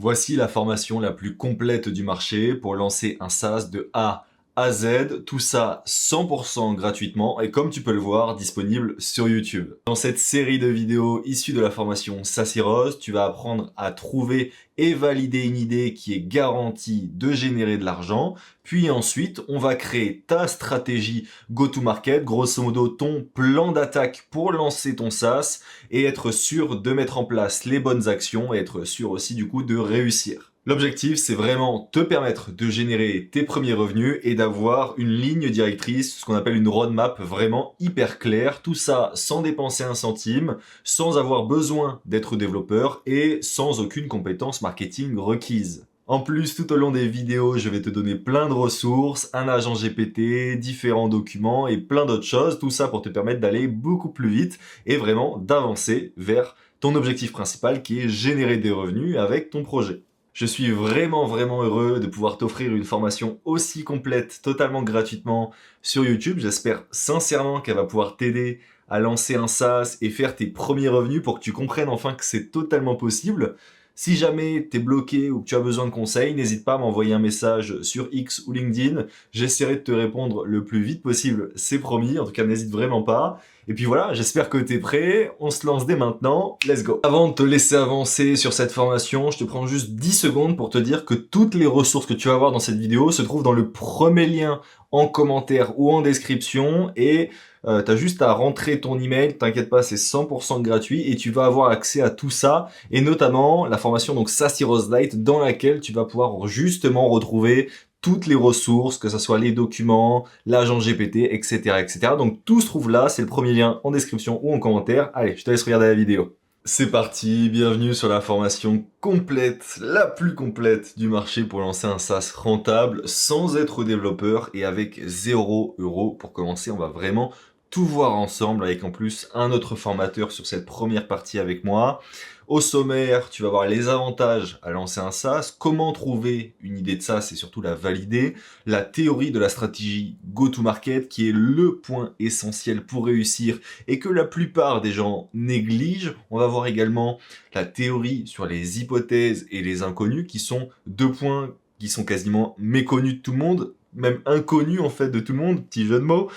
Voici la formation la plus complète du marché pour lancer un SaaS de A à Z, tout ça 100% gratuitement et comme tu peux le voir, disponible sur YouTube. Dans cette série de vidéos issues de la formation SaaS Heroes, tu vas apprendre à trouver et valider une idée qui est garantie de générer de l'argent, puis ensuite on va créer ta stratégie go-to-market, grosso modo ton plan d'attaque pour lancer ton SaaS et être sûr de mettre en place les bonnes actions et être sûr aussi du coup de réussir. L'objectif, c'est vraiment te permettre de générer tes premiers revenus et d'avoir une ligne directrice, ce qu'on appelle une roadmap vraiment hyper claire. Tout ça sans dépenser un centime, sans avoir besoin d'être développeur et sans aucune compétence marketing requise. En plus, tout au long des vidéos, je vais te donner plein de ressources, un agent GPT, différents documents et plein d'autres choses. Tout ça pour te permettre d'aller beaucoup plus vite et vraiment d'avancer vers ton objectif principal qui est générer des revenus avec ton projet. Je suis vraiment heureux de pouvoir t'offrir une formation aussi complète, totalement gratuitement sur YouTube. J'espère sincèrement qu'elle va pouvoir t'aider à lancer un SaaS et faire tes premiers revenus pour que tu comprennes enfin que c'est totalement possible. Si jamais t'es bloqué ou que tu as besoin de conseils, n'hésite pas à m'envoyer un message sur X ou LinkedIn. J'essaierai de te répondre le plus vite possible, c'est promis. En tout cas, n'hésite vraiment pas. Et puis voilà, j'espère que t'es prêt. On se lance dès maintenant. Let's go. Avant de te laisser avancer sur cette formation, je te prends juste 10 secondes pour te dire que toutes les ressources que tu vas voir dans cette vidéo se trouvent dans le premier lien en commentaire ou en description et t'as juste à rentrer ton email, t'inquiète pas, c'est 100% gratuit et tu vas avoir accès à tout ça et notamment la formation donc SaaS Heroes Lite dans laquelle tu vas pouvoir justement retrouver toutes les ressources, que ce soit les documents, l'agent GPT, etc., etc. Donc tout se trouve là, c'est le premier lien en description ou en commentaire. Allez, je te laisse regarder la vidéo. C'est parti, bienvenue sur la formation complète, la plus complète du marché pour lancer un SaaS rentable sans être développeur et avec 0 € pour commencer. On va vraiment tout voir ensemble avec en plus un autre formateur sur cette première partie avec moi. Au sommaire, tu vas voir les avantages à lancer un SaaS, comment trouver une idée de SaaS et surtout la valider, la théorie de la stratégie go-to-market qui est le point essentiel pour réussir et que la plupart des gens négligent. On va voir également la théorie sur les hypothèses et les inconnus qui sont deux points qui sont quasiment méconnus de tout le monde, même inconnus en fait de tout le monde, petit jeu de mots,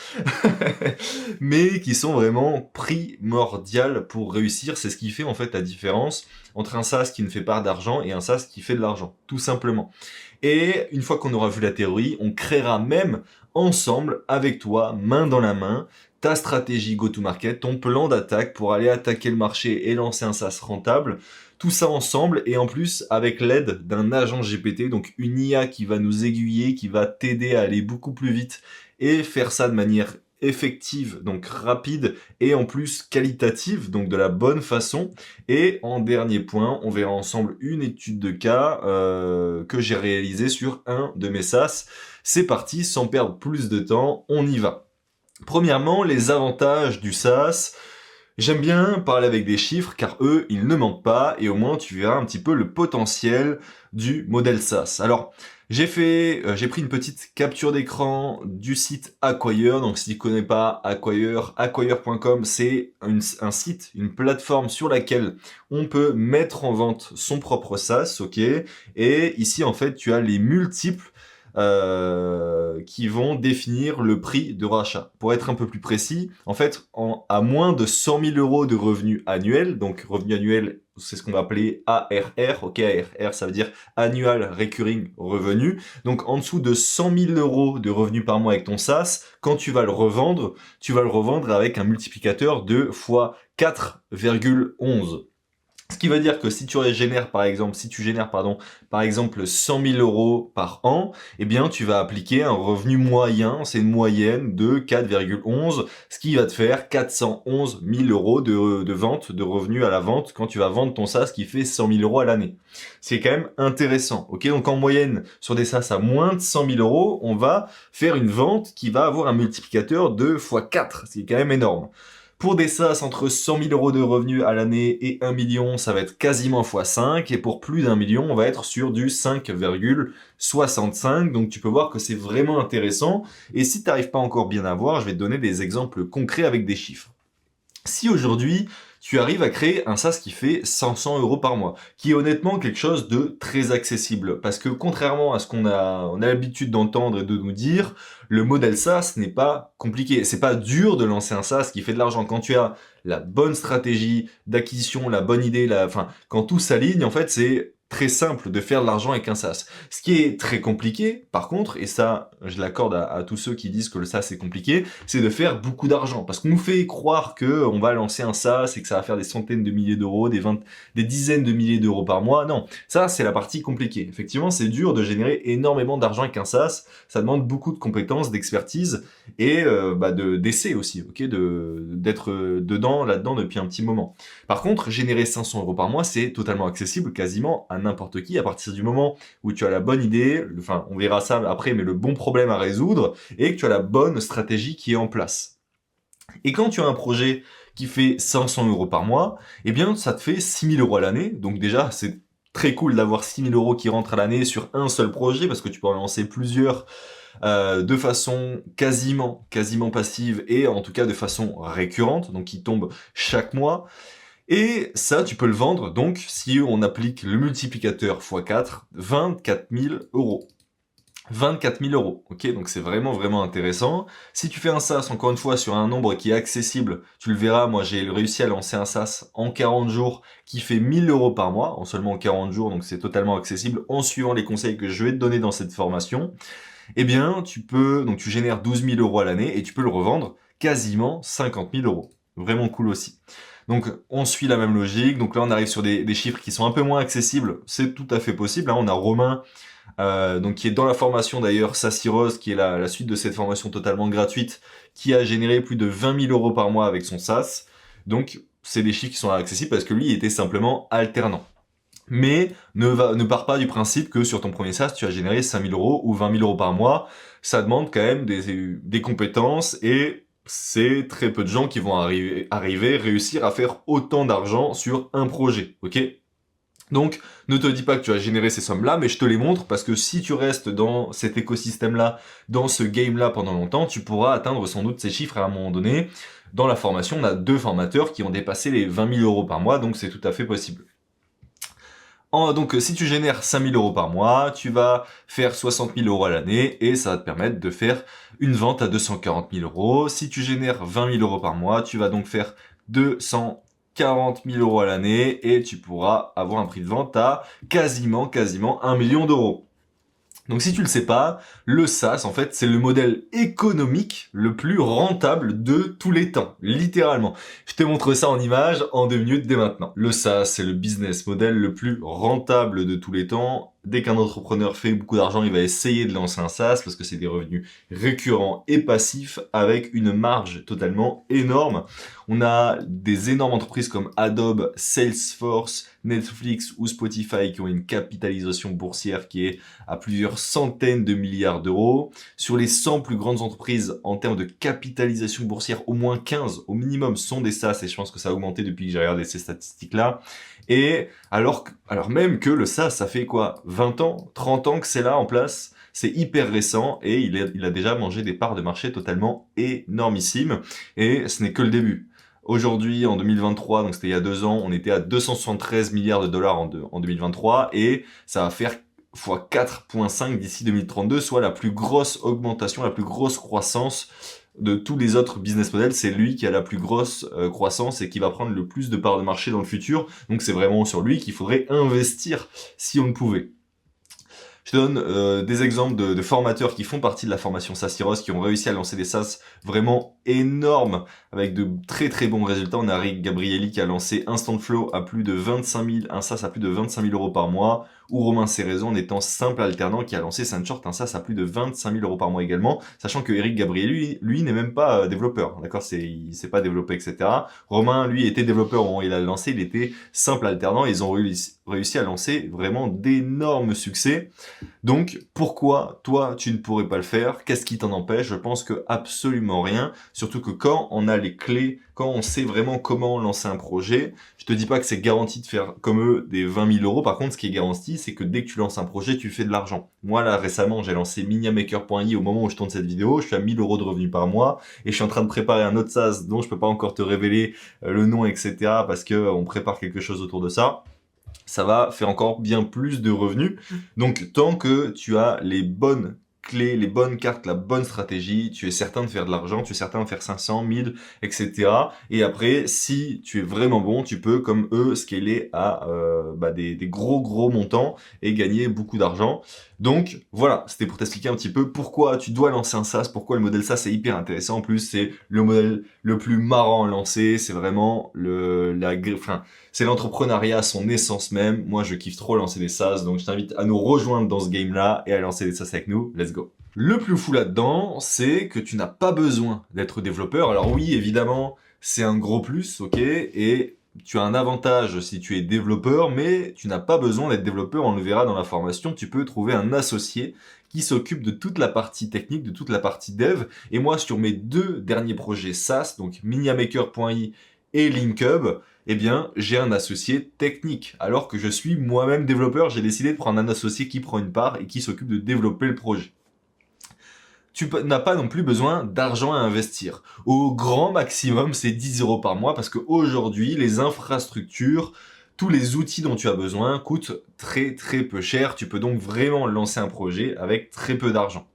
mais qui sont vraiment primordiales pour réussir. C'est ce qui fait en fait la différence entre un SaaS qui ne fait pas d'argent et un SaaS qui fait de l'argent, tout simplement. Et une fois qu'on aura vu la théorie, on créera même ensemble, avec toi, main dans la main, ta stratégie go-to-market, ton plan d'attaque pour aller attaquer le marché et lancer un SaaS rentable. Tout ça ensemble et en plus avec l'aide d'un agent GPT, donc une IA qui va nous aiguiller, qui va t'aider à aller beaucoup plus vite et faire ça de manière effective, donc rapide et en plus qualitative, donc de la bonne façon. Et en dernier point, on verra ensemble une étude de cas que j'ai réalisée sur un de mes SaaS. C'est parti, sans perdre plus de temps, on y va. Premièrement, les avantages du SaaS. J'aime bien parler avec des chiffres car eux, ils ne mentent pas et au moins tu verras un petit peu le potentiel du modèle SaaS. Alors, j'ai pris une petite capture d'écran du site Acquire. Donc, si tu connais pas Acquire, acquire.com, c'est un site, une plateforme sur laquelle on peut mettre en vente son propre SaaS, ok? Et ici, en fait, tu as les multiples qui vont définir le prix de rachat. Pour être un peu plus précis, en fait, à moins de 100 000 € de revenus annuels, donc revenus annuels, c'est ce qu'on va appeler ARR, ok, ARR, ça veut dire Annual Recurring Revenue, donc en dessous de 100 000 € de revenus par mois avec ton SaaS, quand tu vas le revendre avec un multiplicateur de x 4,11. Ce qui veut dire que si tu génères par exemple 100 000 € par an, eh bien tu vas appliquer un revenu moyen, c'est une moyenne de 4,11, ce qui va te faire 411 000 € de vente, de revenus à la vente quand tu vas vendre ton SaaS qui fait 100 000 € à l'année. C'est quand même intéressant. Ok, donc en moyenne sur des SaaS à moins de 100 000 €, on va faire une vente qui va avoir un multiplicateur de x4, c'est quand même énorme. Pour des SaaS entre 100 000 € de revenus à l'année et 1 million, ça va être quasiment x5. Et pour plus d'1 million, on va être sur du 5,65. Donc tu peux voir que c'est vraiment intéressant. Et si tu n'arrives pas encore bien à voir, je vais te donner des exemples concrets avec des chiffres. Si aujourd'hui, tu arrives à créer un SaaS qui fait 500 € par mois, qui est honnêtement quelque chose de très accessible. Parce que contrairement à ce qu'on a l'habitude d'entendre et de nous dire, le modèle SaaS n'est pas compliqué. C'est pas dur de lancer un SaaS qui fait de l'argent. Quand tu as la bonne stratégie d'acquisition, la bonne idée, quand tout s'aligne, en fait, c'est très simple de faire de l'argent avec un SaaS. Ce qui est très compliqué, par contre, et ça, je l'accorde à tous ceux qui disent que le SaaS est compliqué, c'est de faire beaucoup d'argent. Parce qu'on nous fait croire que on va lancer un SaaS et que ça va faire des centaines de milliers d'euros, des dizaines de milliers d'euros par mois. Non, ça, c'est la partie compliquée. Effectivement, c'est dur de générer énormément d'argent avec un SaaS. Ça demande beaucoup de compétences, d'expertise et d'essai aussi, ok, d'être là-dedans depuis un petit moment. Par contre, générer 500 € par mois, c'est totalement accessible quasiment à n'importe qui à partir du moment où tu as la bonne idée, enfin on verra ça après, mais le bon problème à résoudre et que tu as la bonne stratégie qui est en place. Et quand tu as un projet qui fait 500 € par mois, eh bien ça te fait 6 000 € à l'année. Donc déjà, c'est très cool d'avoir 6 000 € qui rentrent à l'année sur un seul projet parce que tu peux en lancer plusieurs de façon quasiment passive et en tout cas de façon récurrente, donc qui tombent chaque mois. Et ça, tu peux le vendre, donc, si on applique le multiplicateur x4, 24 000 €. 24 000 €, ok? Donc c'est vraiment intéressant. Si tu fais un SaaS, encore une fois, sur un nombre qui est accessible, tu le verras, moi j'ai réussi à lancer un SaaS en 40 jours qui fait 1 000 € par mois, en seulement 40 jours, donc c'est totalement accessible en suivant les conseils que je vais te donner dans cette formation. Eh bien, tu génères 12 000 € à l'année et tu peux le revendre quasiment 50 000 €. Vraiment cool aussi. Donc, on suit la même logique. Donc là, on arrive sur des chiffres qui sont un peu moins accessibles. C'est tout à fait possible, hein. On a Romain, qui est dans la formation d'ailleurs, Sassiros, qui est la suite de cette formation totalement gratuite, qui a généré plus de 20 000 € par mois avec son SaaS. Donc, c'est des chiffres qui sont accessibles parce que lui, il était simplement alternant. Mais ne pars pas du principe que sur ton premier SaaS, tu as généré 5 000 € ou 20 000 € par mois. Ça demande quand même des compétences et c'est très peu de gens qui vont réussir à faire autant d'argent sur un projet, ok? Donc, ne te dis pas que tu vas générer ces sommes-là, mais je te les montre parce que si tu restes dans cet écosystème-là, dans ce game-là pendant longtemps, tu pourras atteindre sans doute ces chiffres à un moment donné. Dans la formation, on a 2 formateurs qui ont dépassé les 20 000 € par mois, donc c'est tout à fait possible. Donc, si tu génères 5 000 € par mois, tu vas faire 60 000 € à l'année et ça va te permettre de faire une vente à 240 000 €. Si tu génères 20 000 € par mois, tu vas donc faire 240 000 € à l'année et tu pourras avoir un prix de vente à quasiment 1 million d'euros. Donc si tu le sais pas, le SaaS, en fait, c'est le modèle économique le plus rentable de tous les temps, littéralement. Je te montre ça en image en 2 minutes dès maintenant. Le SaaS, c'est le business model le plus rentable de tous les temps. Dès qu'un entrepreneur fait beaucoup d'argent, il va essayer de lancer un SaaS parce que c'est des revenus récurrents et passifs avec une marge totalement énorme. On a des énormes entreprises comme Adobe, Salesforce, Netflix ou Spotify qui ont une capitalisation boursière qui est à plusieurs centaines de milliards d'euros. Sur les 100 plus grandes entreprises en termes de capitalisation boursière, au moins 15 au minimum sont des SaaS et je pense que ça a augmenté depuis que j'ai regardé ces statistiques-là. Et alors même que le SaaS, ça fait quoi, 20 ans, 30 ans que c'est là en place, c'est hyper récent et il a déjà mangé des parts de marché totalement énormissimes et ce n'est que le début. Aujourd'hui, en 2023, donc c'était il y a 2 ans, on était à 273 milliards de dollars en 2023 et ça va faire x 4.5 d'ici 2032, soit la plus grosse augmentation, la plus grosse croissance de tous les autres business models. C'est lui qui a la plus grosse croissance et qui va prendre le plus de parts de marché dans le futur. Donc c'est vraiment sur lui qu'il faudrait investir si on le pouvait. Je te donne des exemples de formateurs qui font partie de la formation Sassiros, qui ont réussi à lancer des SaaS vraiment énormes, avec de très bons résultats. On a Eric Gabrielli qui a lancé Instant Flow à plus de 25 000, un SaaS à plus de 25 000 € par mois, ou Romain Cerezo en étant simple alternant qui a lancé Sandshort, un SaaS à plus de 25 000 € par mois également, sachant que Eric Gabrielli, lui n'est même pas développeur, d'accord, il s'est pas développé, etc. Romain, lui, était développeur au moment où il a lancé, il était simple alternant, et ils ont réussi à lancer vraiment d'énormes succès. Donc, pourquoi toi, tu ne pourrais pas le faire? Qu'est-ce qui t'en empêche? Je pense que absolument rien. Surtout que quand on a les clés, quand on sait vraiment comment lancer un projet, je te dis pas que c'est garanti de faire comme eux des 20 000 euros. Par contre, ce qui est garanti, c'est que dès que tu lances un projet, tu fais de l'argent. Moi, là, récemment, j'ai lancé miniamaker.i au moment où je tourne cette vidéo. Je suis à 1000 euros de revenus par mois et je suis en train de préparer un autre SaaS dont je peux pas encore te révéler le nom, etc. parce que on prépare quelque chose autour de ça. Ça va faire encore bien plus de revenus. Donc, tant que tu as les bonnes clés, les bonnes cartes, la bonne stratégie, tu es certain de faire de l'argent, tu es certain de faire 500, 1000, etc. Et après, si tu es vraiment bon, tu peux, comme eux, scaler à des gros montants et gagner beaucoup d'argent. Donc, voilà, c'était pour t'expliquer un petit peu pourquoi tu dois lancer un SaaS, pourquoi le modèle SaaS est hyper intéressant. En plus, c'est le modèle le plus marrant à lancer, c'est vraiment c'est l'entrepreneuriat à son essence même. Moi, je kiffe trop lancer des SaaS, donc je t'invite à nous rejoindre dans ce game-là et à lancer des SaaS avec nous. Let's go. Le plus fou là-dedans, c'est que tu n'as pas besoin d'être développeur. Alors oui, évidemment, c'est un gros plus, ok, et tu as un avantage si tu es développeur, mais tu n'as pas besoin d'être développeur, on le verra dans la formation. Tu peux trouver un associé qui s'occupe de toute la partie technique, de toute la partie dev. Et moi, sur mes 2 derniers projets SaaS, donc miniamaker.i et LinkHub, eh bien, j'ai un associé technique. Alors que je suis moi-même développeur, j'ai décidé de prendre un associé qui prend une part et qui s'occupe de développer le projet. Tu n'as pas non plus besoin d'argent à investir. Au grand maximum, c'est 10 euros par mois parce qu'aujourd'hui, les infrastructures, tous les outils dont tu as besoin coûtent très peu cher. Tu peux donc vraiment lancer un projet avec très peu d'argent.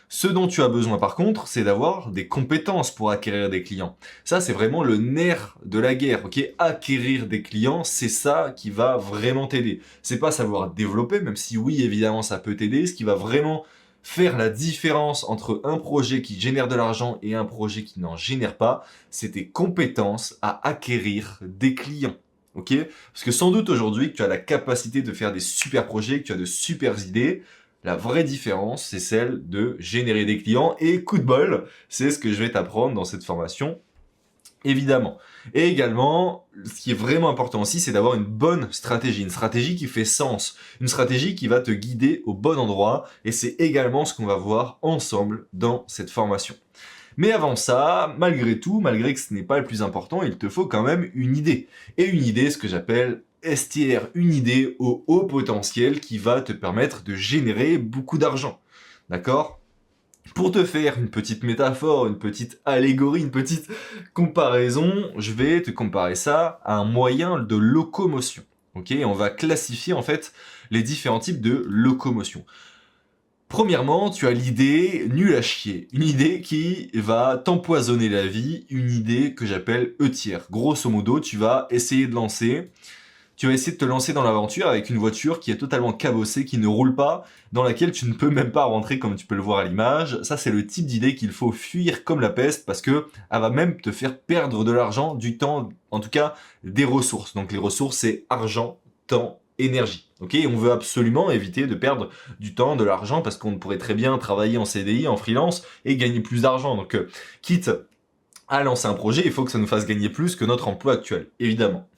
Ce dont tu as besoin par contre, c'est d'avoir des compétences pour acquérir des clients. Ça, c'est vraiment le nerf de la guerre, ok? Acquérir des clients, c'est ça qui va vraiment t'aider. C'est pas savoir développer, même si oui, évidemment, ça peut t'aider. Ce qui va vraiment faire la différence entre un projet qui génère de l'argent et un projet qui n'en génère pas, c'est tes compétences à acquérir des clients. Ok? Parce que sans doute aujourd'hui que tu as la capacité de faire des super projets, que tu as de super idées. La vraie différence, c'est celle de générer des clients. Et coup de bol, c'est ce que je vais t'apprendre dans cette formation, évidemment. Et également, ce qui est vraiment important aussi, c'est d'avoir une bonne stratégie. Une stratégie qui fait sens. Une stratégie qui va te guider au bon endroit. Et c'est également ce qu'on va voir ensemble dans cette formation. Mais avant ça, malgré tout, malgré que ce n'est pas le plus important, il te faut quand même une idée. Et une idée, ce que j'appelle STR, une idée au haut potentiel qui va te permettre de générer beaucoup d'argent. D'accord ? Pour te faire une petite métaphore, une petite allégorie, une petite comparaison, je vais te comparer ça à un moyen de locomotion. Ok ? On va classifier en fait les différents types de locomotion. Premièrement, tu as l'idée nulle à chier, une idée qui va t'empoisonner la vie, une idée que j'appelle E-tiers. Grosso modo, tu vas essayer de te lancer dans l'aventure avec une voiture qui est totalement cabossée, qui ne roule pas, dans laquelle tu ne peux même pas rentrer comme tu peux le voir à l'image. Ça, c'est le type d'idée qu'il faut fuir comme la peste parce que elle va même te faire perdre de l'argent, du temps, en tout cas des ressources. Donc les ressources, c'est argent, temps, énergie. Ok, on veut absolument éviter de perdre du temps, de l'argent, parce qu'on pourrait très bien travailler en CDI, en freelance, et gagner plus d'argent. Donc, quitte à lancer un projet, il faut que ça nous fasse gagner plus que notre emploi actuel, évidemment.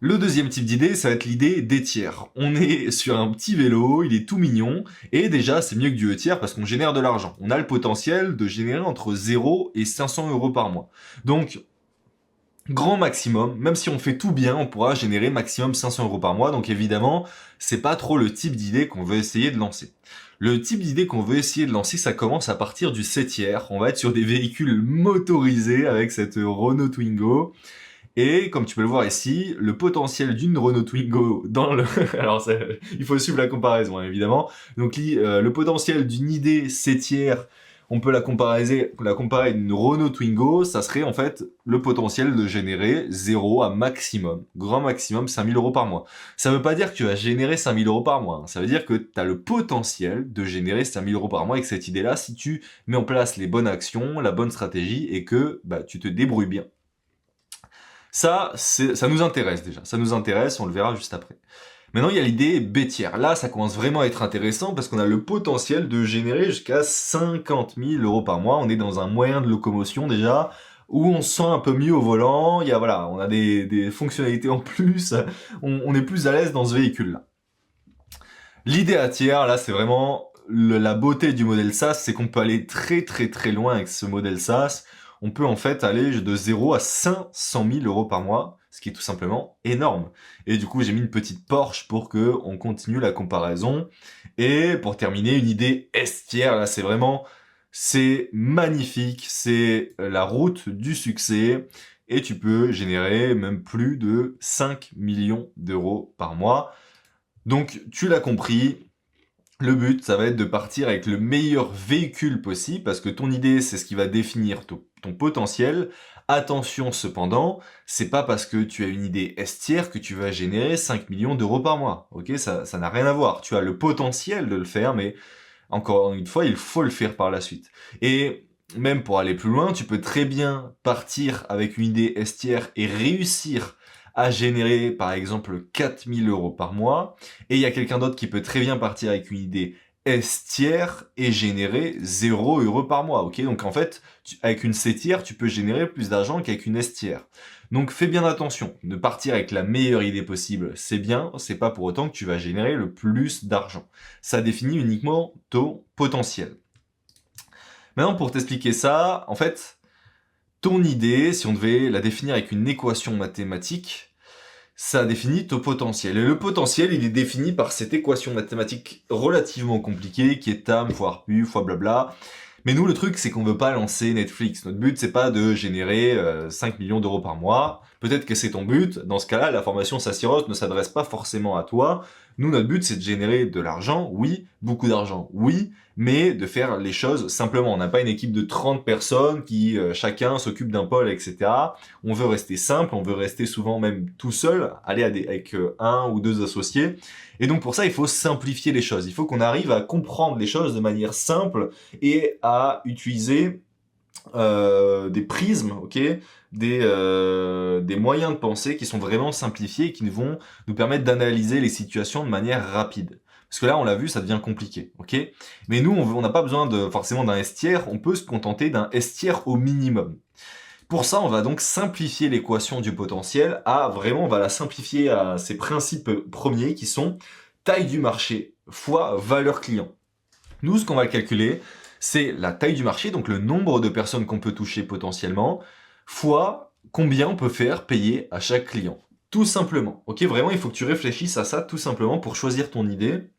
Le deuxième type d'idée, ça va être l'idée des tiers. On est sur un petit vélo, il est tout mignon, et déjà c'est mieux que du E-tiers parce qu'on génère de l'argent. On a le potentiel de générer entre 0 et 500 euros par mois. Donc, grand maximum, même si on fait tout bien, on pourra générer maximum 500 euros par mois. Donc évidemment, c'est pas trop le type d'idée qu'on veut essayer de lancer. Le type d'idée qu'on veut essayer de lancer, ça commence à partir du 7e. On va être sur des véhicules motorisés avec cette Renault Twingo. Et comme tu peux le voir ici, le potentiel d'une Renault Twingo dans le... Alors il faut suivre la comparaison, hein, évidemment. Donc le potentiel d'une idée 7e, on peut la comparer à une Renault Twingo, ça serait en fait le potentiel de générer 0 à maximum, grand maximum 5000 euros par mois. Ça veut pas dire que tu vas générer 5000 euros par mois, hein. Ça veut dire que tu as le potentiel de générer 5000 euros par mois avec cette idée-là si tu mets en place les bonnes actions, la bonne stratégie et que tu te débrouilles bien. Ça nous intéresse déjà, ça nous intéresse, on le verra juste après. Maintenant, il y a l'idée bêtière. Là, ça commence vraiment à être intéressant parce qu'on a le potentiel de générer jusqu'à 50 000 euros par mois. On est dans un moyen de locomotion déjà où on se sent un peu mieux au volant, voilà, on a des fonctionnalités en plus, on est plus à l'aise dans ce véhicule-là. L'idée à tiers, là, c'est vraiment la beauté du modèle SaaS, c'est qu'on peut aller très très très loin avec ce modèle SaaS. On peut en fait aller de 0 à 500 000 euros par mois, ce qui est tout simplement énorme. Et du coup, j'ai mis une petite Porsche pour que on continue la comparaison. Et pour terminer, une idée S-tiers, là, c'est magnifique, c'est la route du succès. Et tu peux générer même plus de 5 millions d'euros par mois. Donc, tu l'as compris, le but, ça va être de partir avec le meilleur véhicule possible, parce que ton idée, c'est ce qui va définir ton potentiel. Attention cependant, c'est pas parce que tu as une idée S-tiers que tu vas générer 5 millions d'euros par mois. Ok, ça n'a rien à voir. Tu as le potentiel de le faire, mais encore une fois, il faut le faire par la suite. Et même pour aller plus loin, tu peux très bien partir avec une idée S-tiers et réussir à générer par exemple 4000 euros par mois, et il y a quelqu'un d'autre qui peut très bien partir avec une idée S-tiers et générer 0 euros par mois, ok? Donc en fait, avec une C-tiers, tu peux générer plus d'argent qu'avec une S-tiers. Donc fais bien attention, de partir avec la meilleure idée possible, c'est bien, c'est pas pour autant que tu vas générer le plus d'argent. Ça définit uniquement ton potentiel. Maintenant, pour t'expliquer ça, en fait, ton idée, si on devait la définir avec une équation mathématique, ça définit ton potentiel. Et le potentiel, il est défini par cette équation mathématique relativement compliquée qui est TAM fois RPU fois blabla. Mais nous, le truc, c'est qu'on veut pas lancer Netflix. Notre but, c'est pas de générer 5 millions d'euros par mois. Peut-être que c'est ton but. Dans ce cas-là, la formation Sassiros ne s'adresse pas forcément à toi. Nous, notre but, c'est de générer de l'argent, oui, beaucoup d'argent, oui, mais de faire les choses simplement. On n'a pas une équipe de 30 personnes qui chacun s'occupe d'un pôle, etc. On veut rester simple, on veut rester souvent même tout seul, aller avec un ou deux associés. Et donc pour ça, il faut simplifier les choses. Il faut qu'on arrive à comprendre les choses de manière simple et à utiliser des prismes, ok, des moyens de pensée qui sont vraiment simplifiés et qui vont nous permettre d'analyser les situations de manière rapide. Parce que là, on l'a vu, ça devient compliqué, ok? Mais nous, on n'a pas besoin forcément d'un S-tiers, on peut se contenter d'un S-tiers au minimum. Pour ça, on va donc simplifier l'équation du potentiel on va la simplifier à ses principes premiers qui sont taille du marché fois valeur client. Nous, ce qu'on va calculer, c'est la taille du marché, donc le nombre de personnes qu'on peut toucher potentiellement, fois combien on peut faire payer à chaque client. Tout simplement. Ok, vraiment, il faut que tu réfléchisses à ça tout simplement pour choisir ton idée.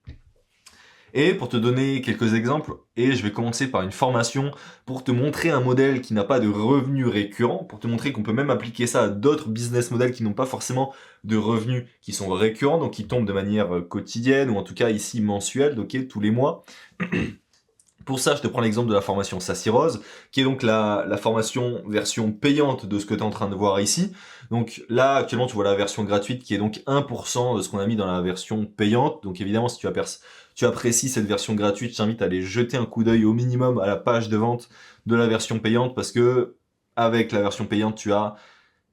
Et pour te donner quelques exemples, et je vais commencer par une formation pour te montrer un modèle qui n'a pas de revenus récurrents, pour te montrer qu'on peut même appliquer ça à d'autres business models qui n'ont pas forcément de revenus qui sont récurrents, donc qui tombent de manière quotidienne, ou en tout cas ici mensuelle, ok, tous les mois. Pour ça, je te prends l'exemple de la formation Sassiros, qui est donc la formation version payante de ce que tu es en train de voir ici. Donc là, actuellement, tu vois la version gratuite qui est donc 1% de ce qu'on a mis dans la version payante. Donc évidemment, si tu apprécies cette version gratuite, je t'invite à aller jeter un coup d'œil au minimum à la page de vente de la version payante, parce que avec la version payante, tu as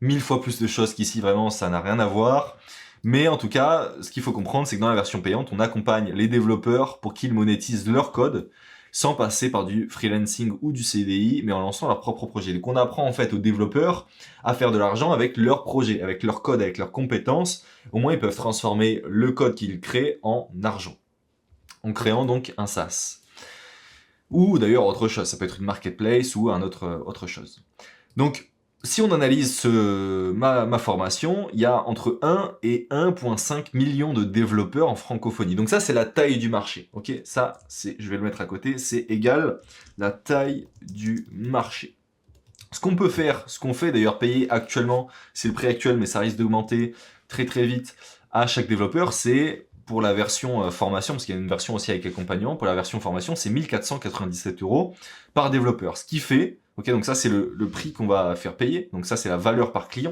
1000 fois plus de choses qu'ici, vraiment, ça n'a rien à voir. Mais en tout cas, ce qu'il faut comprendre, c'est que dans la version payante, on accompagne les développeurs pour qu'ils monétisent leur code, sans passer par du freelancing ou du CDI, mais en lançant leur propre projet. Donc on apprend en fait aux développeurs à faire de l'argent avec leur projet, avec leur code, avec leurs compétences. Au moins ils peuvent transformer le code qu'ils créent en argent, en créant donc un SaaS. Ou d'ailleurs autre chose, ça peut être une marketplace ou autre chose. Donc si on analyse ma formation, il y a entre 1 et 1,5 million de développeurs en francophonie. Donc ça, c'est la taille du marché. Ok, ça, je vais le mettre à côté, c'est égal la taille du marché. Ce qu'on peut faire, ce qu'on fait d'ailleurs payer actuellement, c'est le prix actuel, mais ça risque d'augmenter très très vite à chaque développeur, c'est pour la version formation, parce qu'il y a une version aussi avec accompagnant, pour la version formation, c'est 1497 € par développeur. Ce qui fait, ok, donc ça c'est le prix qu'on va faire payer, donc ça c'est la valeur par client,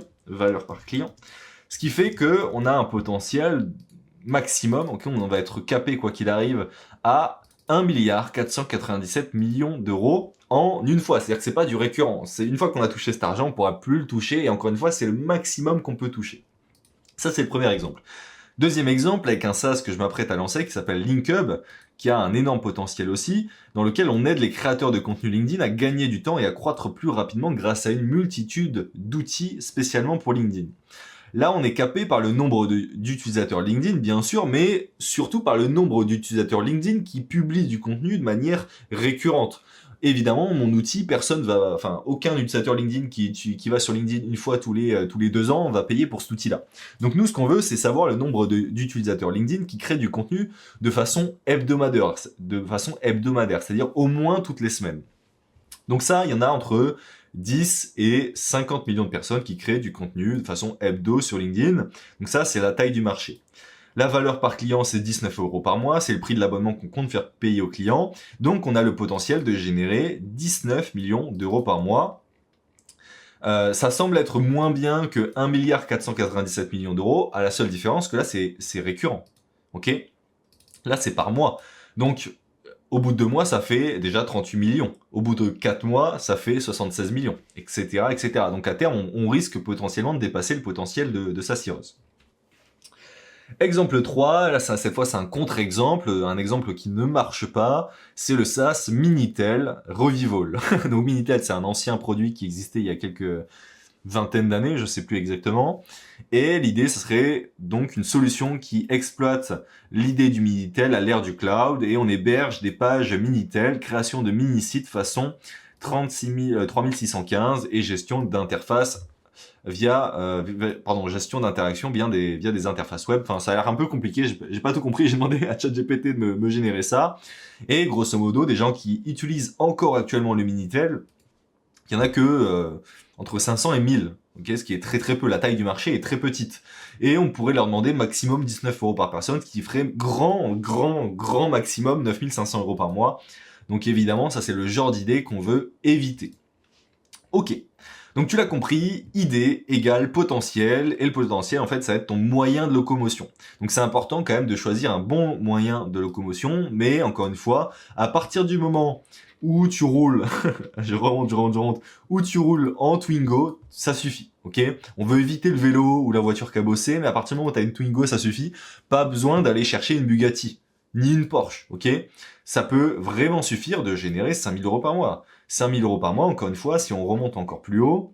ce qui fait qu'on a un potentiel maximum, ok, on va être capé quoi qu'il arrive à 1,497 milliard d'euros en une fois. C'est-à-dire que c'est pas du récurrent. C'est une fois qu'on a touché cet argent, on pourra plus le toucher, et encore une fois, c'est le maximum qu'on peut toucher. Ça, c'est le premier exemple. Deuxième exemple avec un SaaS que je m'apprête à lancer qui s'appelle LinkHub, qui a un énorme potentiel aussi, dans lequel on aide les créateurs de contenu LinkedIn à gagner du temps et à croître plus rapidement grâce à une multitude d'outils spécialement pour LinkedIn. Là, on est capé par le nombre d'utilisateurs LinkedIn, bien sûr, mais surtout par le nombre d'utilisateurs LinkedIn qui publient du contenu de manière récurrente. Évidemment, mon outil, aucun utilisateur LinkedIn qui va sur LinkedIn une fois tous les 2 ans va payer pour cet outil-là. Donc nous, ce qu'on veut, c'est savoir le nombre d'utilisateurs LinkedIn qui créent du contenu de façon hebdomadaire, c'est-à-dire au moins toutes les semaines. Donc ça, il y en a entre 10 et 50 millions de personnes qui créent du contenu de façon hebdo sur LinkedIn. Donc ça, c'est la taille du marché. La valeur par client, c'est 19 € par mois, c'est le prix de l'abonnement qu'on compte faire payer aux clients. Donc on a le potentiel de générer 19 millions d'euros par mois. Ça semble être moins bien que 1,497 milliard d'euros, à la seule différence que là, c'est récurrent. Ok ? Là, c'est par mois. Donc, au bout de 2 mois, ça fait déjà 38 millions. Au bout de 4 mois, ça fait 76 millions, etc. etc. Donc à terme, on risque potentiellement de dépasser le potentiel de Sacyros. Exemple 3, là cette fois c'est un contre-exemple, un exemple qui ne marche pas, c'est le SaaS Minitel Revival. Donc Minitel, c'est un ancien produit qui existait il y a quelques vingtaines d'années, je sais plus exactement. Et l'idée, ce serait donc une solution qui exploite l'idée du Minitel à l'ère du cloud, et on héberge des pages Minitel, création de mini-sites façon 3615 et gestion d'interface gestion d'interaction via des interfaces web. Enfin, ça a l'air un peu compliqué, j'ai pas tout compris, j'ai demandé à ChatGPT de me générer ça. Et grosso modo, des gens qui utilisent encore actuellement le Minitel, il y en a que entre 500 et 1000, ce qui est très très peu. La taille du marché est très petite. Et on pourrait leur demander maximum 19 € par personne, ce qui ferait grand maximum 9500 € par mois. Donc évidemment, ça c'est le genre d'idée qu'on veut éviter. Ok. Donc tu l'as compris, idée égale potentiel, et le potentiel en fait ça va être ton moyen de locomotion. Donc c'est important quand même de choisir un bon moyen de locomotion, mais encore une fois, à partir du moment où tu roules, je remonte, où tu roules en Twingo, ça suffit, ok ? On veut éviter le vélo ou la voiture cabossée, mais à partir du moment où tu as une Twingo, ça suffit. Pas besoin d'aller chercher une Bugatti, ni une Porsche, ok ? Ça peut vraiment suffire de générer 5000 € par mois. 5000 € par mois, encore une fois, si on remonte encore plus haut,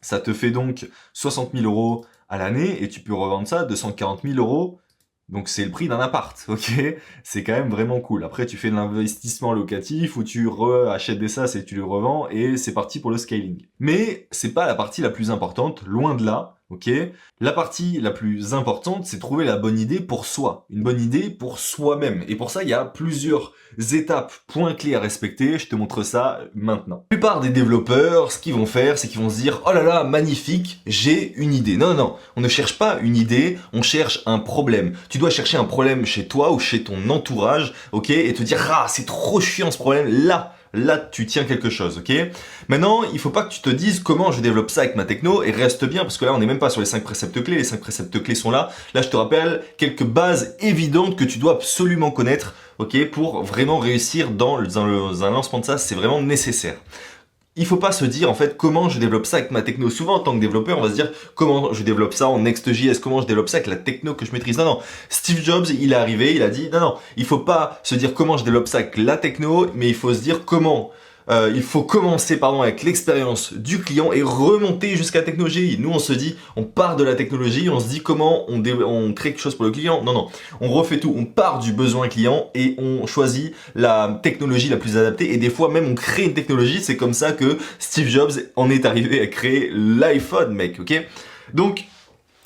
ça te fait donc 60 000 € à l'année, et tu peux revendre ça à 240 000 €. Donc c'est le prix d'un appart, ok ? C'est quand même vraiment cool. Après, tu fais de l'investissement locatif où tu achètes des SaaS et tu les revends, et c'est parti pour le scaling. Mais c'est pas la partie la plus importante, loin de là, ok ? La partie la plus importante, c'est trouver la bonne idée pour soi, une bonne idée pour soi-même. Et pour ça, il y a plusieurs étapes, points clés à respecter. Je te montre ça maintenant. La plupart des développeurs, ce qu'ils vont faire, c'est qu'ils vont se dire « Oh là là, magnifique, j'ai une idée ». Non, on ne cherche pas une idée, on cherche un problème. Tu dois chercher un problème chez toi ou chez ton entourage, ok ? Et te dire « Ah, c'est trop chiant ce problème, là, tu tiens quelque chose, ok ? Maintenant, il faut pas que tu te dises comment je développe ça avec ma techno, et reste bien, parce que là, on n'est même pas sur les 5 préceptes clés. Les 5 préceptes clés sont là. Là, je te rappelle quelques bases évidentes que tu dois absolument connaître, ok ? Pour vraiment réussir dans un lancement de ça, c'est vraiment nécessaire. Il faut pas se dire en fait comment je développe ça avec ma techno. Souvent en tant que développeur, on va se dire comment je développe ça en Next.js, comment je développe ça avec la techno que je maîtrise. Non. Steve Jobs, il est arrivé, il a dit non, il faut pas se dire comment je développe ça avec la techno, mais il faut se dire comment il faut commencer avec l'expérience du client et remonter jusqu'à la technologie. Nous, on se dit, on part de la technologie, on se dit comment on crée quelque chose pour le client. Non, on refait tout. On part du besoin client et on choisit la technologie la plus adaptée. Et des fois, même, on crée une technologie. C'est comme ça que Steve Jobs en est arrivé à créer l'iPhone, mec, ok ? Donc,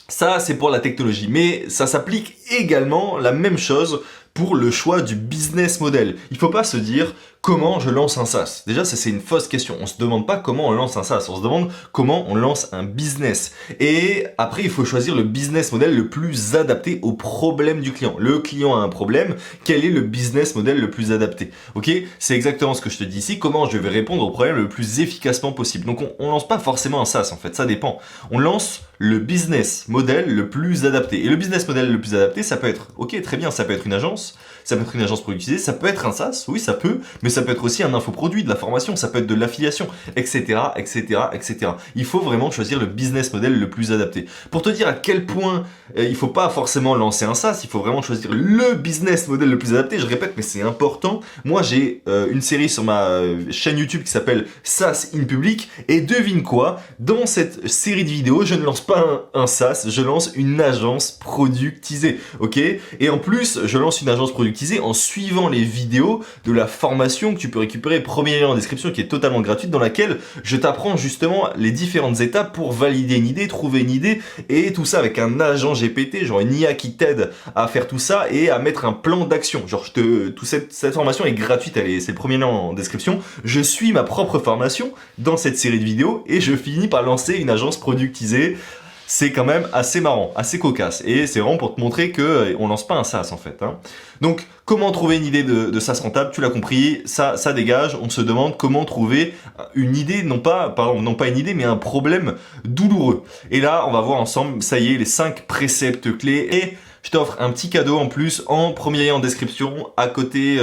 ça, c'est pour la technologie. Mais ça s'applique également la même chose pour le choix du business model. Il faut pas se dire comment je lance un SaaS. Déjà, ça c'est une fausse question. On se demande pas comment on lance un SaaS, on se demande comment on lance un business. Et après, il faut choisir le business model le plus adapté au problème du client. Le client a un problème, quel est le business model le plus adapté ? Ok ? C'est exactement ce que je te dis ici, comment je vais répondre au problème le plus efficacement possible. Donc on lance pas forcément un SaaS en fait, ça dépend. On lance le business model le plus adapté. Et le business model le plus adapté, ça peut être, ok, très bien, ça peut être une agence, ça peut être une agence productisée, ça peut être un SaaS, oui ça peut, mais ça peut être aussi un infoproduit, de la formation, ça peut être de l'affiliation, etc., etc., etc. Il faut vraiment choisir le business model le plus adapté. Pour te dire à quel point il faut pas forcément lancer un SaaS, il faut vraiment choisir le business model le plus adapté, je répète, mais c'est important. Moi j'ai une série sur ma chaîne YouTube qui s'appelle SaaS in Public, et devine quoi, dans cette série de vidéos, je ne lance pas un SaaS, je lance une agence productisée, ok? Et en plus, je lance une agence productisée en suivant les vidéos de la formation que tu peux récupérer, premier lien en description, qui est totalement gratuite, dans laquelle je t'apprends justement les différentes étapes pour valider une idée, trouver une idée, et tout ça avec un agent GPT, genre une IA qui t'aide à faire tout ça et à mettre un plan d'action. Genre, cette formation est gratuite, c'est le premier lien en description. Je suis ma propre formation dans cette série de vidéos et je finis par lancer une agence productisée. C'est quand même assez marrant, assez cocasse. Et c'est vraiment pour te montrer qu'on lance pas un SaaS en fait. Hein. Donc, comment trouver une idée de SaaS rentable? Tu l'as compris, ça dégage. On se demande comment trouver une idée, non pas une idée, mais un problème douloureux. Et là, on va voir ensemble, ça y est, les 5 préceptes clés. Et je t'offre un petit cadeau en plus en premier lien en description, à côté,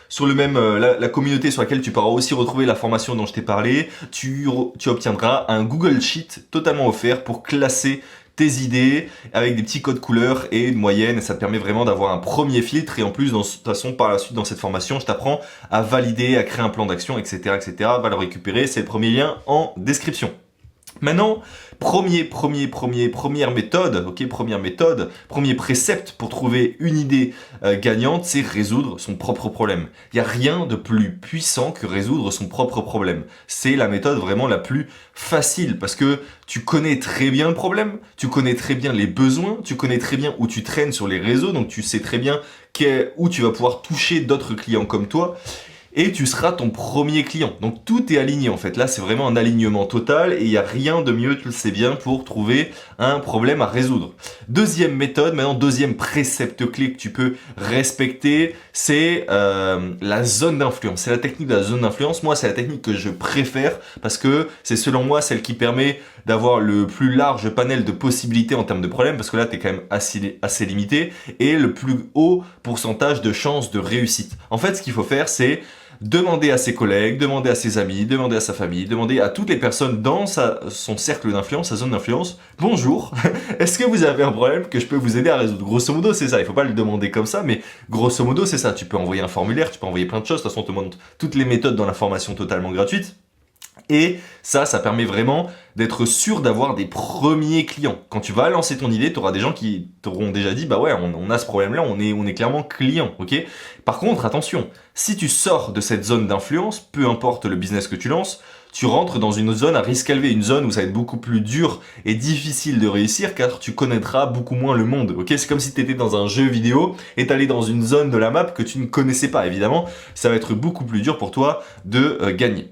sur le même la communauté sur laquelle tu pourras aussi retrouver la formation dont je t'ai parlé. Tu obtiendras un Google Sheet totalement offert pour classer tes idées avec des petits codes couleurs et de moyenne, et ça te permet vraiment d'avoir un premier filtre. Et en plus, de toute façon, par la suite dans cette formation, je t'apprends à valider, à créer un plan d'action, etc., etc. Va le récupérer, c'est le premier lien en description. Maintenant, première méthode, ok, premier précepte pour trouver une idée gagnante, c'est résoudre son propre problème. Il n'y a rien de plus puissant que résoudre son propre problème. C'est la méthode vraiment la plus facile parce que tu connais très bien le problème, tu connais très bien les besoins, tu connais très bien où tu traînes sur les réseaux, donc tu sais très bien où tu vas pouvoir toucher d'autres clients comme toi. Et tu seras ton premier client. Donc tout est aligné en fait. Là, c'est vraiment un alignement total et il n'y a rien de mieux, tu le sais bien, pour trouver un problème à résoudre. Deuxième méthode, maintenant deuxième précepte clé que tu peux respecter, c'est la zone d'influence. C'est la technique de la zone d'influence. Moi, c'est la technique que je préfère parce que c'est selon moi celle qui permet d'avoir le plus large panel de possibilités en termes de problèmes, parce que là, tu es quand même assez limité, et le plus haut pourcentage de chances de réussite. En fait, ce qu'il faut faire, c'est demander à ses collègues, demander à ses amis, demander à sa famille, demander à toutes les personnes dans son cercle d'influence, sa zone d'influence, bonjour, est-ce que vous avez un problème que je peux vous aider à résoudre? Grosso modo, c'est ça, il faut pas le demander comme ça, mais grosso modo, c'est ça. Tu peux envoyer un formulaire, tu peux envoyer plein de choses, de toute façon, on te montre toutes les méthodes dans la formation totalement gratuite. Et ça permet vraiment d'être sûr d'avoir des premiers clients. Quand tu vas lancer ton idée, tu auras des gens qui t'auront déjà dit, bah ouais, on a ce problème-là, on est clairement client, ok? Par contre, attention, si tu sors de cette zone d'influence, peu importe le business que tu lances, tu rentres dans une zone à risque élevé, une zone où ça va être beaucoup plus dur et difficile de réussir car tu connaîtras beaucoup moins le monde, ok? C'est comme si tu étais dans un jeu vidéo et tu allais dans une zone de la map que tu ne connaissais pas, évidemment, ça va être beaucoup plus dur pour toi de gagner.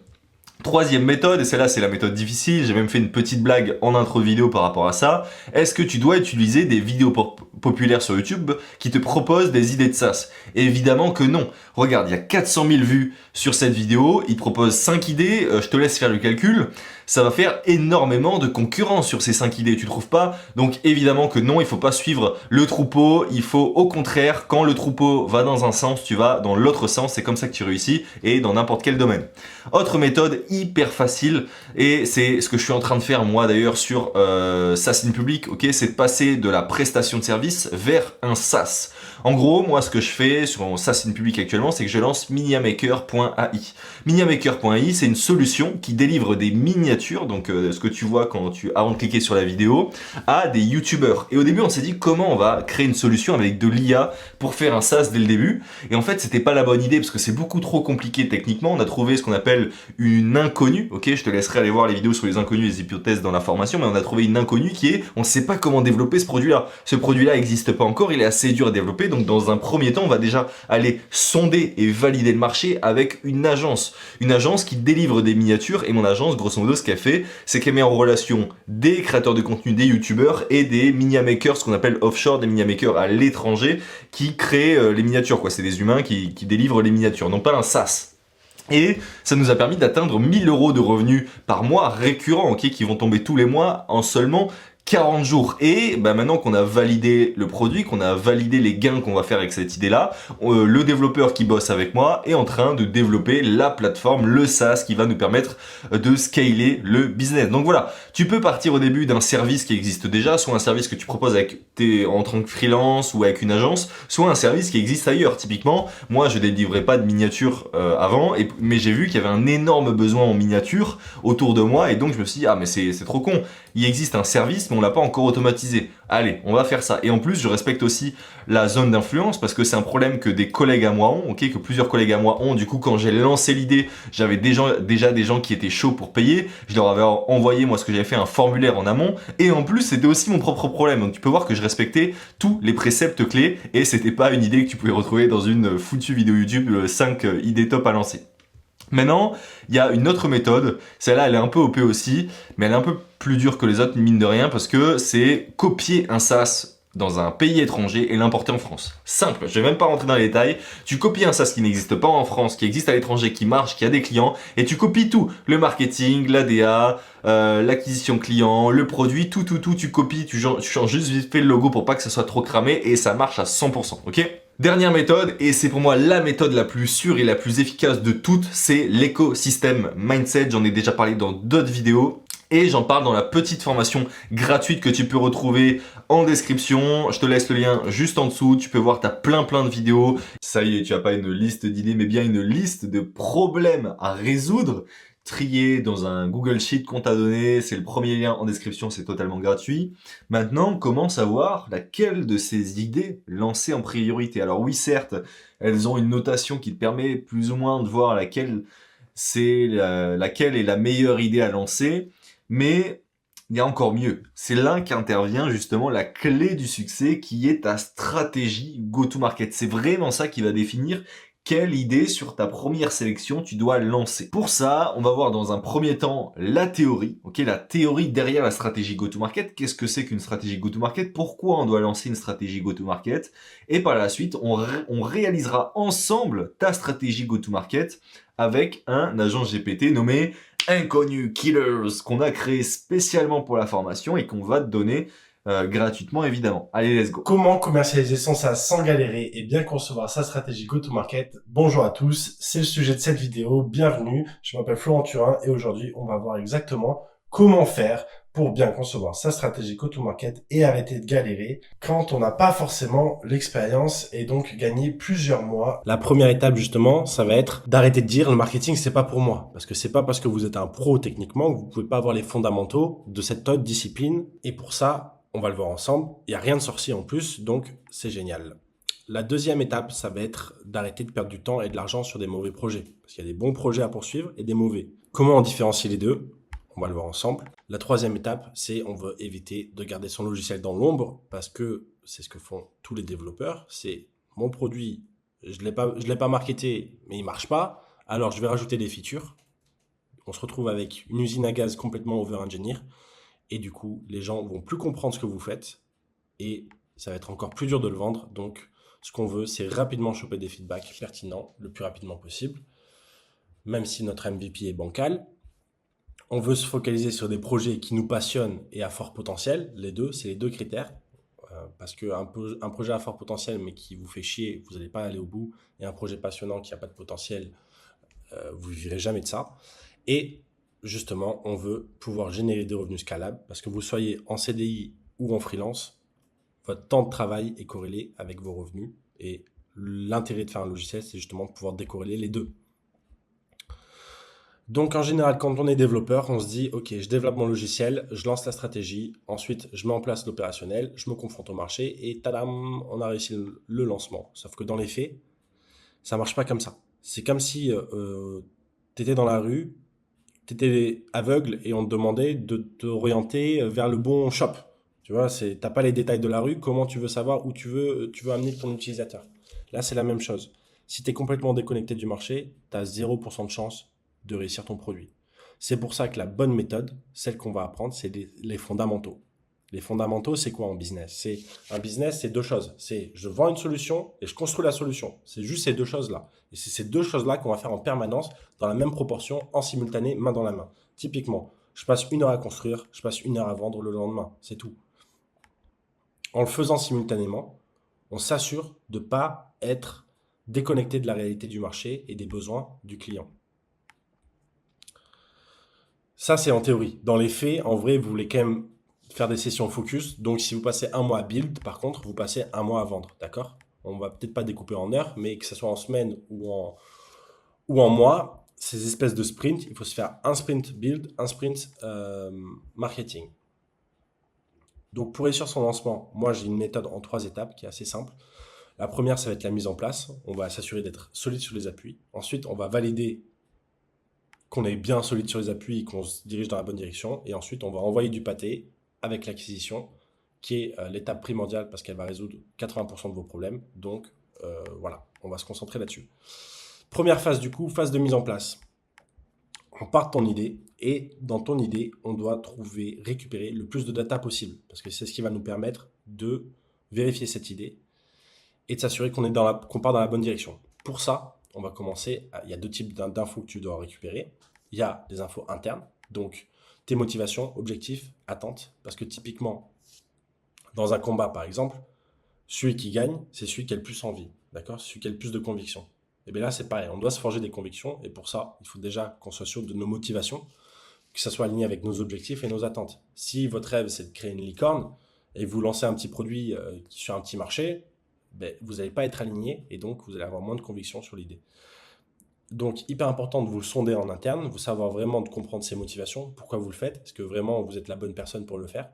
Troisième méthode, et celle-là c'est la méthode difficile, j'ai même fait une petite blague en intro de vidéo par rapport à ça. Est-ce que tu dois utiliser des vidéos populaires sur YouTube qui te proposent des idées de SaaS? Évidemment que non. Regarde, il y a 400 000 vues sur cette vidéo, il te propose 5 idées, je te laisse faire le calcul. Ça va faire énormément de concurrence sur ces 5 idées, tu trouves pas? Donc évidemment que non, il faut pas suivre le troupeau, il faut au contraire, quand le troupeau va dans un sens, tu vas dans l'autre sens, c'est comme ça que tu réussis, et dans n'importe quel domaine. Autre méthode hyper facile, et c'est ce que je suis en train de faire moi d'ailleurs sur SaaS in Public, ok, c'est de passer de la prestation de service vers un SaaS. En gros, moi ce que je fais sur mon SaaS in Public actuellement, c'est que je lance miniamaker.ai. Miniamaker.ai, c'est une solution qui délivre des miniatures, donc ce que tu vois avant de cliquer sur la vidéo, à des youtubeurs. Et au début, on s'est dit comment on va créer une solution avec de l'IA pour faire un SaaS dès le début. Et en fait, c'était pas la bonne idée parce que c'est beaucoup trop compliqué techniquement. On a trouvé ce qu'on appelle une inconnue. Ok, je te laisserai aller voir les vidéos sur les inconnues et les hypothèses dans la formation, mais on a trouvé une inconnue qui est, on ne sait pas comment développer ce produit-là. Ce produit-là n'existe pas encore, il est assez dur à développer. Donc dans un premier temps, on va déjà aller sonder et valider le marché avec une agence qui délivre des miniatures. Et mon agence, grosso modo, ce qu'elle fait, c'est qu'elle met en relation des créateurs de contenu, des youtubeurs et des miniamakers, ce qu'on appelle offshore, des miniamakers à l'étranger, qui créent les miniatures, quoi. C'est des humains qui délivrent les miniatures, non pas un SaaS. Et ça nous a permis d'atteindre 1 000 € de revenus par mois récurrents, ok, qui vont tomber tous les mois en seulement 40 jours. Et bah, maintenant qu'on a validé le produit, qu'on a validé les gains qu'on va faire avec cette idée-là, le développeur qui bosse avec moi est en train de développer la plateforme, le SaaS qui va nous permettre de scaler le business. Donc voilà, tu peux partir au début d'un service qui existe déjà, soit un service que tu proposes en tant que freelance ou avec une agence, soit un service qui existe ailleurs. Typiquement, moi je ne délivrais pas de miniatures avant, mais j'ai vu qu'il y avait un énorme besoin en miniatures autour de moi, et donc je me suis dit, ah mais c'est trop con, il existe un service mais on l'a pas encore automatisé. Allez, on va faire ça. Et en plus, je respecte aussi la zone d'influence parce que c'est un problème que des collègues à moi ont, que plusieurs collègues à moi ont. Du coup, quand j'ai lancé l'idée, j'avais déjà des gens qui étaient chauds pour payer. Je leur avais envoyé, moi, ce que j'avais fait, un formulaire en amont. Et en plus, c'était aussi mon propre problème. Donc, tu peux voir que je respectais tous les préceptes clés et c'était pas une idée que tu pouvais retrouver dans une foutue vidéo YouTube 5 idées top à lancer. Maintenant, il y a une autre méthode, celle-là elle est un peu OP aussi, mais elle est un peu plus dure que les autres, mine de rien, parce que c'est copier un SaaS dans un pays étranger et l'importer en France. Simple, je vais même pas rentrer dans les détails, tu copies un SaaS qui n'existe pas en France, qui existe à l'étranger, qui marche, qui a des clients, et tu copies tout, le marketing, l'ADA, l'acquisition client, le produit, tout, tu copies, tu changes juste vite fait le logo pour pas que ça soit trop cramé, et ça marche à 100%, ok ? Dernière méthode, et c'est pour moi la méthode la plus sûre et la plus efficace de toutes, c'est l'écosystème mindset. J'en ai déjà parlé dans d'autres vidéos. Et j'en parle dans la petite formation gratuite que tu peux retrouver en description. Je te laisse le lien juste en dessous. Tu peux voir, tu as plein de vidéos. Ça y est, tu n'as pas une liste d'idées, mais bien une liste de problèmes à résoudre. Trier dans un Google Sheet qu'on t'a donné, c'est le premier lien en description, c'est totalement gratuit. Maintenant, comment savoir laquelle de ces idées lancer en priorité? Alors oui, certes, elles ont une notation qui te permet plus ou moins de voir laquelle est la meilleure idée à lancer, mais il y a encore mieux. C'est là qu'intervient justement la clé du succès qui est ta stratégie go-to-market. C'est vraiment ça qui va définir quelle idée sur ta première sélection tu dois lancer. Pour ça, on va voir dans un premier temps la théorie, ok, la théorie derrière la stratégie go-to-market. Qu'est-ce que c'est qu'une stratégie go-to-market? Pourquoi on doit lancer une stratégie go-to-market? Et par la suite, on réalisera ensemble ta stratégie go-to-market avec un agent GPT nommé Inconnu Killers qu'on a créé spécialement pour la formation et qu'on va te donner gratuitement évidemment. Allez, let's go. Comment commercialiser son SaaS sans galérer et bien concevoir sa stratégie go-to-market? Bonjour à tous, c'est le sujet de cette vidéo, bienvenue, je m'appelle Florent Turin et aujourd'hui on va voir exactement comment faire pour bien concevoir sa stratégie go-to-market et arrêter de galérer quand on n'a pas forcément l'expérience et donc gagner plusieurs mois. La première étape justement, ça va être d'arrêter de dire le marketing c'est pas pour moi, parce que c'est pas parce que vous êtes un pro techniquement que vous pouvez pas avoir les fondamentaux de cette autre discipline, et pour ça on va le voir ensemble, il n'y a rien de sorcier en plus, donc c'est génial. La deuxième étape, ça va être d'arrêter de perdre du temps et de l'argent sur des mauvais projets. Parce qu'il y a des bons projets à poursuivre et des mauvais. Comment en différencier les deux? On va le voir ensemble. La troisième étape, c'est on veut éviter de garder son logiciel dans l'ombre, parce que c'est ce que font tous les développeurs. C'est mon produit, je l'ai pas marketé, mais il marche pas, alors je vais rajouter des features. On se retrouve avec une usine à gaz complètement over-engineer. Et du coup, les gens vont plus comprendre ce que vous faites et ça va être encore plus dur de le vendre. Donc, ce qu'on veut, c'est rapidement choper des feedbacks pertinents le plus rapidement possible. Même si notre MVP est bancal, on veut se focaliser sur des projets qui nous passionnent et à fort potentiel. Les deux, c'est les deux critères. Parce qu'un projet à fort potentiel mais qui vous fait chier, vous n'allez pas aller au bout. Et un projet passionnant qui n'a pas de potentiel, vous ne vivrez jamais de ça. Et justement, on veut pouvoir générer des revenus scalables parce que vous soyez en CDI ou en freelance, votre temps de travail est corrélé avec vos revenus et l'intérêt de faire un logiciel, c'est justement de pouvoir décorréler les deux. Donc en général, quand on est développeur, on se dit « Ok, je développe mon logiciel, je lance la stratégie, ensuite je mets en place l'opérationnel, je me confronte au marché et tadam, on a réussi le lancement. » Sauf que dans les faits, ça ne marche pas comme ça. C'est comme si tu étais dans la rue, tu étais aveugle et on te demandait de t'orienter vers le bon shop. Tu vois, t'as pas les détails de la rue, comment tu veux savoir où tu veux amener ton utilisateur. Là, c'est la même chose. Si tu es complètement déconnecté du marché, tu as 0% de chance de réussir ton produit. C'est pour ça que la bonne méthode, celle qu'on va apprendre, c'est les fondamentaux. Les fondamentaux, c'est quoi en business? Un business, c'est deux choses. C'est je vends une solution et je construis la solution. C'est juste ces deux choses-là. Et c'est ces deux choses-là qu'on va faire en permanence, dans la même proportion, en simultané, main dans la main. Typiquement, je passe 1 heure à construire, je passe 1 heure à vendre le lendemain, c'est tout. En le faisant simultanément, on s'assure de ne pas être déconnecté de la réalité du marché et des besoins du client. Ça, c'est en théorie. Dans les faits, en vrai, vous voulez quand même faire des sessions focus. Donc, si vous passez 1 mois à build, par contre, vous passez 1 mois à vendre. D'accord? On va peut-être pas découper en heures, mais que ce soit en semaine ou en mois, ces espèces de sprints, il faut se faire un sprint build, un sprint marketing. Donc, pour réussir son lancement, moi, j'ai une méthode en 3 étapes qui est assez simple. La première, ça va être la mise en place. On va s'assurer d'être solide sur les appuis. Ensuite, on va valider qu'on est bien solide sur les appuis et qu'on se dirige dans la bonne direction. Et ensuite, on va envoyer du pâté avec l'acquisition, qui est l'étape primordiale parce qu'elle va résoudre 80% de vos problèmes. Donc, voilà, on va se concentrer là-dessus. Première phase du coup, phase de mise en place. On part de ton idée et dans ton idée, on doit récupérer le plus de data possible parce que c'est ce qui va nous permettre de vérifier cette idée et de s'assurer qu'on part dans la bonne direction. Pour ça, on va commencer. Il y a 2 types d'infos que tu dois récupérer. Il y a des infos internes, donc tes motivations, objectifs, attentes. Parce que typiquement, dans un combat par exemple, celui qui gagne, c'est celui qui a le plus envie, d'accord? Celui qui a le plus de conviction. Et bien là, c'est pareil, on doit se forger des convictions. Et pour ça, il faut déjà qu'on soit sûr de nos motivations, que ça soit aligné avec nos objectifs et nos attentes. Si votre rêve, c'est de créer une licorne et vous lancez un petit produit sur un petit marché, ben, vous n'allez pas être aligné et donc vous allez avoir moins de conviction sur l'idée. Donc, hyper important de vous le sonder en interne, vous savoir vraiment de comprendre ses motivations, pourquoi vous le faites, est-ce que vraiment vous êtes la bonne personne pour le faire.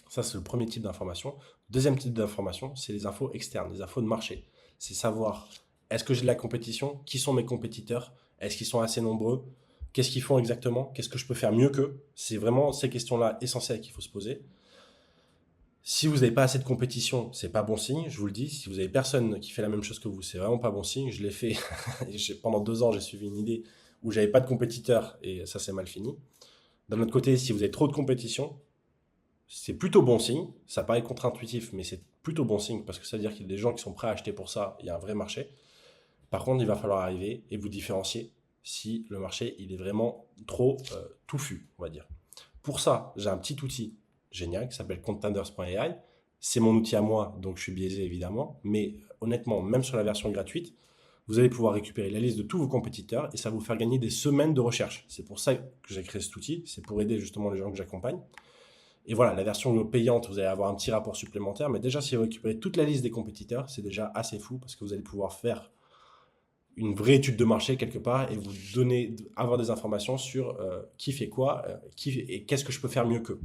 Ça, c'est le premier type d'information. Deuxième type d'information, c'est les infos externes, les infos de marché. C'est savoir, est-ce que j'ai de la compétition? Qui sont mes compétiteurs? Est-ce qu'ils sont assez nombreux? Qu'est-ce qu'ils font exactement? Qu'est-ce que je peux faire mieux qu'eux? C'est vraiment ces questions-là essentielles qu'il faut se poser. Si vous n'avez pas assez de compétition, c'est pas bon signe, je vous le dis. Si vous avez personne qui fait la même chose que vous, c'est vraiment pas bon signe. Je l'ai fait pendant 2 ans, j'ai suivi une idée où j'avais pas de compétiteurs et ça s'est mal fini. D'un autre côté, si vous avez trop de compétition, c'est plutôt bon signe. Ça paraît contre-intuitif, mais c'est plutôt bon signe parce que ça veut dire qu'il y a des gens qui sont prêts à acheter pour ça. Il y a un vrai marché. Par contre, il va falloir arriver et vous différencier si le marché il est vraiment trop touffu, on va dire. Pour ça, j'ai un petit outil génial qui s'appelle Contenders.ai. C'est mon outil à moi, donc je suis biaisé évidemment. Mais honnêtement, même sur la version gratuite, vous allez pouvoir récupérer la liste de tous vos compétiteurs et ça va vous faire gagner des semaines de recherche. C'est pour ça que j'ai créé cet outil. C'est pour aider justement les gens que j'accompagne. Et voilà, la version payante, vous allez avoir un petit rapport supplémentaire. Mais déjà, si vous récupérez toute la liste des compétiteurs, c'est déjà assez fou parce que vous allez pouvoir faire une vraie étude de marché quelque part et avoir des informations sur qui fait quoi et qu'est-ce que je peux faire mieux qu'eux.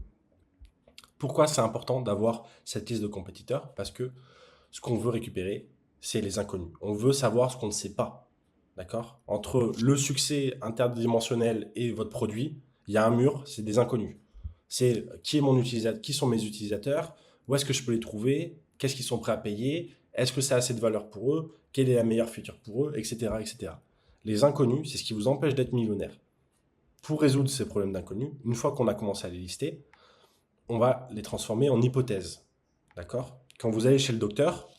Pourquoi c'est important d'avoir cette liste de compétiteurs? Parce que ce qu'on veut récupérer, c'est les inconnus. On veut savoir ce qu'on ne sait pas. D'accord? Entre le succès interdimensionnel et votre produit, il y a un mur, c'est des inconnus. C'est qui sont mes utilisateurs, où est-ce que je peux les trouver, qu'est-ce qu'ils sont prêts à payer, est-ce que ça a assez de valeur pour eux, quelle est la meilleure feature pour eux, etc., etc. Les inconnus, c'est ce qui vous empêche d'être millionnaire. Pour résoudre ces problèmes d'inconnus, une fois qu'on a commencé à les lister, on va les transformer en hypothèses. D'accord? Quand vous allez chez le docteur,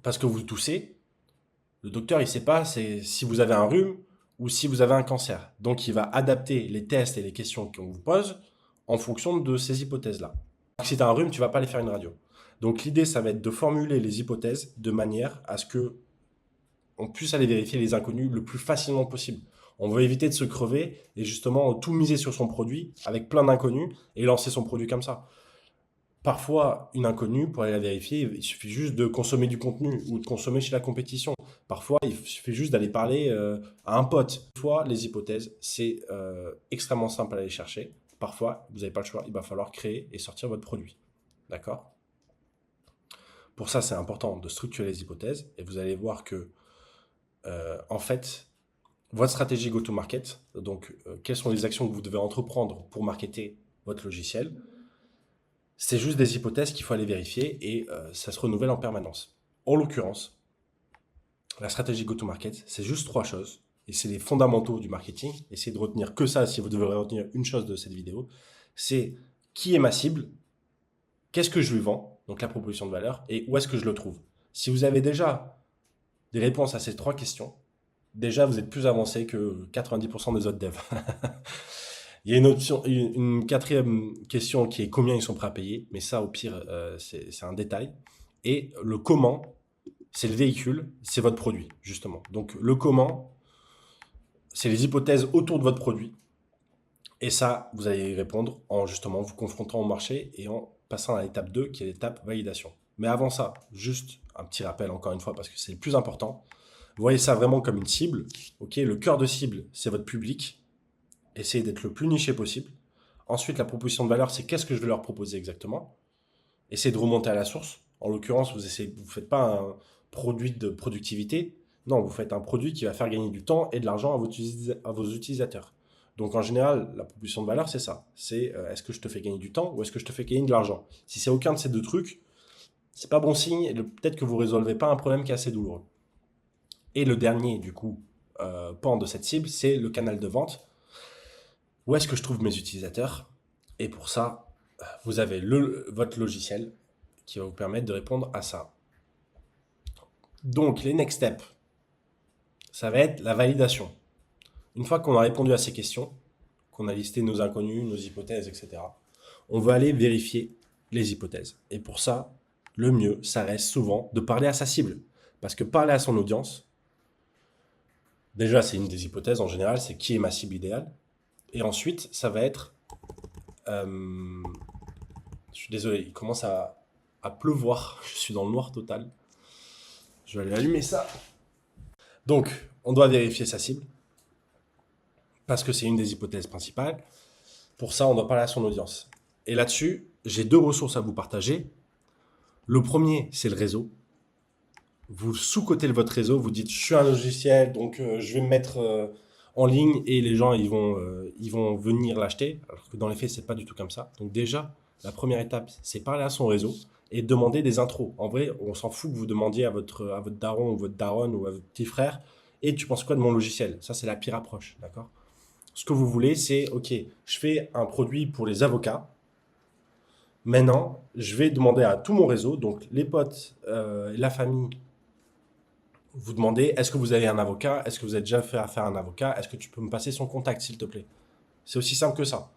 parce que vous toussez, le docteur, il ne sait pas si vous avez un rhume ou si vous avez un cancer. Donc, il va adapter les tests et les questions qu'on vous pose en fonction de ces hypothèses-là. Si tu as un rhume, tu ne vas pas aller faire une radio. Donc, l'idée, ça va être de formuler les hypothèses de manière à ce qu'on puisse aller vérifier les inconnus le plus facilement possible. On veut éviter de se crever et justement tout miser sur son produit avec plein d'inconnus et lancer son produit comme ça. Parfois, une inconnue, pour aller la vérifier, il suffit juste de consommer du contenu ou de consommer chez la compétition. Parfois, il suffit juste d'aller parler à un pote. Parfois, les hypothèses, c'est extrêmement simple à aller chercher. Parfois, vous n'avez pas le choix, il va falloir créer et sortir votre produit. D'accord? Pour ça, c'est important de structurer les hypothèses et vous allez voir que, en fait, votre stratégie go-to-market, donc quelles sont les actions que vous devez entreprendre pour marketer votre logiciel, c'est juste des hypothèses qu'il faut aller vérifier et ça se renouvelle en permanence. En l'occurrence, la stratégie go-to-market, c'est juste 3 choses et c'est les fondamentaux du marketing. Essayez de retenir que ça si vous devez retenir une chose de cette vidéo. C'est qui est ma cible, qu'est-ce que je lui vends, donc la proposition de valeur, et où est-ce que je le trouve. Si vous avez déjà des réponses à ces 3 questions, déjà, vous êtes plus avancé que 90% des autres devs. Il y a une quatrième question qui est combien ils sont prêts à payer, mais ça, au pire, c'est un détail. Et le comment, c'est le véhicule, c'est votre produit, justement. Donc, le comment, c'est les hypothèses autour de votre produit. Et ça, vous allez y répondre en justement vous confrontant au marché et en passant à l'étape 2, qui est l'étape validation. Mais avant ça, juste un petit rappel encore une fois, parce que c'est le plus important. Vous voyez ça vraiment comme une cible. Ok, le cœur de cible, c'est votre public. Essayez d'être le plus niché possible. Ensuite, la proposition de valeur, c'est qu'est-ce que je vais leur proposer exactement. Essayez de remonter à la source. En l'occurrence, vous ne faites pas un produit de productivité. Non, vous faites un produit qui va faire gagner du temps et de l'argent à vos utilisateurs. Donc en général, la proposition de valeur, c'est ça. C'est est-ce que je te fais gagner du temps ou est-ce que je te fais gagner de l'argent. Si c'est aucun de ces deux trucs, c'est pas bon signe et peut-être que vous ne résolvez pas un problème qui est assez douloureux. Et le dernier, du coup, pan de cette cible, c'est le canal de vente. Où est-ce que je trouve mes utilisateurs? Et pour ça, vous avez votre logiciel qui va vous permettre de répondre à ça. Donc, les next steps, ça va être la validation. Une fois qu'on a répondu à ces questions, qu'on a listé nos inconnus, nos hypothèses, etc., on va aller vérifier les hypothèses. Et pour ça, le mieux, ça reste souvent de parler à sa cible. Parce que parler à son audience, déjà, c'est une des hypothèses en général, c'est qui est ma cible idéale. Et ensuite, ça va être... je suis désolé, il commence à pleuvoir. Je suis dans le noir total. Je vais aller allumer ça. Donc, on doit vérifier sa cible. Parce que c'est une des hypothèses principales. Pour ça, on doit parler à son audience. Et là-dessus, j'ai deux ressources à vous partager. Le premier, c'est le réseau. Vous sous-cotez votre réseau, vous dites, je suis un logiciel, donc je vais me mettre en ligne et les gens, ils vont venir l'acheter. Alors que dans les faits, c'est pas du tout comme ça. Donc déjà, la première étape, c'est parler à son réseau et demander des intros. En vrai, on s'en fout que vous demandiez à votre daron ou votre daronne ou à votre petit frère, et tu penses quoi de mon logiciel? Ça, c'est la pire approche, d'accord? Ce que vous voulez, c'est, ok, je fais un produit pour les avocats. Maintenant, je vais demander à tout mon réseau, donc les potes, la famille, vous demandez, est-ce que vous avez un avocat? Est-ce que vous avez déjà fait affaire à un avocat? Est-ce que tu peux me passer son contact, s'il te plaît? C'est aussi simple que ça.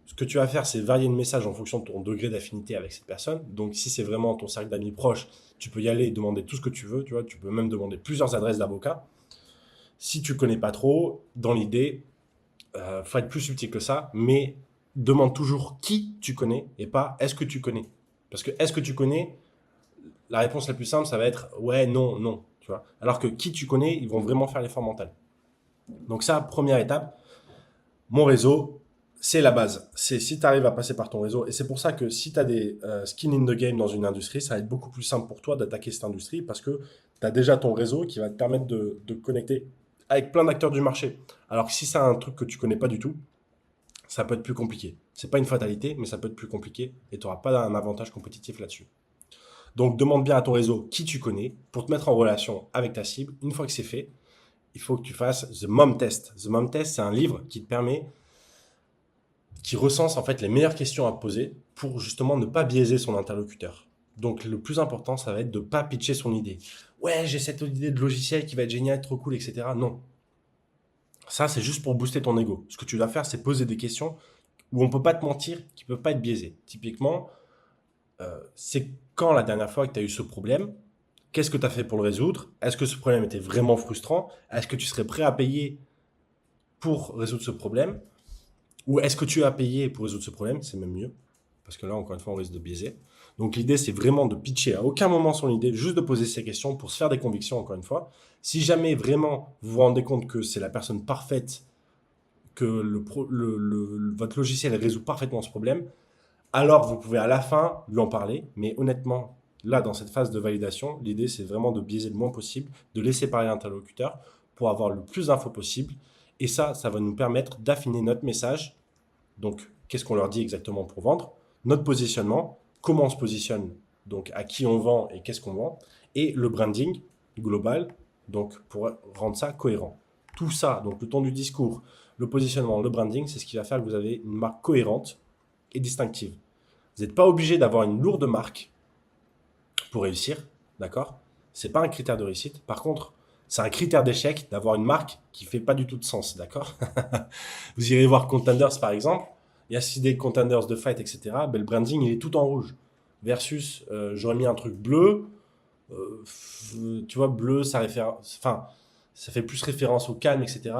Ce que tu vas faire, c'est varier le message en fonction de ton degré d'affinité avec cette personne. Donc, si c'est vraiment ton cercle d'amis proche, tu peux y aller et demander tout ce que tu veux. Tu vois, tu peux même demander plusieurs adresses d'avocats. Si tu connais pas trop, dans l'idée, faut être plus subtil que ça, mais demande toujours qui tu connais et pas est-ce que tu connais. Parce que est-ce que tu connais, la réponse la plus simple, ça va être ouais, non, non. Tu vois. Alors que qui tu connais, ils vont vraiment faire l'effort mental. Donc ça, première étape, mon réseau, c'est la base. C'est si tu arrives à passer par ton réseau. Et c'est pour ça que si tu as des skin in the game dans une industrie, ça va être beaucoup plus simple pour toi d'attaquer cette industrie parce que tu as déjà ton réseau qui va te permettre de connecter avec plein d'acteurs du marché. Alors que si c'est un truc que tu connais pas du tout, ça peut être plus compliqué. C'est pas une fatalité, mais ça peut être plus compliqué et tu n'auras pas un avantage compétitif là-dessus. Donc, demande bien à ton réseau qui tu connais pour te mettre en relation avec ta cible. Une fois que c'est fait, il faut que tu fasses The Mom Test. The Mom Test, c'est un livre qui te permet, qui recense en fait les meilleures questions à poser pour justement ne pas biaiser son interlocuteur. Donc, le plus important, ça va être de ne pas pitcher son idée. Ouais, j'ai cette idée de logiciel qui va être génial, trop cool, etc. Non. Ça, c'est juste pour booster ton ego. Ce que tu dois faire, c'est poser des questions où on ne peut pas te mentir, qui ne peuvent pas être biaisées. Typiquement, c'est quand la dernière fois que tu as eu ce problème? Qu'est-ce que tu as fait pour le résoudre? Est-ce que ce problème était vraiment frustrant? Est-ce que tu serais prêt à payer pour résoudre ce problème? Ou est-ce que tu as payé pour résoudre ce problème? C'est même mieux. Parce que là, encore une fois, on risque de biaiser. Donc l'idée, c'est vraiment de pitcher à aucun moment son idée, juste de poser ces questions pour se faire des convictions, encore une fois. Si jamais vraiment vous vous rendez compte que c'est la personne parfaite, que votre logiciel résout parfaitement ce problème, alors vous pouvez à la fin lui en parler. Mais honnêtement, là, dans cette phase de validation, l'idée, c'est vraiment de biaiser le moins possible, de laisser parler l'interlocuteur pour avoir le plus d'infos possible. Et ça va nous permettre d'affiner notre message. Donc, qu'est-ce qu'on leur dit exactement pour vendre? Notre positionnement, comment on se positionne, donc à qui on vend et qu'est-ce qu'on vend, et le branding global, donc pour rendre ça cohérent. Tout ça, donc le ton du discours, le positionnement, le branding, c'est ce qui va faire que vous avez une marque cohérente et distinctive. Vous n'êtes pas obligé d'avoir une lourde marque pour réussir, d'accord? C'est pas un critère de réussite. Par contre, C'est un critère d'échec d'avoir une marque qui fait pas du tout de sens, d'accord? Vous irez voir Contenders par exemple, il y a 6 des Contenders de fight, etc. Ben, le branding il est tout en rouge. Versus, j'aurais mis un truc bleu, tu vois, bleu, enfin, ça fait plus référence au calme, etc.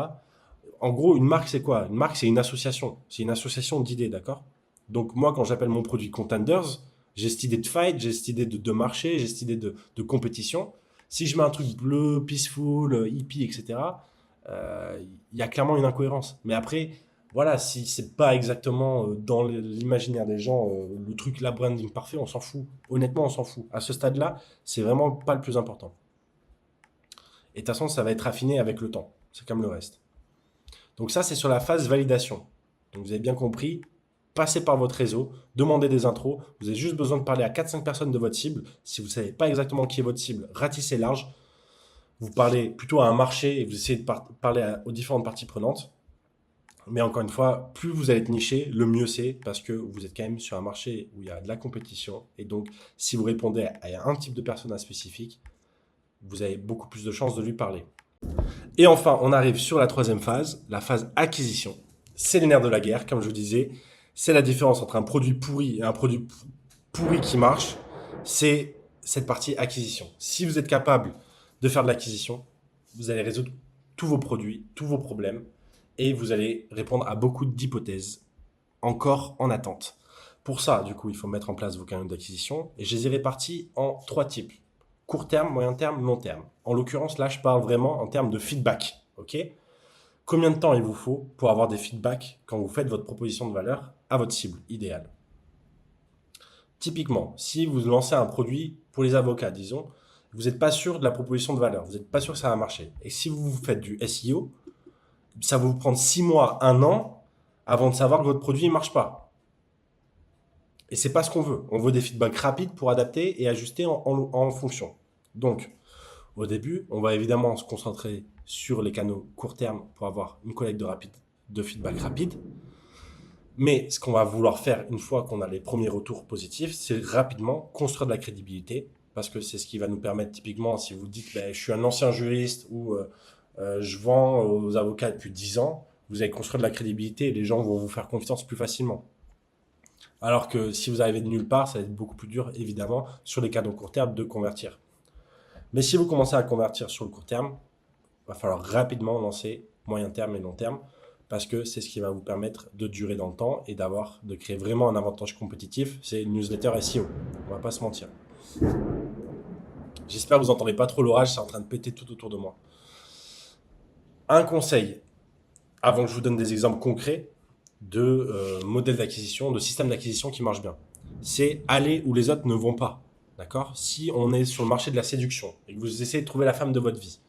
En gros, une marque, c'est quoi? Une marque, c'est une association. C'est une association d'idées, d'accord? Donc, moi, quand j'appelle mon produit Contenders, j'ai cette idée de fight, j'ai cette idée de marché, j'ai cette idée de compétition. Si je mets un truc bleu, peaceful, hippie, etc., il y a clairement une incohérence. Mais après, voilà, si c'est pas exactement dans l'imaginaire des gens le truc, la branding parfait, on s'en fout. Honnêtement, on s'en fout. À ce stade-là, c'est vraiment pas le plus important. Et de toute façon, ça va être affiné avec le temps. C'est comme le reste. Donc ça, c'est sur la phase validation. Donc vous avez bien compris, passez par votre réseau, demandez des intros. Vous avez juste besoin de parler à 4-5 personnes de votre cible. Si vous ne savez pas exactement qui est votre cible, ratissez large. Vous parlez plutôt à un marché et vous essayez de parler aux différentes parties prenantes. Mais encore une fois, plus vous allez être niché, le mieux c'est parce que vous êtes quand même sur un marché où il y a de la compétition. Et donc, si vous répondez à un type de persona spécifique, vous avez beaucoup plus de chances de lui parler. Et enfin, on arrive sur la troisième phase, la phase acquisition. C'est les nerfs de la guerre, comme je vous disais. C'est la différence entre un produit pourri et un produit pourri qui marche. C'est cette partie acquisition. Si vous êtes capable de faire de l'acquisition, vous allez résoudre tous vos produits, tous vos problèmes, et vous allez répondre à beaucoup d'hypothèses encore en attente. Pour ça, du coup, il faut mettre en place vos canaux d'acquisition, et je les ai répartis en 3 types. Court terme, moyen terme, long terme. En l'occurrence, là, je parle vraiment en termes de feedback. Ok ? Combien de temps il vous faut pour avoir des feedbacks quand vous faites votre proposition de valeur à votre cible idéale ? Typiquement, si vous lancez un produit pour les avocats, disons, vous n'êtes pas sûr de la proposition de valeur, vous n'êtes pas sûr que ça va marcher. Et si vous faites du SEO, ça va vous prendre 6 mois, 1 an avant de savoir que votre produit ne marche pas. Et c'est pas ce qu'on veut. On veut des feedbacks rapides pour adapter et ajuster en fonction. Donc, au début, on va évidemment se concentrer sur les canaux court terme pour avoir une collecte de feedback rapide. Mais ce qu'on va vouloir faire une fois qu'on a les premiers retours positifs, c'est rapidement construire de la crédibilité, parce que c'est ce qui va nous permettre typiquement, si vous dites je suis un ancien juriste ou je vends aux avocats depuis 10 ans, vous allez construire de la crédibilité et les gens vont vous faire confiance plus facilement. Alors que si vous arrivez de nulle part, ça va être beaucoup plus dur, évidemment, sur les canaux court terme de convertir. Mais si vous commencez à convertir sur le court terme, il va falloir rapidement lancer moyen terme et long terme, parce que c'est ce qui va vous permettre de durer dans le temps et de créer vraiment un avantage compétitif. C'est une newsletter SEO, on va pas se mentir. J'espère que vous n'entendez pas trop l'orage, c'est en train de péter tout autour de moi. Un conseil, avant que je vous donne des exemples concrets de modèles d'acquisition, de systèmes d'acquisition qui marchent bien, c'est aller où les autres ne vont pas. D'accord ? Si on est sur le marché de la séduction et que vous essayez de trouver la femme de votre vie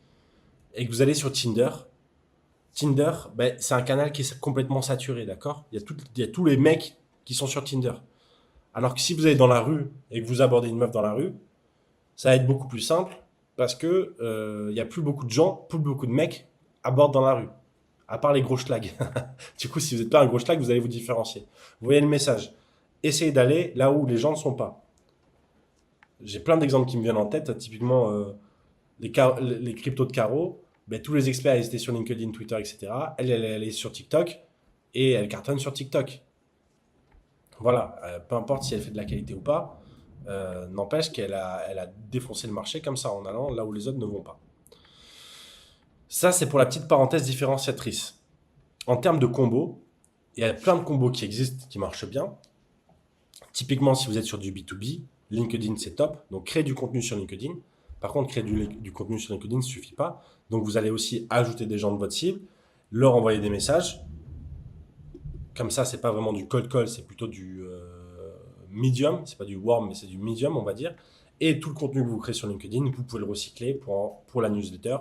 et que vous allez sur Tinder, c'est un canal qui est complètement saturé, d'accord ? Il y a tous les mecs qui sont sur Tinder. Alors que si vous allez dans la rue et que vous abordez une meuf dans la rue, ça va être beaucoup plus simple parce que il y a plus beaucoup de mecs abordent dans la rue, à part les gros schlags. Du coup, si vous n'êtes pas un gros schlag, vous allez vous différencier. Vous voyez le message. Essayez d'aller là où les gens ne sont pas. J'ai plein d'exemples qui me viennent en tête, typiquement les cryptos de Caro. Tous les experts ils étaient sur LinkedIn, Twitter, etc. Elle est sur TikTok et elle cartonne sur TikTok. Voilà, peu importe si elle fait de la qualité ou pas, n'empêche qu'elle a défoncé le marché comme ça en allant là où les autres ne vont pas. Ça, c'est pour la petite parenthèse différenciatrice. En termes de combos, il y a plein de combos qui existent, qui marchent bien. Typiquement, si vous êtes sur du B2B, LinkedIn, c'est top. Donc, créez du contenu sur LinkedIn. Par contre, créer du contenu sur LinkedIn ne suffit pas. Donc, vous allez aussi ajouter des gens de votre cible, leur envoyer des messages. Comme ça, c'est pas vraiment du cold call, c'est plutôt du medium. C'est pas du warm, mais c'est du medium, on va dire. Et tout le contenu que vous créez sur LinkedIn, vous pouvez le recycler pour la newsletter,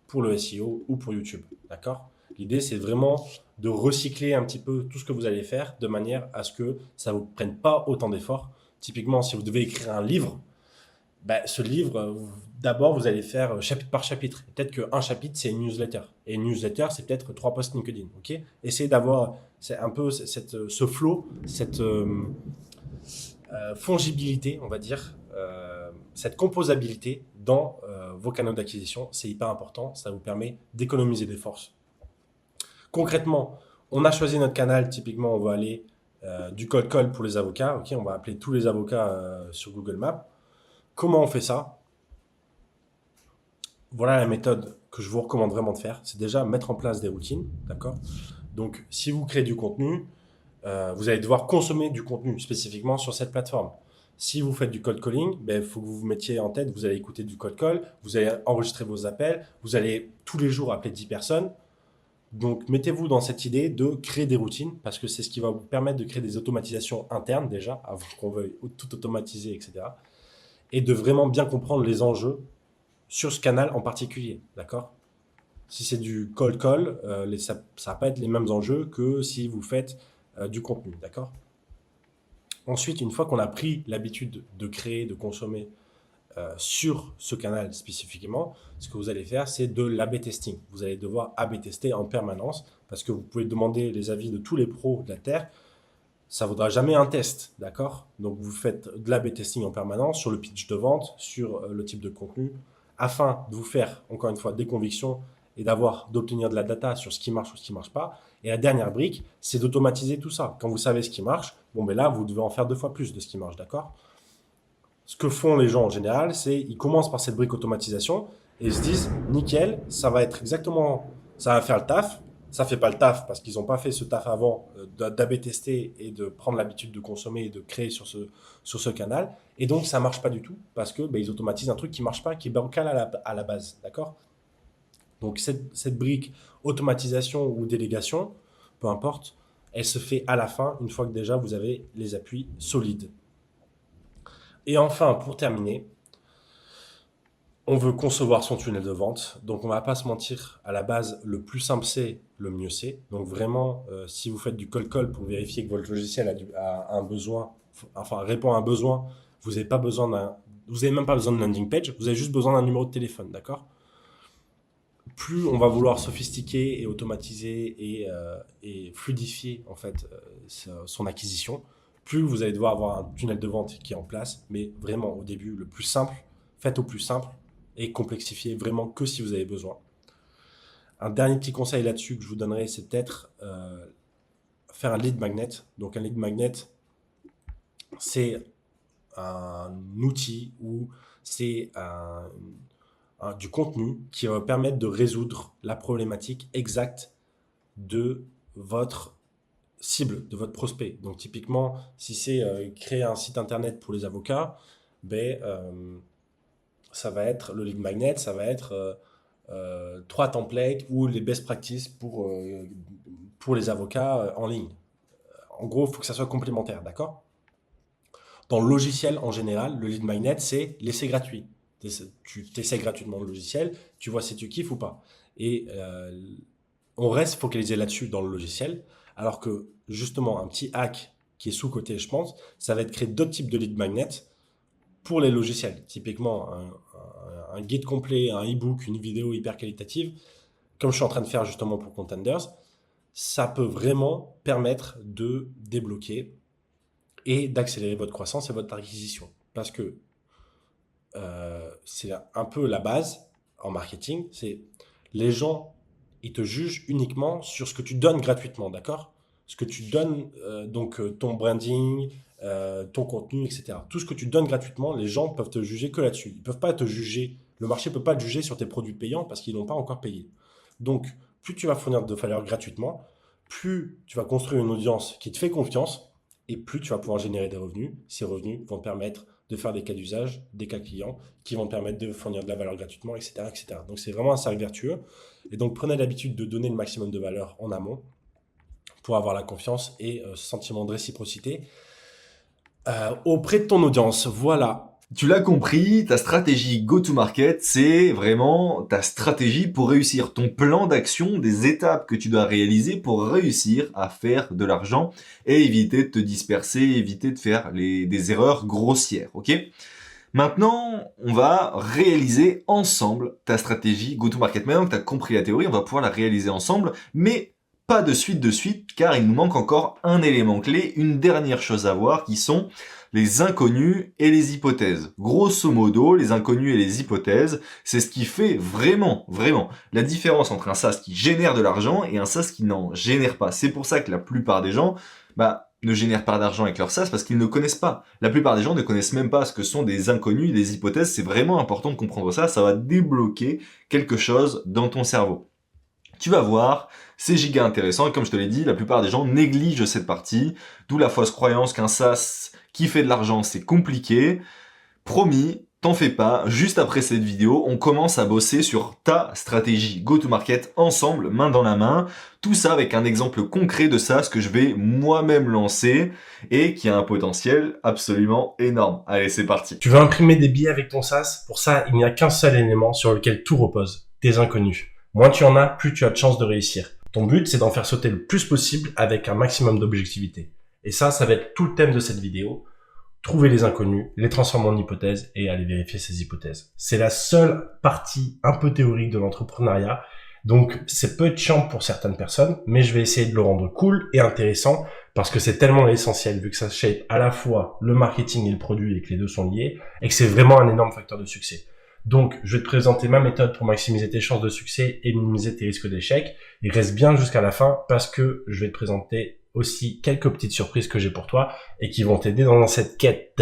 pour le SEO ou pour YouTube. D'accord ? L'idée, c'est vraiment de recycler un petit peu tout ce que vous allez faire de manière à ce que ça ne vous prenne pas autant d'efforts. Typiquement, si vous devez écrire un livre, ce livre, d'abord, vous allez faire chapitre par chapitre. Peut-être qu'un chapitre, c'est une newsletter. Et une newsletter, c'est peut-être 3 posts LinkedIn. Okay ? Essayez d'avoir un peu ce flow, cette fongibilité, on va dire, cette composabilité dans vos canaux d'acquisition. C'est hyper important, ça vous permet d'économiser des forces. Concrètement, on a choisi notre canal, typiquement on va aller du cold call pour les avocats, ok, on va appeler tous les avocats sur Google Maps. Comment on fait ça? Voilà la méthode que je vous recommande vraiment de faire, c'est déjà mettre en place des routines, d'accord? Donc si vous créez du contenu, vous allez devoir consommer du contenu spécifiquement sur cette plateforme. Si vous faites du cold calling, il faut que vous vous mettiez en tête, vous allez écouter du cold call, vous allez enregistrer vos appels, vous allez tous les jours appeler 10 personnes. Donc, mettez-vous dans cette idée de créer des routines parce que c'est ce qui va vous permettre de créer des automatisations internes déjà, avant qu'on veuille tout automatiser, etc. Et de vraiment bien comprendre les enjeux sur ce canal en particulier, d'accord? Si c'est du cold call, ça ne va pas être les mêmes enjeux que si vous faites du contenu, d'accord? Ensuite, une fois qu'on a pris l'habitude de créer, de consommer sur ce canal spécifiquement, ce que vous allez faire, c'est de l'A/B testing. Vous allez devoir A/B tester en permanence parce que vous pouvez demander les avis de tous les pros de la Terre. Ça ne vaudra jamais un test, d'accord? Donc, vous faites de l'A/B testing en permanence sur le pitch de vente, sur le type de contenu, afin de vous faire, encore une fois, des convictions et d'obtenir de la data sur ce qui marche ou ce qui ne marche pas. Et la dernière brique, c'est d'automatiser tout ça. Quand vous savez ce qui marche, là, vous devez en faire 2 fois plus de ce qui marche, d'accord? Ce que font les gens en général, c'est ils commencent par cette brique automatisation et ils se disent nickel, ça va être exactement, ça va faire le taf. Ça fait pas le taf parce qu'ils n'ont pas fait ce taf avant d'A/B tester et de prendre l'habitude de consommer et de créer sur ce canal. Et donc ça marche pas du tout parce que ils automatisent un truc qui marche pas, qui est bancal à la base, d'accord? Donc cette brique automatisation ou délégation, peu importe, elle se fait à la fin une fois que déjà vous avez les appuis solides. Et enfin, pour terminer, on veut concevoir son tunnel de vente. Donc, on ne va pas se mentir, à la base, le plus simple c'est, le mieux c'est. Donc, vraiment, si vous faites du cold call pour vérifier que votre logiciel a un besoin, répond à un besoin, vous n'avez même pas besoin de landing page, vous avez juste besoin d'un numéro de téléphone, d'accord? Plus on va vouloir sophistiquer et automatiser et fluidifier en fait son acquisition, plus vous allez devoir avoir un tunnel de vente qui est en place, mais vraiment au début, le plus simple, faites au plus simple et complexifiez vraiment que si vous avez besoin. Un dernier petit conseil là-dessus que je vous donnerai, c'est peut-être faire un lead magnet. Donc un lead magnet, c'est un outil ou c'est du contenu qui va permettre de résoudre la problématique exacte de votre cible, de votre prospect. Donc typiquement, si c'est créer un site internet pour les avocats, ça va être le lead magnet, ça va être 3 templates ou les best practices pour les avocats en ligne. En gros, il faut que ça soit complémentaire, d'accord? Dans le logiciel en général, le lead magnet, c'est l'essai gratuit. Tu essaies gratuitement le logiciel, tu vois si tu kiffes ou pas. Et on reste focalisé là-dessus dans le logiciel, alors que justement, un petit hack qui est sous-coté, je pense, ça va être créer d'autres types de lead magnets pour les logiciels. Typiquement, un guide complet, un e-book, une vidéo hyper qualitative, comme je suis en train de faire justement pour Contenders, ça peut vraiment permettre de débloquer et d'accélérer votre croissance et votre acquisition. Parce que c'est un peu la base en marketing, c'est les gens, ils te jugent uniquement sur ce que tu donnes gratuitement, d'accord? Ce que tu donnes, ton branding, ton contenu, etc. Tout ce que tu donnes gratuitement, les gens peuvent te juger que là-dessus. Ils ne peuvent pas te juger, le marché ne peut pas te juger sur tes produits payants parce qu'ils n'ont pas encore payé. Donc, plus tu vas fournir de valeur gratuitement, plus tu vas construire une audience qui te fait confiance et plus tu vas pouvoir générer des revenus. Ces revenus vont te permettre de faire des cas d'usage, des cas clients qui vont te permettre de fournir de la valeur gratuitement, etc., etc. Donc, c'est vraiment un cercle vertueux. Et donc, prenez l'habitude de donner le maximum de valeur en amont pour avoir la confiance et ce sentiment de réciprocité auprès de ton audience. Voilà. Tu l'as compris, ta stratégie go-to-market, c'est vraiment ta stratégie pour réussir, ton plan d'action, des étapes que tu dois réaliser pour réussir à faire de l'argent et éviter de te disperser, éviter de faire des erreurs grossières, ok? Maintenant, on va réaliser ensemble ta stratégie go-to-market. Maintenant que tu as compris la théorie, on va pouvoir la réaliser ensemble, mais pas de suite, car il nous manque encore un élément clé, une dernière chose à voir, qui sont les inconnus et les hypothèses. Grosso modo, les inconnus et les hypothèses, c'est ce qui fait vraiment la différence entre un SaaS qui génère de l'argent et un SaaS qui n'en génère pas. C'est pour ça que la plupart des gens, ne génèrent pas d'argent avec leur SaaS parce qu'ils ne connaissent pas. La plupart des gens ne connaissent même pas ce que sont des inconnus, des hypothèses. C'est vraiment important de comprendre ça. Ça va débloquer quelque chose dans ton cerveau. Tu vas voir, c'est giga intéressant et comme je te l'ai dit, la plupart des gens négligent cette partie, d'où la fausse croyance qu'un SaaS qui fait de l'argent c'est compliqué. Promis, t'en fais pas, juste après cette vidéo, on commence à bosser sur ta stratégie go-to-market ensemble, main dans la main, tout ça avec un exemple concret de SaaS que je vais moi-même lancer et qui a un potentiel absolument énorme. Allez, c'est parti. Tu veux imprimer des billets avec ton SaaS? Pour ça, il n'y a qu'un seul élément sur lequel tout repose, tes inconnus. Moins tu en as, plus tu as de chances de réussir. Ton but, c'est d'en faire sauter le plus possible avec un maximum d'objectivité. Et ça va être tout le thème de cette vidéo. Trouver les inconnus, les transformer en hypothèses et aller vérifier ces hypothèses. C'est la seule partie un peu théorique de l'entrepreneuriat. Donc, c'est peut être chiant pour certaines personnes, mais je vais essayer de le rendre cool et intéressant parce que c'est tellement essentiel vu que ça shape à la fois le marketing et le produit et que les deux sont liés et que c'est vraiment un énorme facteur de succès. Donc, je vais te présenter ma méthode pour maximiser tes chances de succès et minimiser tes risques d'échec. Et reste bien jusqu'à la fin parce que je vais te présenter aussi quelques petites surprises que j'ai pour toi et qui vont t'aider dans cette quête.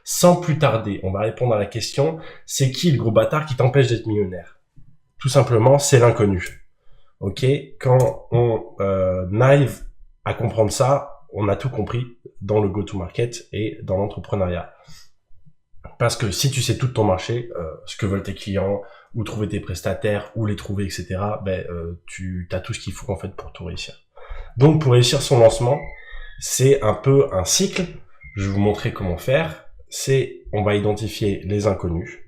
Sans plus tarder, on va répondre à la question, c'est qui le gros bâtard qui t'empêche d'être millionnaire? Tout simplement, c'est l'inconnu. Ok? Quand on arrive à comprendre ça, on a tout compris dans le go-to-market et dans l'entrepreneuriat. Parce que si tu sais tout de ton marché, ce que veulent tes clients, où trouver tes prestataires, où les trouver, etc., tu as tout ce qu'il faut en fait pour tout réussir. Donc pour réussir son lancement, c'est un peu un cycle. Je vais vous montrer comment faire. On va identifier les inconnus.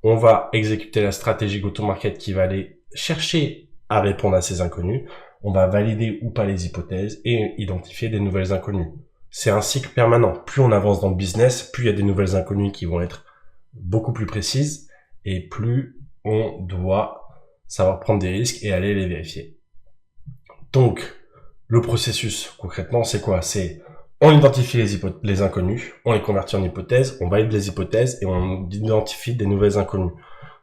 On va exécuter la stratégie go-to-market qui va aller chercher à répondre à ces inconnus. On va valider ou pas les hypothèses et identifier des nouvelles inconnues. C'est un cycle permanent. Plus on avance dans le business, plus il y a des nouvelles inconnues qui vont être beaucoup plus précises et plus on doit savoir prendre des risques et aller les vérifier. Donc, le processus, concrètement, c'est quoi? C'est on identifie les inconnus, on les convertit en hypothèses, on valide les hypothèses et on identifie des nouvelles inconnues.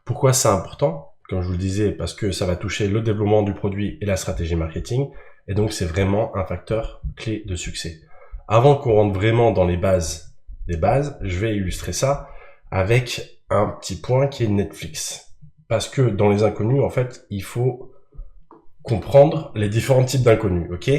Pourquoi c'est important? Comme je vous le disais, parce que ça va toucher le développement du produit et la stratégie marketing. Et donc, c'est vraiment un facteur clé de succès. Avant qu'on rentre vraiment dans les bases des bases, je vais illustrer ça avec un petit point qui est Netflix. Parce que dans les inconnus, en fait, il faut comprendre les différents types d'inconnus, ok?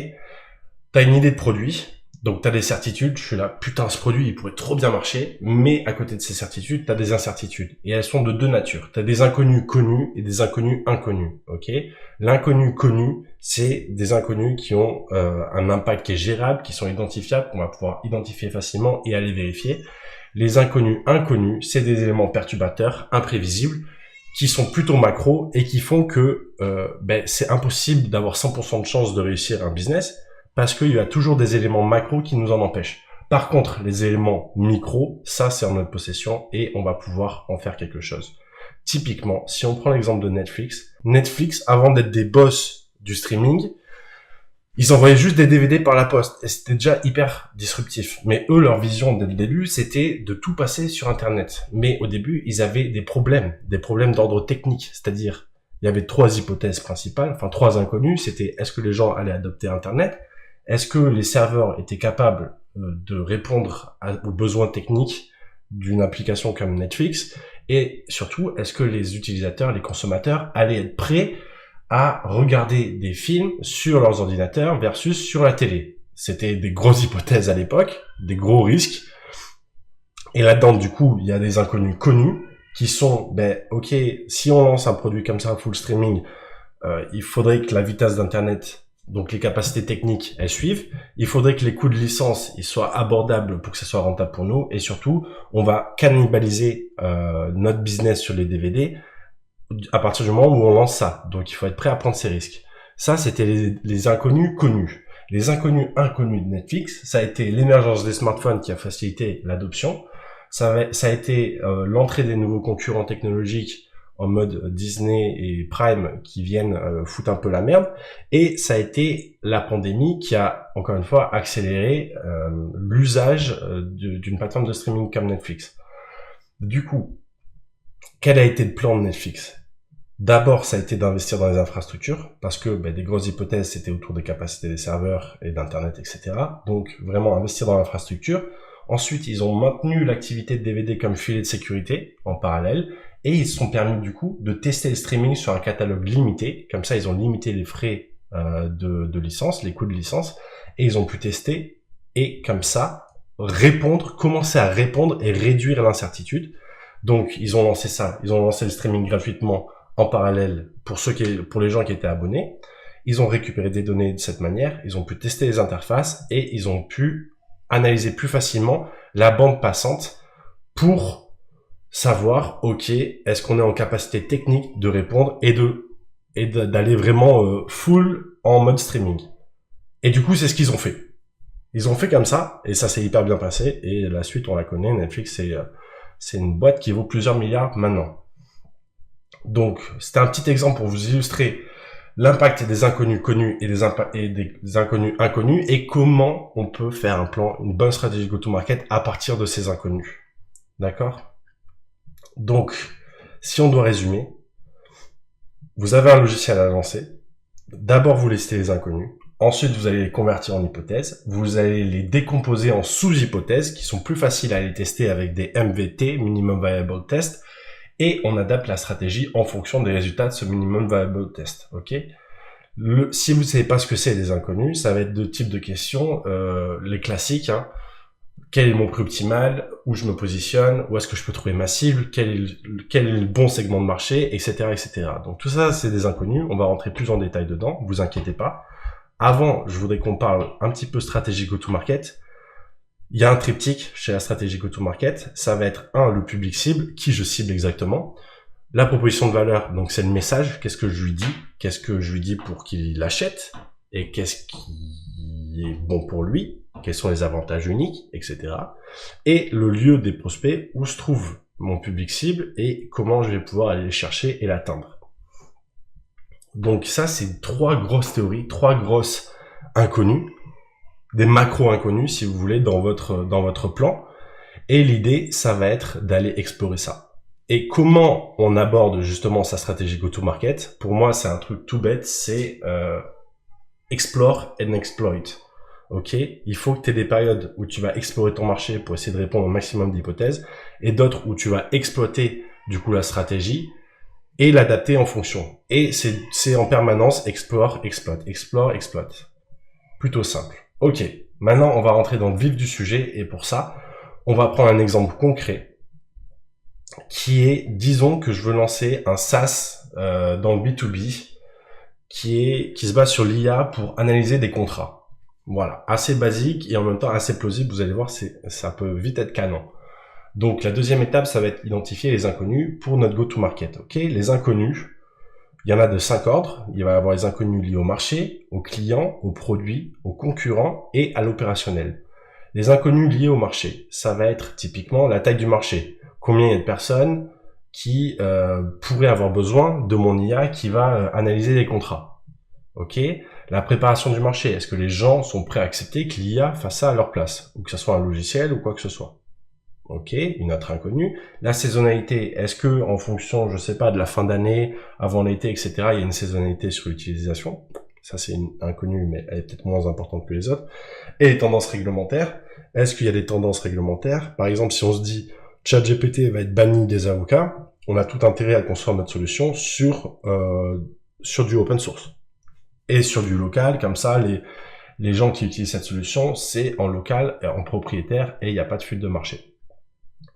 T'as une idée de produit, donc t'as des certitudes, je suis là, putain, ce produit, il pourrait trop bien marcher, mais à côté de ces certitudes, t'as des incertitudes. Et elles sont de deux natures. T'as des inconnus connus et des inconnus inconnus, ok? L'inconnu connu, c'est des inconnus qui ont un impact qui est gérable, qui sont identifiables, qu'on va pouvoir identifier facilement et aller vérifier. Les inconnus inconnus, c'est des éléments perturbateurs, imprévisibles, qui sont plutôt macro et qui font que c'est impossible d'avoir 100% de chance de réussir un business parce qu'il y a toujours des éléments macro qui nous en empêchent. Par contre, les éléments micro, ça c'est en notre possession et on va pouvoir en faire quelque chose. Typiquement, si on prend l'exemple de Netflix, avant d'être des boss du streaming, ils envoyaient juste des DVD par la poste et c'était déjà hyper disruptif. Mais eux, leur vision dès le début, c'était de tout passer sur Internet. Mais au début, ils avaient des problèmes d'ordre technique. C'est-à-dire, il y avait trois hypothèses principales, enfin trois inconnues. C'était est-ce que les gens allaient adopter Internet? Est-ce que les serveurs étaient capables de répondre aux besoins techniques d'une application comme Netflix? Et surtout, est-ce que les utilisateurs, les consommateurs allaient être prêts à regarder des films sur leurs ordinateurs versus sur la télé? C'était des grosses hypothèses à l'époque, des gros risques. Et là-dedans, du coup, il y a des inconnus connus qui sont, ok, si on lance un produit comme ça, full streaming, il faudrait que la vitesse d'Internet, donc les capacités techniques, elles suivent. Il faudrait que les coûts de licence, ils soient abordables pour que ça soit rentable pour nous. Et surtout, on va cannibaliser notre business sur les DVD à partir du moment où on lance ça. Donc, il faut être prêt à prendre ces risques. Ça, c'était les inconnus connus. Les inconnus inconnus de Netflix, ça a été l'émergence des smartphones qui a facilité l'adoption. Ça a été l'entrée des nouveaux concurrents technologiques en mode Disney et Prime qui viennent foutre un peu la merde. Et ça a été la pandémie qui a, encore une fois, accéléré l'usage d'une plateforme de streaming comme Netflix. Du coup, quel a été le plan de Netflix? D'abord, ça a été d'investir dans les infrastructures, parce que des grosses hypothèses, c'était autour des capacités des serveurs et d'Internet, etc. Donc, vraiment investir dans l'infrastructure. Ensuite, ils ont maintenu l'activité de DVD comme filet de sécurité en parallèle, et ils se sont permis du coup de tester le streaming sur un catalogue limité. Comme ça, ils ont limité les frais de licence, les coûts de licence, et ils ont pu tester, et comme ça, commencer à répondre et réduire l'incertitude. Donc, ils ont lancé ça, ils ont lancé le streaming gratuitement en parallèle pour les gens qui étaient abonnés. Ils ont récupéré des données de cette manière, ils ont pu tester les interfaces et ils ont pu analyser plus facilement la bande passante pour savoir, ok, est-ce qu'on est en capacité technique de répondre et d'aller vraiment full en mode streaming. Et du coup, c'est ce qu'ils ont fait. Ils ont fait comme ça et ça s'est hyper bien passé et la suite, on la connaît. Netflix, c'est une boîte qui vaut plusieurs milliards maintenant. Donc, c'était un petit exemple pour vous illustrer l'impact des inconnus connus et des inconnus inconnus et comment on peut faire un plan, une bonne stratégie go-to-market à partir de ces inconnus. D'accord? Donc, si on doit résumer, vous avez un logiciel à lancer. D'abord, vous listez les inconnus. Ensuite, vous allez les convertir en hypothèses. Vous allez les décomposer en sous-hypothèses qui sont plus faciles à les tester avec des MVT, Minimum Viable Test. Et on adapte la stratégie en fonction des résultats de ce minimum viable test. Ok. Si vous ne savez pas ce que c'est les inconnus, ça va être deux types de questions, les classiques. Hein. Quel est mon prix optimal? Où je me positionne? Où est-ce que je peux trouver ma cible? Quel est le bon segment de marché? Etc. etc. Donc tout ça, c'est des inconnus. On va rentrer plus en détail dedans. Vous inquiétez pas. Avant, je voudrais qu'on parle un petit peu stratégie go-to-market. Il y a un triptyque chez la stratégie go-to-market. Ça va être le public cible, qui je cible exactement. La proposition de valeur, donc c'est le message. Qu'est-ce que je lui dis? Qu'est-ce que je lui dis pour qu'il l'achète? Et qu'est-ce qui est bon pour lui? Quels sont les avantages uniques, etc. Et le lieu des prospects, où se trouve mon public cible et comment je vais pouvoir aller le chercher et l'atteindre. Donc ça, c'est 3 grosses théories, 3 grosses inconnues. Des macros inconnus, si vous voulez, dans votre plan. Et l'idée, ça va être d'aller explorer ça. Et comment on aborde justement sa stratégie go-to-market? Pour moi, c'est un truc tout bête, c'est explore and exploit. Ok? Il faut que tu aies des périodes où tu vas explorer ton marché pour essayer de répondre au maximum d'hypothèses, et d'autres où tu vas exploiter du coup la stratégie et l'adapter en fonction. Et c'est en permanence explore, exploit, explore, exploit. Plutôt simple. Ok, maintenant on va rentrer dans le vif du sujet et pour ça, on va prendre un exemple concret qui est, disons que je veux lancer un SaaS dans le B2B qui se base sur l'IA pour analyser des contrats. Voilà, assez basique et en même temps assez plausible, vous allez voir, ça peut vite être canon. Donc la deuxième étape, ça va être identifier les inconnus pour notre go-to-market. Ok, les inconnus, il y en a de 5 ordres. Il va y avoir les inconnus liés au marché, aux clients, aux produits, aux concurrents et à l'opérationnel. Les inconnus liés au marché, ça va être typiquement la taille du marché. Combien il y a de personnes qui pourraient avoir besoin de mon IA qui va analyser les contrats. Ok. La préparation du marché, est-ce que les gens sont prêts à accepter que l'IA fasse ça à leur place, ou que ce soit un logiciel ou quoi que ce soit. Ok, une autre inconnue. La saisonnalité, est-ce que en fonction, je sais pas, de la fin d'année, avant l'été, etc., il y a une saisonnalité sur l'utilisation? Ça, c'est une inconnue, mais elle est peut-être moins importante que les autres. Et les tendances réglementaires. Est-ce qu'il y a des tendances réglementaires? Par exemple, si on se dit ChatGPT va être banni des avocats, on a tout intérêt à construire notre solution sur du open source et sur du local. Comme ça, les gens qui utilisent cette solution, c'est en local, en propriétaire, et il n'y a pas de fuite de marché.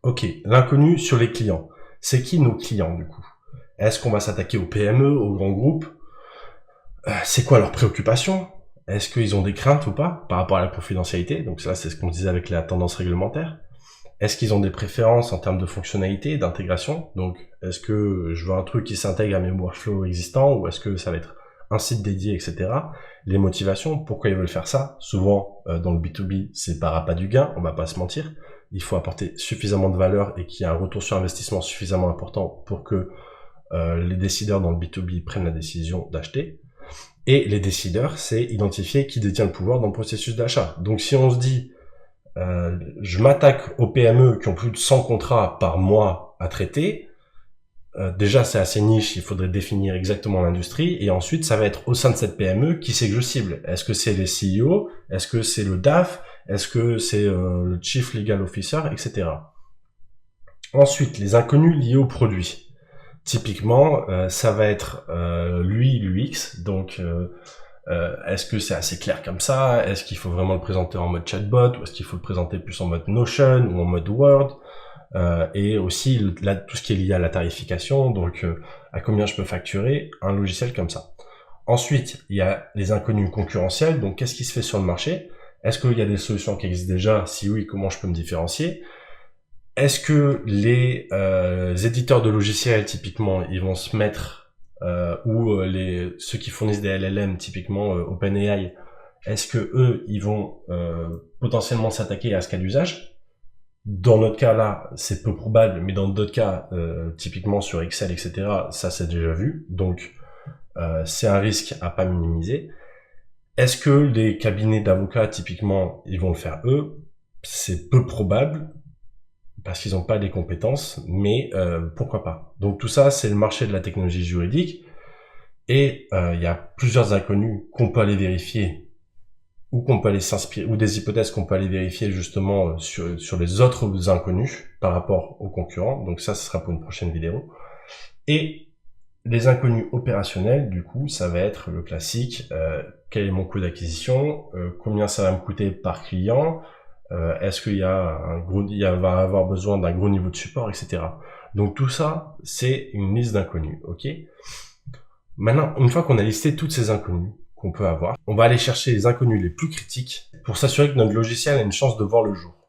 Ok, l'inconnu sur les clients. C'est qui nos clients du coup? Est-ce qu'on va s'attaquer aux PME, aux grands groupes? C'est quoi leurs préoccupations? Est-ce qu'ils ont des craintes ou pas par rapport à la confidentialité? Donc ça, c'est ce qu'on disait avec la tendance réglementaire. Est-ce qu'ils ont des préférences en termes de fonctionnalité, d'intégration? Donc, est-ce que je veux un truc qui s'intègre à mes workflows existants ou est-ce que ça va être un site dédié, etc. Les motivations, pourquoi ils veulent faire ça? Souvent, dans le B2B, c'est par appât du gain, on va pas se mentir. Il faut apporter suffisamment de valeur et qu'il y ait un retour sur investissement suffisamment important pour que les décideurs dans le B2B prennent la décision d'acheter. Et les décideurs, c'est identifier qui détient le pouvoir dans le processus d'achat. Donc si on se dit, je m'attaque aux PME qui ont plus de 100 contrats par mois à traiter, déjà c'est assez niche, il faudrait définir exactement l'industrie, et ensuite ça va être au sein de cette PME qui c'est que je cible. Est-ce que c'est les CEO? Est-ce que c'est le DAF? Est-ce que c'est le Chief Legal Officer, etc. Ensuite, les inconnus liés au produit. Typiquement, ça va être l'UI, l'UX, donc est-ce que c'est assez clair comme ça? Est-ce qu'il faut vraiment le présenter en mode chatbot? Ou est-ce qu'il faut le présenter plus en mode Notion ou en mode Word? Et aussi tout ce qui est lié à la tarification, donc à combien je peux facturer un logiciel comme ça. Ensuite, il y a les inconnus concurrentiels, donc qu'est-ce qui se fait sur le marché? Est-ce qu'il y a des solutions qui existent déjà? Si oui, comment je peux me différencier? Est-ce que les éditeurs de logiciels, typiquement, ils vont se mettre, ou ceux qui fournissent des LLM, typiquement OpenAI, est-ce que eux, ils vont potentiellement s'attaquer à ce cas d'usage? Dans notre cas là, c'est peu probable, mais dans d'autres cas, typiquement sur Excel, etc., ça c'est déjà vu, donc c'est un risque à pas minimiser. Est-ce que les cabinets d'avocats, typiquement, ils vont le faire eux? C'est peu probable, parce qu'ils n'ont pas les compétences, mais pourquoi pas. Donc tout ça, c'est le marché de la technologie juridique, et il y a plusieurs inconnus qu'on peut aller vérifier, ou qu'on peut aller s'inspirer, ou des hypothèses qu'on peut aller vérifier justement sur les autres inconnus par rapport aux concurrents. Donc ça, ce sera pour une prochaine vidéo. Et les inconnus opérationnels, du coup, ça va être le classique. Quel est mon coût d'acquisition? Combien ça va me coûter par client? Est-ce qu'il y a va avoir besoin d'un gros niveau de support, etc. Donc tout ça, c'est une liste d'inconnus, ok? Maintenant, une fois qu'on a listé toutes ces inconnus qu'on peut avoir, on va aller chercher les inconnus les plus critiques pour s'assurer que notre logiciel a une chance de voir le jour.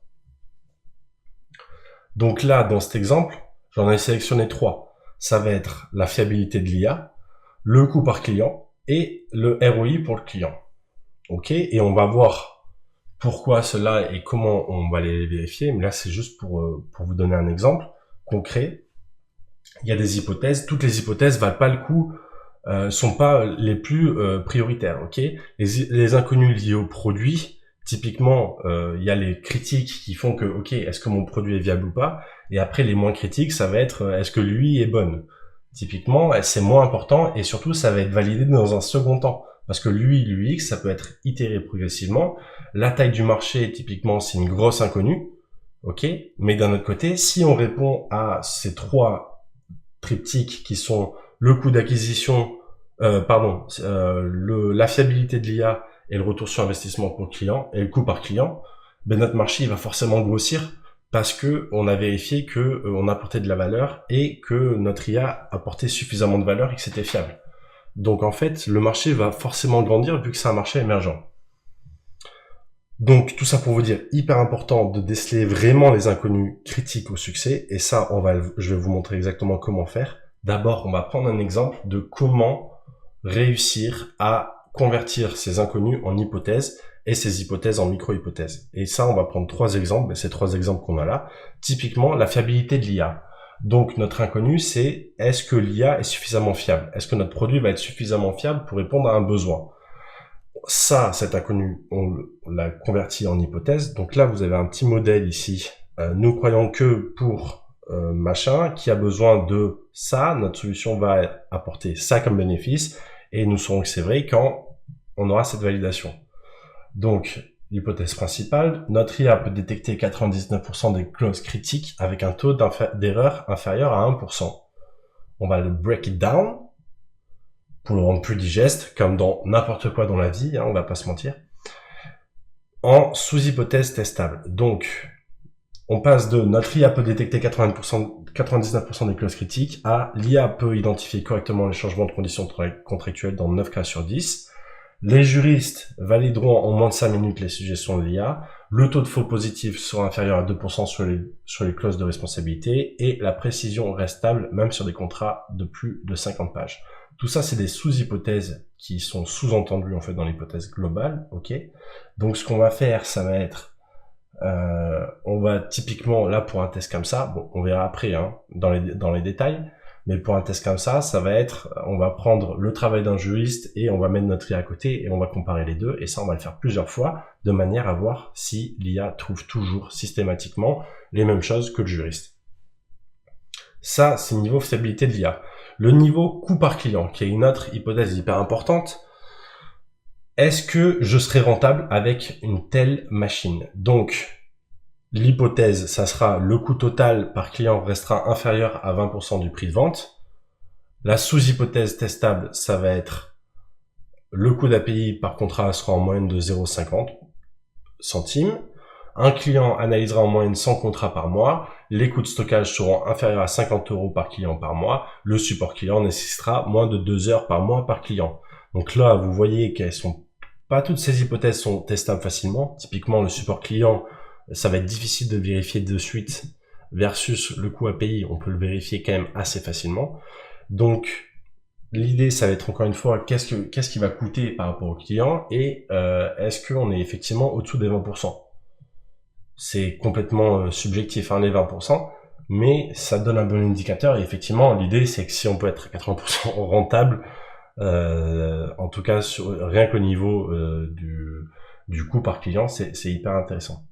Donc là, dans cet exemple, j'en ai sélectionné 3. Ça va être la fiabilité de l'IA, le coût par client et le ROI pour le client. Ok? Et on va voir pourquoi cela et comment on va les vérifier. Mais là, c'est juste pour vous donner un exemple concret. Il y a des hypothèses. Toutes les hypothèses valent pas le coup, sont pas les plus prioritaires. Ok? Les inconnus liés au produit, typiquement, il y a les critiques qui font que, ok, est-ce que mon produit est viable ou pas? Et après, les moins critiques, ça va être, est-ce que l'UI est bonne? Typiquement, c'est moins important et surtout, ça va être validé dans un second temps. Parce que l'UI, l'UX, ça peut être itéré progressivement. La taille du marché, typiquement, c'est une grosse inconnue. Ok? Mais d'un autre côté, si on répond à ces 3 triptyques qui sont le coût d'acquisition, la fiabilité de l'IA et le retour sur investissement pour le client et le coût par client, ben notre marché il va forcément grossir parce que on a vérifié que on apportait de la valeur et que notre IA apportait suffisamment de valeur et que c'était fiable. Donc en fait, le marché va forcément grandir vu que c'est un marché émergent. Donc tout ça pour vous dire, hyper important de déceler vraiment les inconnus critiques au succès, et ça je vais vous montrer exactement comment faire. D'abord, on va prendre un exemple de comment réussir à convertir ces inconnus en hypothèses et ces hypothèses en micro-hypothèses. Et ça, on va prendre 3 exemples, ces 3 exemples qu'on a là. Typiquement, la fiabilité de l'IA. Donc notre inconnu, c'est est-ce que l'IA est suffisamment fiable? Est-ce que notre produit va être suffisamment fiable pour répondre à un besoin? Ça, cet inconnu, on l'a converti en hypothèse. Donc là, vous avez un petit modèle ici. Nous croyons que pour machin qui a besoin de ça, notre solution va apporter ça comme bénéfice et nous saurons que c'est vrai quand on aura cette validation. Donc, l'hypothèse principale, notre IA peut détecter 99% des clauses critiques avec un taux d'erreur inférieur à 1%. On va le break it down pour le rendre plus digeste, comme dans n'importe quoi dans la vie, hein, on va pas se mentir, en sous-hypothèse testable. Donc, on passe de notre IA peut détecter 99% des clauses critiques à l'IA peut identifier correctement les changements de conditions contractuelles dans 9 cas sur 10. Les juristes valideront en moins de 5 minutes les suggestions de l'IA. Le taux de faux positif sera inférieur à 2% sur les clauses de responsabilité et la précision reste stable même sur des contrats de plus de 50 pages. Tout ça, c'est des sous-hypothèses qui sont sous-entendues en fait dans l'hypothèse globale. Ok. Donc, ce qu'on va faire, ça va être on va typiquement, là pour un test comme ça, bon, on verra après hein, dans les détails, Mais pour un test comme ça va être, on va prendre le travail d'un juriste et on va mettre notre IA à côté et on va comparer les deux. Et ça, on va le faire plusieurs fois de manière à voir si l'IA trouve toujours systématiquement les mêmes choses que le juriste. Ça, c'est le niveau fiabilité de l'IA. Le niveau coût par client, qui est une autre hypothèse hyper importante. Est-ce que je serai rentable avec une telle machine? Donc, l'hypothèse, ça sera le coût total par client restera inférieur à 20% du prix de vente. La sous-hypothèse testable, ça va être le coût d'API par contrat sera en moyenne de 0,50 centimes. Un client analysera en moyenne 100 contrats par mois. Les coûts de stockage seront inférieurs à 50 € par client par mois. Le support client nécessitera moins de 2 heures par mois par client. Donc là, vous voyez qu'elles sont pas toutes ces hypothèses sont testables facilement. Typiquement, le support client, ça va être difficile de vérifier de suite versus le coût API, on peut le vérifier quand même assez facilement. Donc, l'idée, ça va être encore une fois, qu'est-ce qui va coûter par rapport au client et est-ce qu'on est effectivement au-dessous des 20%. C'est complètement subjectif, hein, les 20%, mais ça donne un bon indicateur et effectivement, l'idée, c'est que si on peut être à 80% rentable, en tout cas, rien qu'au niveau du coût par client, c'est hyper intéressant.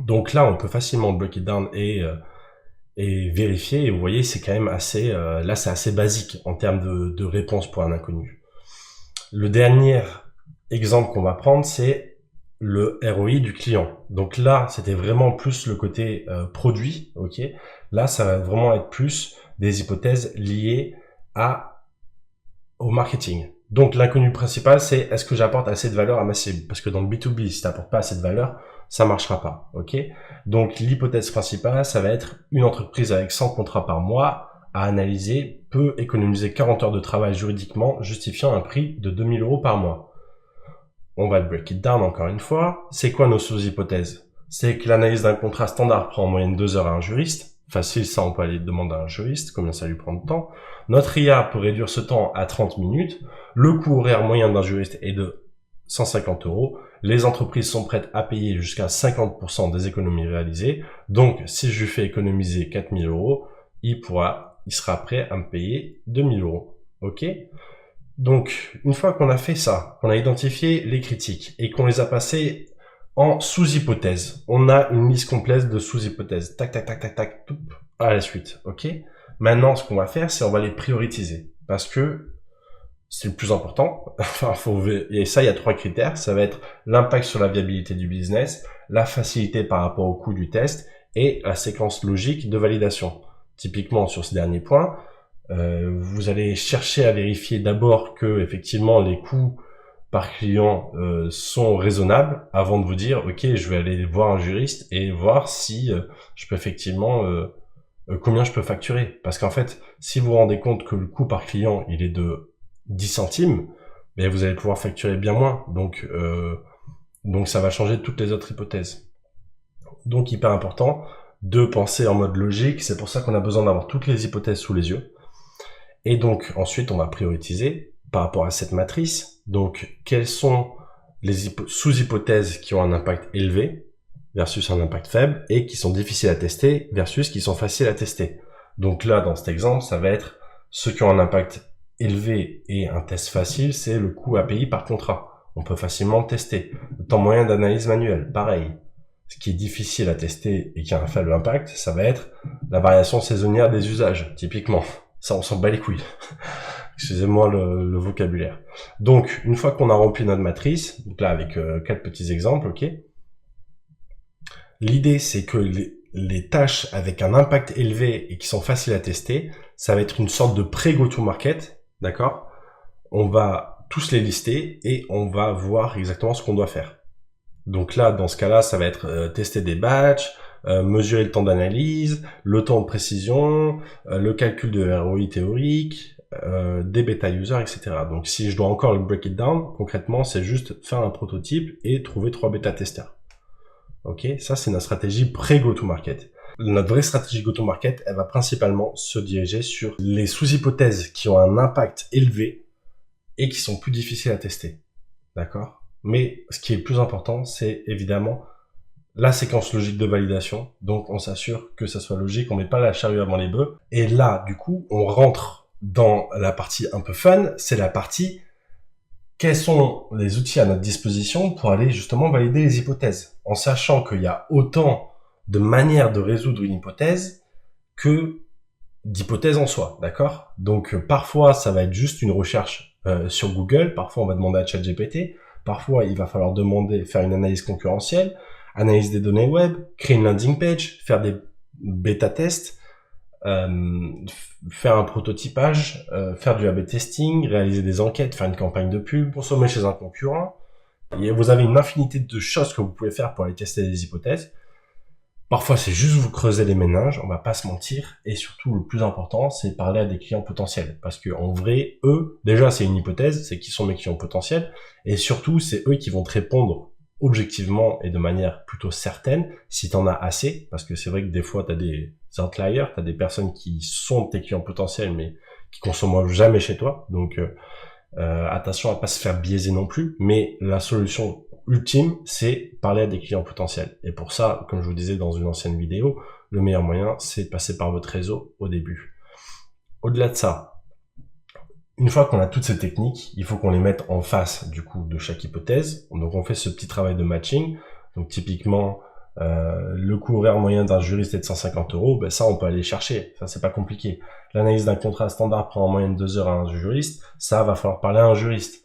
Donc là, on peut facilement break it down et vérifier. Et vous voyez, c'est quand même assez, là, c'est assez basique en termes de réponse pour un inconnu. Le dernier exemple qu'on va prendre, c'est le ROI du client. Donc là, c'était vraiment plus le côté produit, ok. Là, ça va vraiment être plus des hypothèses liées au marketing. Donc l'inconnu principal, c'est est-ce que j'apporte assez de valeur à ma cible? Parce que dans le B2B, si tu n'apportes pas assez de valeur, ça marchera pas, ok? Donc l'hypothèse principale, ça va être une entreprise avec 100 contrats par mois à analyser peut économiser 40 heures de travail juridiquement, justifiant un prix de 2 000 € par mois. On va le break it down encore une fois. C'est quoi nos sous-hypothèses? C'est que l'analyse d'un contrat standard prend en moyenne 2 heures à un juriste. Facile, ça on peut aller demander à un juriste combien ça lui prend de temps. Notre IA peut réduire ce temps à 30 minutes. Le coût horaire moyen d'un juriste est de 150 €. Les entreprises sont prêtes à payer jusqu'à 50% des économies réalisées. Donc, si je lui fais économiser 4 000 €, il sera prêt à me payer 2 000 €. Ok? Donc, une fois qu'on a fait ça, qu'on a identifié les critiques et qu'on les a passées en sous-hypothèse, on a une liste complète de sous-hypothèses. Tac, tac, tac, tac, tac, toup, à la suite. Ok? Maintenant, ce qu'on va faire, c'est on va les prioriser parce que c'est le plus important. Enfin, et ça, il y a 3 critères. Ça va être l'impact sur la viabilité du business, la facilité par rapport au coût du test et la séquence logique de validation. Typiquement, sur ces derniers points, vous allez chercher à vérifier d'abord que effectivement les coûts par client sont raisonnables avant de vous dire ok, je vais aller voir un juriste et voir si je peux effectivement combien je peux facturer. Parce qu'en fait, si vous vous rendez compte que le coût par client il est de 10 centimes, mais vous allez pouvoir facturer bien moins. Donc ça va changer toutes les autres hypothèses. Donc hyper important de penser en mode logique. C'est pour ça qu'on a besoin d'avoir toutes les hypothèses sous les yeux. Et donc ensuite on va prioriser par rapport à cette matrice. Donc quelles sont les sous-hypothèses qui ont un impact élevé versus un impact faible et qui sont difficiles à tester versus qui sont faciles à tester. Donc là dans cet exemple ça va être ceux qui ont un impact élevé et un test facile, c'est le coût API par contrat. On peut facilement le tester. Le temps moyen d'analyse manuelle, pareil. Ce qui est difficile à tester et qui a un faible impact, ça va être la variation saisonnière des usages, typiquement. Ça, on s'en bat les couilles. Excusez-moi le vocabulaire. Donc, une fois qu'on a rempli notre matrice, donc là avec 4 petits exemples, ok. L'idée, c'est que les tâches avec un impact élevé et qui sont faciles à tester, ça va être une sorte de pré-go-to-market, d'accord? On va tous les lister et on va voir exactement ce qu'on doit faire. Donc là, dans ce cas-là, ça va être tester des batchs, mesurer le temps d'analyse, le temps de précision, le calcul de ROI théorique, des bêta users, etc. Donc si je dois encore le break it down, concrètement, c'est juste faire un prototype et trouver 3 bêta testeurs. Ok, ça c'est notre stratégie pré-go-to-market. Notre vraie stratégie go-to-market, elle va principalement se diriger sur les sous-hypothèses qui ont un impact élevé et qui sont plus difficiles à tester. D'accord? Mais ce qui est le plus important, c'est évidemment la séquence logique de validation. Donc, on s'assure que ça soit logique, on met pas la charrue avant les bœufs. Et là, du coup, on rentre dans la partie un peu fun, c'est la partie quels sont les outils à notre disposition pour aller justement valider les hypothèses, en sachant qu'il y a autant de manières de résoudre une hypothèse que d'hypothèses en soi, d'accord? Donc parfois ça va être juste une recherche sur Google, parfois on va demander à ChatGPT, parfois il va falloir faire une analyse concurrentielle, analyse des données web, créer une landing page, faire des bêta-tests, faire un prototypage, faire du A/B testing, réaliser des enquêtes, faire une campagne de pub, consommer chez un concurrent. Et vous avez une infinité de choses que vous pouvez faire pour aller tester des hypothèses. Parfois, c'est juste vous creuser les méninges, on va pas se mentir. Et surtout, le plus important, c'est parler à des clients potentiels. Parce que en vrai, eux, déjà, c'est une hypothèse, c'est qui sont mes clients potentiels. Et surtout, c'est eux qui vont te répondre objectivement et de manière plutôt certaine, si t'en as assez. Parce que c'est vrai que des fois, t'as des outliers, t'as des personnes qui sont tes clients potentiels, mais qui consomment jamais chez toi. Donc, attention à pas se faire biaiser non plus. Mais la solution ultime, c'est parler à des clients potentiels. Et pour ça, comme je vous disais dans une ancienne vidéo, le meilleur moyen, c'est de passer par votre réseau au début. Au-delà de ça, une fois qu'on a toutes ces techniques, il faut qu'on les mette en face du coup de chaque hypothèse. Donc on fait ce petit travail de matching. Donc typiquement, le coût horaire moyen d'un juriste est de 150 €. Ben ça, on peut aller chercher. Ça, c'est pas compliqué. L'analyse d'un contrat standard prend en moyenne 2 heures à un juriste. Ça, va falloir parler à un juriste.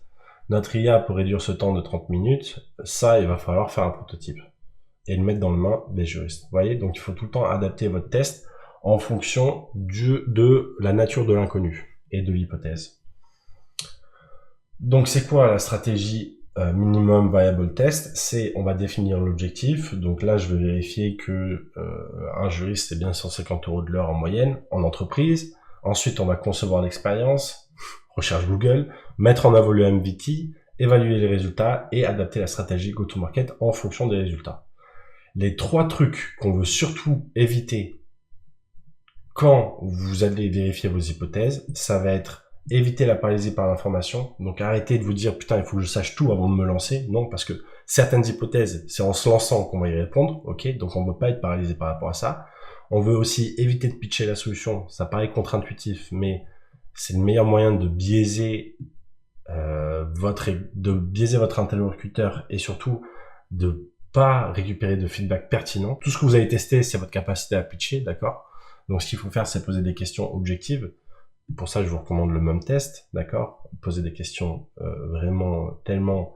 Notre IA pour réduire ce temps de 30 minutes, ça, il va falloir faire un prototype et le mettre dans les mains des juristes. Vous voyez, donc il faut tout le temps adapter votre test en fonction de la nature de l'inconnu et de l'hypothèse. Donc c'est quoi la stratégie minimum viable test? C'est, on va définir l'objectif. Donc là, je vais vérifier que un juriste c'est bien 150 € de l'heure en moyenne en entreprise. Ensuite, on va concevoir l'expérience, recherche Google, mettre en avant le MVT, évaluer les résultats et adapter la stratégie go-to-market en fonction des résultats. Les 3 trucs qu'on veut surtout éviter quand vous allez vérifier vos hypothèses, ça va être éviter la paralysie par l'information. Donc arrêtez de vous dire putain il faut que je sache tout avant de me lancer. Non, parce que certaines hypothèses, c'est en se lançant qu'on va y répondre. Ok, donc on ne veut pas être paralysé par rapport à ça. On veut aussi éviter de pitcher la solution. Ça paraît contre-intuitif, mais c'est le meilleur moyen de biaiser votre interlocuteur et surtout de pas récupérer de feedback pertinent. Tout ce que vous avez testé, c'est votre capacité à pitcher, d'accord? Donc ce qu'il faut faire, c'est poser des questions objectives. Pour ça, je vous recommande le même test, d'accord? Poser des questions vraiment tellement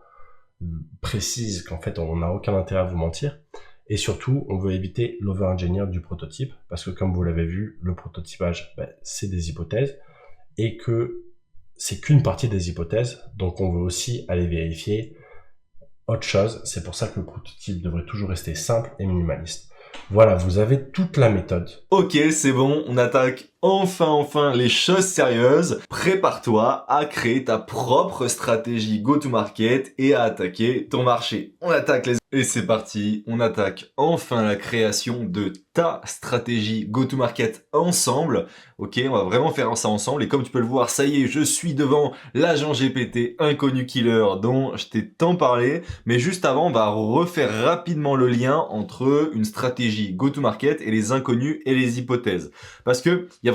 précises qu'en fait, on n'a aucun intérêt à vous mentir. Et surtout, on veut éviter l'over-engineer du prototype, parce que comme vous l'avez vu, le prototypage, c'est des hypothèses, et que c'est qu'une partie des hypothèses, donc on veut aussi aller vérifier autre chose. C'est pour ça que le prototype devrait toujours rester simple et minimaliste. Voilà, vous avez toute la méthode. Ok, c'est bon, on attaque enfin les choses sérieuses. Prépare-toi à créer ta propre stratégie go-to-market et à attaquer ton marché. On attaque les... Et c'est parti, on attaque enfin la création de ta stratégie go-to-market ensemble. Ok, on va vraiment faire ça ensemble. Et comme tu peux le voir, ça y est, je suis devant l'agent GPT inconnu killer dont je t'ai tant parlé. Mais juste avant, on va refaire rapidement le lien entre une stratégie go-to-market et les inconnus et les hypothèses. Parce que il y a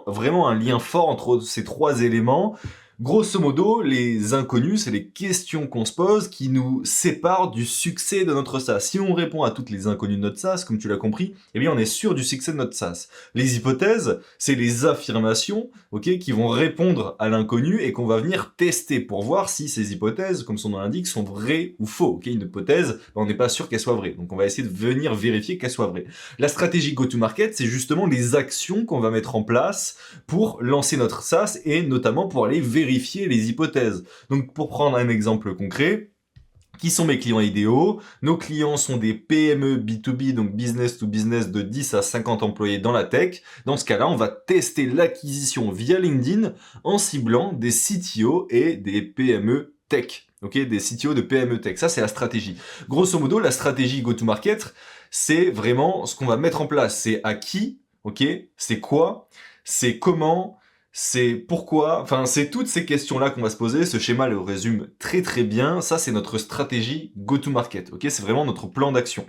vraiment un lien fort entre ces 3 éléments. Grosso modo, les inconnus, c'est les questions qu'on se pose qui nous séparent du succès de notre SaaS. Si on répond à toutes les inconnues de notre SaaS, comme tu l'as compris, eh bien on est sûr du succès de notre SaaS. Les hypothèses, c'est les affirmations, ok, qui vont répondre à l'inconnu et qu'on va venir tester pour voir si ces hypothèses, comme son nom l'indique, sont vraies ou faux. Ok, une hypothèse, on n'est pas sûr qu'elle soit vraie, donc on va essayer de venir vérifier qu'elle soit vraie. La stratégie go-to-market, c'est justement les actions qu'on va mettre en place pour lancer notre SaaS et notamment pour aller vérifier les hypothèses. Donc pour prendre un exemple concret, qui sont mes clients idéaux? Nos clients sont des PME B2B, donc business to business de 10 à 50 employés dans la tech. Dans ce cas-là, on va tester l'acquisition via LinkedIn en ciblant des CTO et des PME tech. Ok, des CTO de PME tech. Ça, c'est la stratégie. Grosso modo, la stratégie go-to-market, c'est vraiment ce qu'on va mettre en place. C'est à qui, ok, c'est quoi, c'est comment, c'est pourquoi, enfin c'est toutes ces questions-là qu'on va se poser, ce schéma le résume très très bien, ça c'est notre stratégie go-to-market, ok? C'est vraiment notre plan d'action.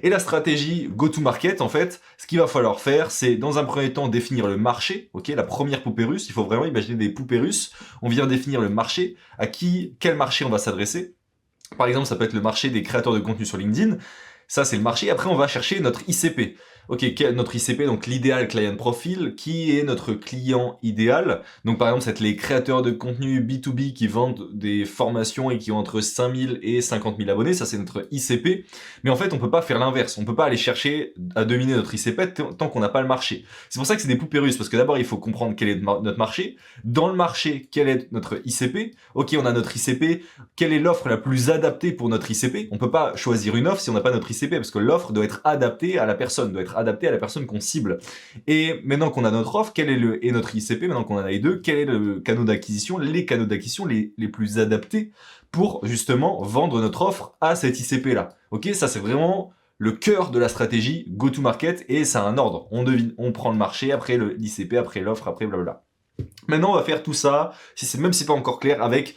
Et la stratégie go-to-market, en fait, ce qu'il va falloir faire, c'est dans un premier temps définir le marché, ok? La première poupée russe, il faut vraiment imaginer des poupées russes, on vient définir le marché, quel marché on va s'adresser. Par exemple, ça peut être le marché des créateurs de contenu sur LinkedIn. Ça, c'est le marché. Après, on va chercher notre ICP. Ok, notre ICP, donc l'idéal client profile, qui est notre client idéal. Donc, par exemple, c'est les créateurs de contenu B2B qui vendent des formations et qui ont entre 5000 et 50 000 abonnés. Ça, c'est notre ICP. Mais en fait, on peut pas faire l'inverse. On peut pas aller chercher à dominer notre ICP tant qu'on n'a pas le marché. C'est pour ça que c'est des poupées russes, parce que d'abord, il faut comprendre quel est notre marché. Dans le marché, quel est notre ICP? Ok, on a notre ICP. Quelle est l'offre la plus adaptée pour notre ICP? On peut pas choisir une offre si on n'a pas notre ICP, parce que l'offre doit être adaptée à la personne, doit être adaptée à la personne qu'on cible. Et maintenant qu'on a notre offre, quel est notre ICP, maintenant qu'on en a les deux, quel est le canal d'acquisition, les canaux d'acquisition les plus adaptés pour justement vendre notre offre à cet ICP là. Ok, ça c'est vraiment le cœur de la stratégie go-to-market et ça a un ordre. On prend le marché, après l'ICP, après l'offre, après blablabla. Maintenant, on va faire tout ça, même si c'est pas encore clair, avec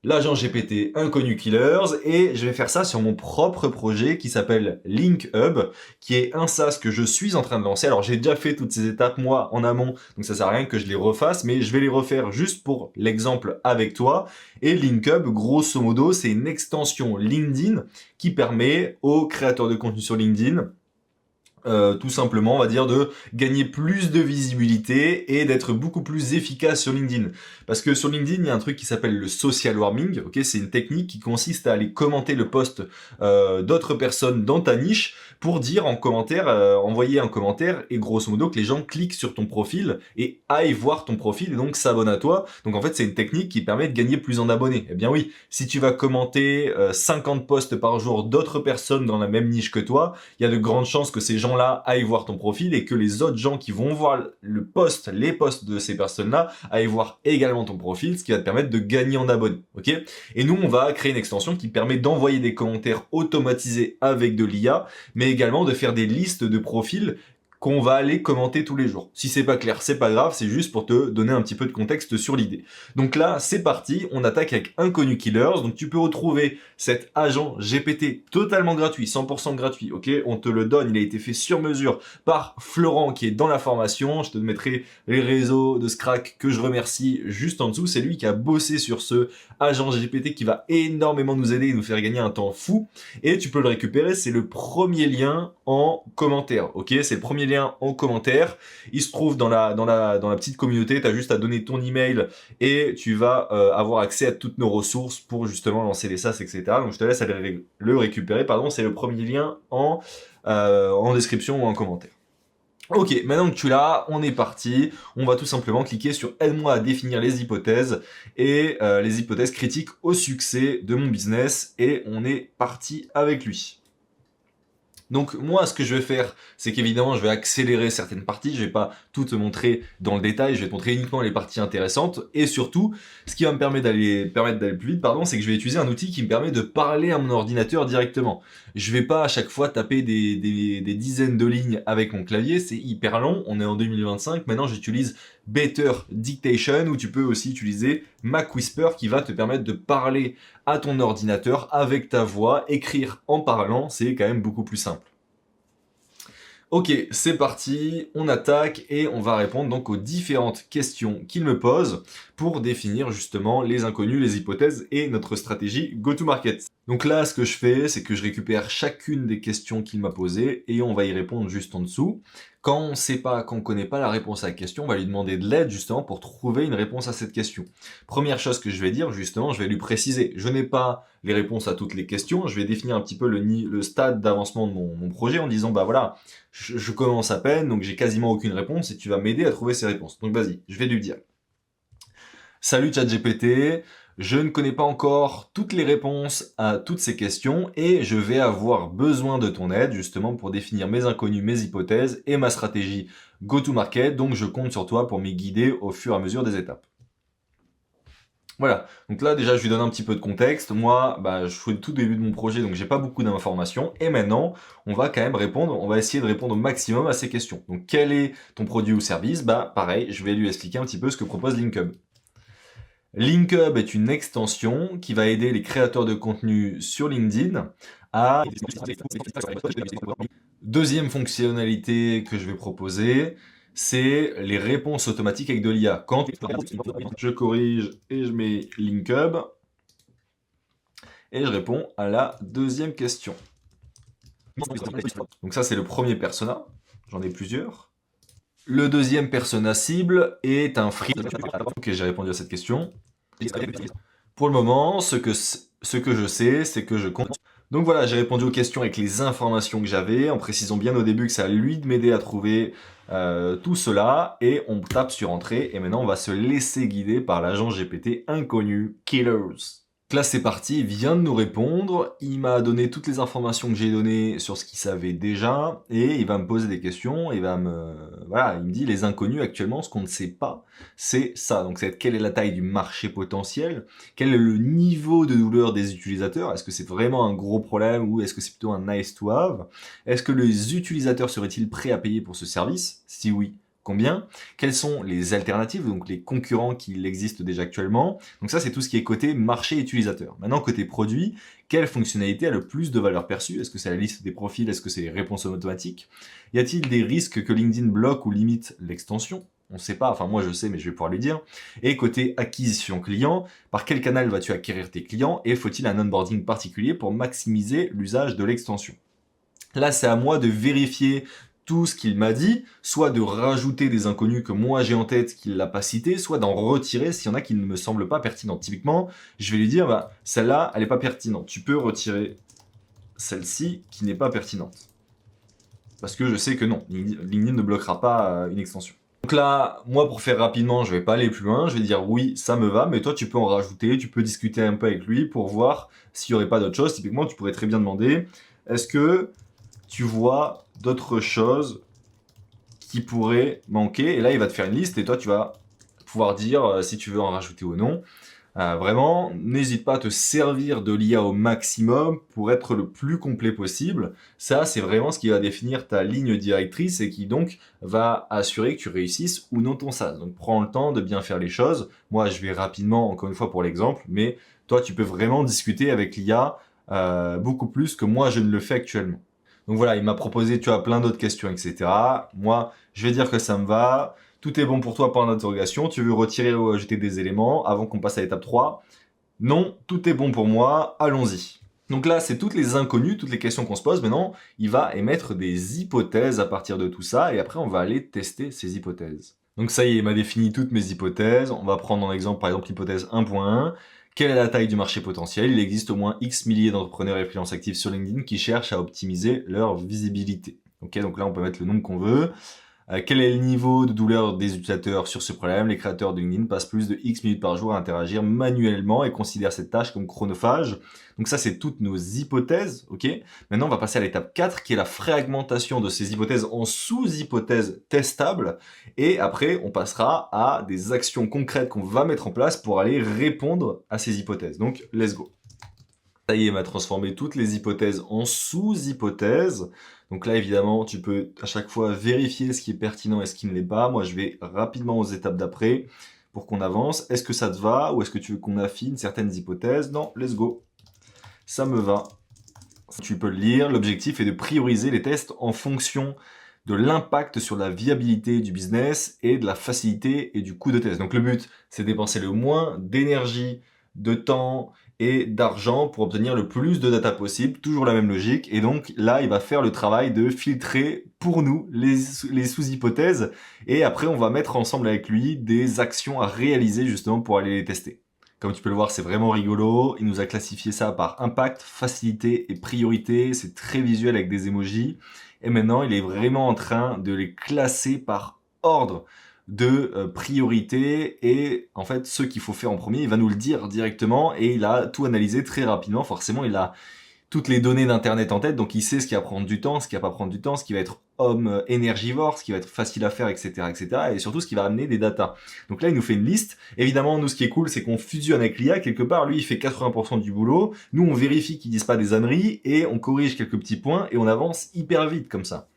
l'agent GPT Inconnu Killers, et je vais faire ça sur mon propre projet qui s'appelle LinkHub, qui est un SaaS que je suis en train de lancer. Alors j'ai déjà fait toutes ces étapes moi en amont, donc ça sert à rien que je les refasse, mais je vais les refaire juste pour l'exemple avec toi. Et LinkHub, grosso modo, c'est une extension LinkedIn qui permet aux créateurs de contenu sur LinkedIn tout simplement, on va dire, de gagner plus de visibilité et d'être beaucoup plus efficace sur LinkedIn. Parce que sur LinkedIn, il y a un truc qui s'appelle le social warming, ok? C'est une technique qui consiste à aller commenter le post d'autres personnes dans ta niche pour dire en commentaire, envoyer un commentaire et grosso modo que les gens cliquent sur ton profil et aillent voir ton profil et donc s'abonnent à toi. Donc en fait, c'est une technique qui permet de gagner plus en abonnés. Eh bien oui, si tu vas commenter 50 posts par jour d'autres personnes dans la même niche que toi, il y a de grandes chances que ces gens-là aillent voir ton profil et que les autres gens qui vont voir les posts de ces personnes-là aillent voir également ton profil, ce qui va te permettre de gagner en abonnés, ok? Et nous, on va créer une extension qui permet d'envoyer des commentaires automatisés avec de l'IA, mais également de faire des listes de profils qu'on va aller commenter tous les jours. Si c'est pas clair, c'est pas grave, c'est juste pour te donner un petit peu de contexte sur l'idée. Donc là, c'est parti, on attaque avec Inconnu Killers. Donc tu peux retrouver cet agent GPT totalement gratuit, 100% gratuit, ok? On te le donne, il a été fait sur mesure par Florent qui est dans la formation. Je te mettrai les réseaux de Scrack que je remercie juste en dessous. C'est lui qui a bossé sur ce agent GPT qui va énormément nous aider et nous faire gagner un temps fou. Et tu peux le récupérer, c'est le premier lien en commentaire, ok? C'est le premier lien en commentaire. Il se trouve dans la petite communauté. Tu as juste à donner ton email et tu vas avoir accès à toutes nos ressources pour justement lancer les SaaS, etc. Donc je te laisse aller le récupérer. Pardon, c'est le premier lien en description ou en commentaire. Ok, maintenant que tu l'as, on est parti. On va tout simplement cliquer sur aide-moi à définir les hypothèses et les hypothèses critiques au succès de mon business et on est parti avec lui. Donc moi, ce que je vais faire, c'est qu'évidemment, je vais accélérer certaines parties. Je vais pas tout te montrer dans le détail. Je vais te montrer uniquement les parties intéressantes. Et surtout, ce qui va me permettre d'aller plus vite, c'est que je vais utiliser un outil qui me permet de parler à mon ordinateur directement. Je vais pas à chaque fois taper des dizaines de lignes avec mon clavier. C'est hyper long. On est en 2025. Maintenant, j'utilise Better Dictation, où tu peux aussi utiliser Mac Whisper qui va te permettre de parler à ton ordinateur avec ta voix, écrire en parlant, c'est quand même beaucoup plus simple. Ok, c'est parti, on attaque et on va répondre donc aux différentes questions qu'il me pose pour définir justement les inconnus, les hypothèses et notre stratégie go-to-market. Donc là, ce que je fais, c'est que je récupère chacune des questions qu'il m'a posées et on va y répondre juste en dessous. Quand on sait pas, quand on connaît pas la réponse à la question, on va lui demander de l'aide justement pour trouver une réponse à cette question. Première chose que je vais dire, justement, je vais lui préciser. Je n'ai pas les réponses à toutes les questions. Je vais définir un petit peu le stade d'avancement de mon projet en disant, bah voilà, je commence à peine, donc j'ai quasiment aucune réponse et tu vas m'aider à trouver ces réponses. Donc vas-y, je vais lui dire. Salut ChatGPT, je ne connais pas encore toutes les réponses à toutes ces questions et je vais avoir besoin de ton aide justement pour définir mes inconnus, mes hypothèses et ma stratégie go-to-market. Donc je compte sur toi pour m'y guider au fur et à mesure des étapes. Voilà, donc là déjà je lui donne un petit peu de contexte. Moi, je suis au tout début de mon projet, donc j'ai pas beaucoup d'informations. Et maintenant, on va quand même répondre, on va essayer de répondre au maximum à ces questions. Donc quel est ton produit ou service? Pareil, je vais lui expliquer un petit peu ce que propose LinkHub. LinkHub est une extension qui va aider les créateurs de contenu sur LinkedIn à... Deuxième fonctionnalité que je vais proposer, c'est les réponses automatiques avec de l'IA. Quand je corrige et je mets LinkHub, et je réponds à la deuxième question. Donc ça, c'est le premier persona. J'en ai plusieurs. Le deuxième persona cible est un free. Ok, j'ai répondu à cette question. Pour le moment, ce que je sais, c'est que je compte. Donc voilà, j'ai répondu aux questions avec les informations que j'avais, en précisant bien au début que c'est à lui de m'aider à trouver tout cela, et on tape sur Entrée, et maintenant on va se laisser guider par l'agent GPT inconnu, Killers. Là c'est parti, il vient de nous répondre, il m'a donné toutes les informations que j'ai données sur ce qu'il savait déjà, et il va me poser des questions, voilà, il me dit les inconnus actuellement, ce qu'on ne sait pas, c'est ça. Donc c'est quelle est la taille du marché potentiel, quel est le niveau de douleur des utilisateurs, est-ce que c'est vraiment un gros problème ou est-ce que c'est plutôt un nice to have, est-ce que les utilisateurs seraient-ils prêts à payer pour ce service, si oui, combien? Quelles sont les alternatives, donc les concurrents qui existent déjà actuellement? Donc ça, c'est tout ce qui est côté marché utilisateur. Maintenant, côté produit, quelle fonctionnalité a le plus de valeur perçue? Est-ce que c'est la liste des profils? Est-ce que c'est les réponses automatiques? Y a-t-il des risques que LinkedIn bloque ou limite l'extension? On ne sait pas, enfin moi je sais, mais je vais pouvoir lui dire. Et côté acquisition client, par quel canal vas-tu acquérir tes clients? Et faut-il un onboarding particulier pour maximiser l'usage de l'extension? Là, c'est à moi de vérifier tout ce qu'il m'a dit, soit de rajouter des inconnus que moi j'ai en tête qu'il l'a pas cité, soit d'en retirer s'il y en a qui ne me semblent pas pertinents. Typiquement, je vais lui dire, celle-là, elle n'est pas pertinente. Tu peux retirer celle-ci qui n'est pas pertinente. Parce que je sais que non, LinkedIn ne bloquera pas une extension. Donc là, moi pour faire rapidement, je vais pas aller plus loin, je vais dire oui, ça me va, mais toi tu peux en rajouter, tu peux discuter un peu avec lui pour voir s'il n'y aurait pas d'autre chose. Typiquement, tu pourrais très bien demander, est-ce que tu vois d'autres choses qui pourraient manquer? Et là, il va te faire une liste et toi, tu vas pouvoir dire si tu veux en rajouter ou non. Vraiment, n'hésite pas à te servir de l'IA au maximum pour être le plus complet possible. Ça, c'est vraiment ce qui va définir ta ligne directrice et qui donc va assurer que tu réussisses ou non ton SaaS. Donc, prends le temps de bien faire les choses. Moi, je vais rapidement, encore une fois pour l'exemple, mais toi, tu peux vraiment discuter avec l'IA beaucoup plus que moi, je ne le fais actuellement. Donc voilà, il m'a proposé, tu as plein d'autres questions, etc. Moi, je vais dire que ça me va. Tout est bon pour toi, point d'interrogation. Tu veux retirer ou ajouter des éléments avant qu'on passe à l'étape 3? Non, tout est bon pour moi, allons-y. Donc là, c'est toutes les inconnues, toutes les questions qu'on se pose. Maintenant, il va émettre des hypothèses à partir de tout ça, et après, on va aller tester ces hypothèses. Donc ça y est, il m'a défini toutes mes hypothèses. On va prendre en exemple, par exemple, l'hypothèse 1.1. Quelle est la taille du marché potentiel? Il existe au moins X milliers d'entrepreneurs et freelances actifs sur LinkedIn qui cherchent à optimiser leur visibilité. Ok, donc là, on peut mettre le nombre qu'on veut. Quel est le niveau de douleur des utilisateurs sur ce problème? Les créateurs de LinkedIn passent plus de X minutes par jour à interagir manuellement et considèrent cette tâche comme chronophage. Donc ça, c'est toutes nos hypothèses, ok? Maintenant, on va passer à l'étape 4, qui est la fragmentation de ces hypothèses en sous-hypothèses testables. Et après, on passera à des actions concrètes qu'on va mettre en place pour aller répondre à ces hypothèses. Donc, let's go. Ça y est, il m'a transformé toutes les hypothèses en sous-hypothèses. Donc là, évidemment, tu peux à chaque fois vérifier ce qui est pertinent et ce qui ne l'est pas. Moi, je vais rapidement aux étapes d'après pour qu'on avance. Est-ce que ça te va ou est-ce que tu veux qu'on affine certaines hypothèses? Non, let's go. Ça me va. Tu peux le lire. L'objectif est de prioriser les tests en fonction de l'impact sur la viabilité du business et de la facilité et du coût de test. Donc le but, c'est de dépenser le moins d'énergie, de temps et d'argent pour obtenir le plus de data possible, toujours la même logique. Et donc là, il va faire le travail de filtrer pour nous les sous-hypothèses. Et après, on va mettre ensemble avec lui des actions à réaliser justement pour aller les tester. Comme tu peux le voir, c'est vraiment rigolo. Il nous a classifié ça par impact, facilité et priorité. C'est très visuel avec des emojis. Et maintenant, il est vraiment en train de les classer par ordre de priorité et en fait ce qu'il faut faire en premier, il va nous le dire directement et il a tout analysé très rapidement. Forcément, il a toutes les données d'internet en tête, donc il sait ce qui va prendre du temps, ce qui va pas prendre du temps, ce qui va être homme énergivore, ce qui va être facile à faire, etc., etc., et surtout ce qui va amener des datas. Donc là, il nous fait une liste. Évidemment, nous, ce qui est cool, c'est qu'on fusionne avec l'IA. Quelque part, lui, il fait 80% du boulot. Nous, on vérifie qu'ils disent pas des âneries et on corrige quelques petits points et on avance hyper vite comme ça.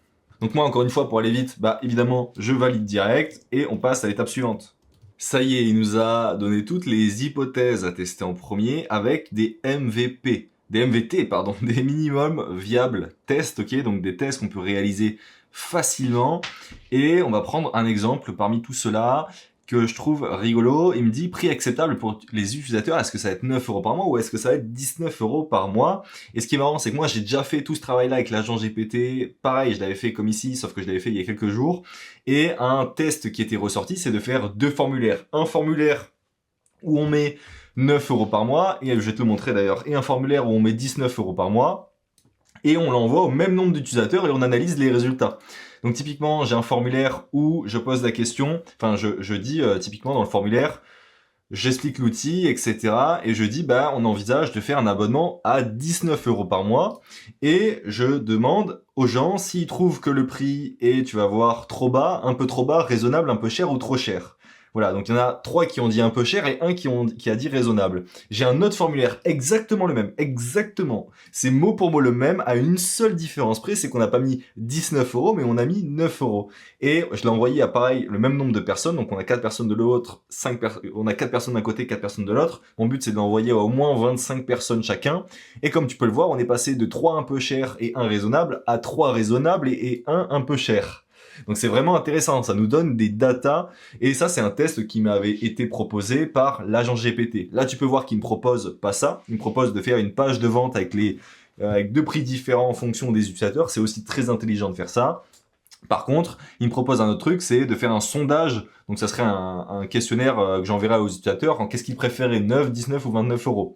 Donc moi, encore une fois, pour aller vite, bah évidemment, je valide direct et on passe à l'étape suivante. Ça y est, il nous a donné toutes les hypothèses à tester en premier avec des MVP. Des MVT, pardon, des minimum viables tests, ok, donc des tests qu'on peut réaliser facilement. Et on va prendre un exemple parmi tout cela que je trouve rigolo. Il me dit prix acceptable pour les utilisateurs. Est-ce que ça va être 9 € par mois ou est-ce que ça va être 19 € par mois? Et ce qui est marrant, c'est que moi, j'ai déjà fait tout ce travail-là avec l'agent GPT. Pareil, je l'avais fait comme ici, sauf que je l'avais fait il y a quelques jours. Et un test qui était ressorti, c'est de faire 2 formulaires. Un formulaire où on met 9 € par mois, et je vais te le montrer d'ailleurs, et un formulaire où on met 19 € par mois, et on l'envoie au même nombre d'utilisateurs et on analyse les résultats. Donc typiquement, j'ai un formulaire où je pose la question, enfin je dis typiquement dans le formulaire, j'explique l'outil, etc. Et je dis, bah, on envisage de faire un abonnement à 19 € par mois. Et je demande aux gens s'ils trouvent que le prix est, tu vas voir, trop bas, un peu trop bas, raisonnable, un peu cher ou trop cher. Voilà, donc il y en a 3 qui ont dit un peu cher et un qui a dit raisonnable. J'ai un autre formulaire exactement le même, exactement. C'est mot pour mot le même, à une seule différence près, c'est qu'on n'a pas mis 19 € mais on a mis 9 €. Et je l'ai envoyé à pareil le même nombre de personnes, donc on a 4 personnes de l'autre, on a 4 personnes d'un côté, 4 personnes de l'autre. Mon but c'est de l'envoyer à au moins 25 personnes chacun. Et comme tu peux le voir, on est passé de 3 un peu cher et 1 raisonnable à 3 raisonnables et 1 un peu cher. Donc c'est vraiment intéressant, ça nous donne des datas, et ça c'est un test qui m'avait été proposé par l'agent GPT. Là tu peux voir qu'il me propose pas ça, il me propose de faire une page de vente avec avec 2 prix différents en fonction des utilisateurs, c'est aussi très intelligent de faire ça. Par contre, il me propose un autre truc, c'est de faire un sondage, donc ça serait un questionnaire que j'enverrai aux utilisateurs, en qu'est-ce qu'ils préféraient, 9, 19 ou 29 €.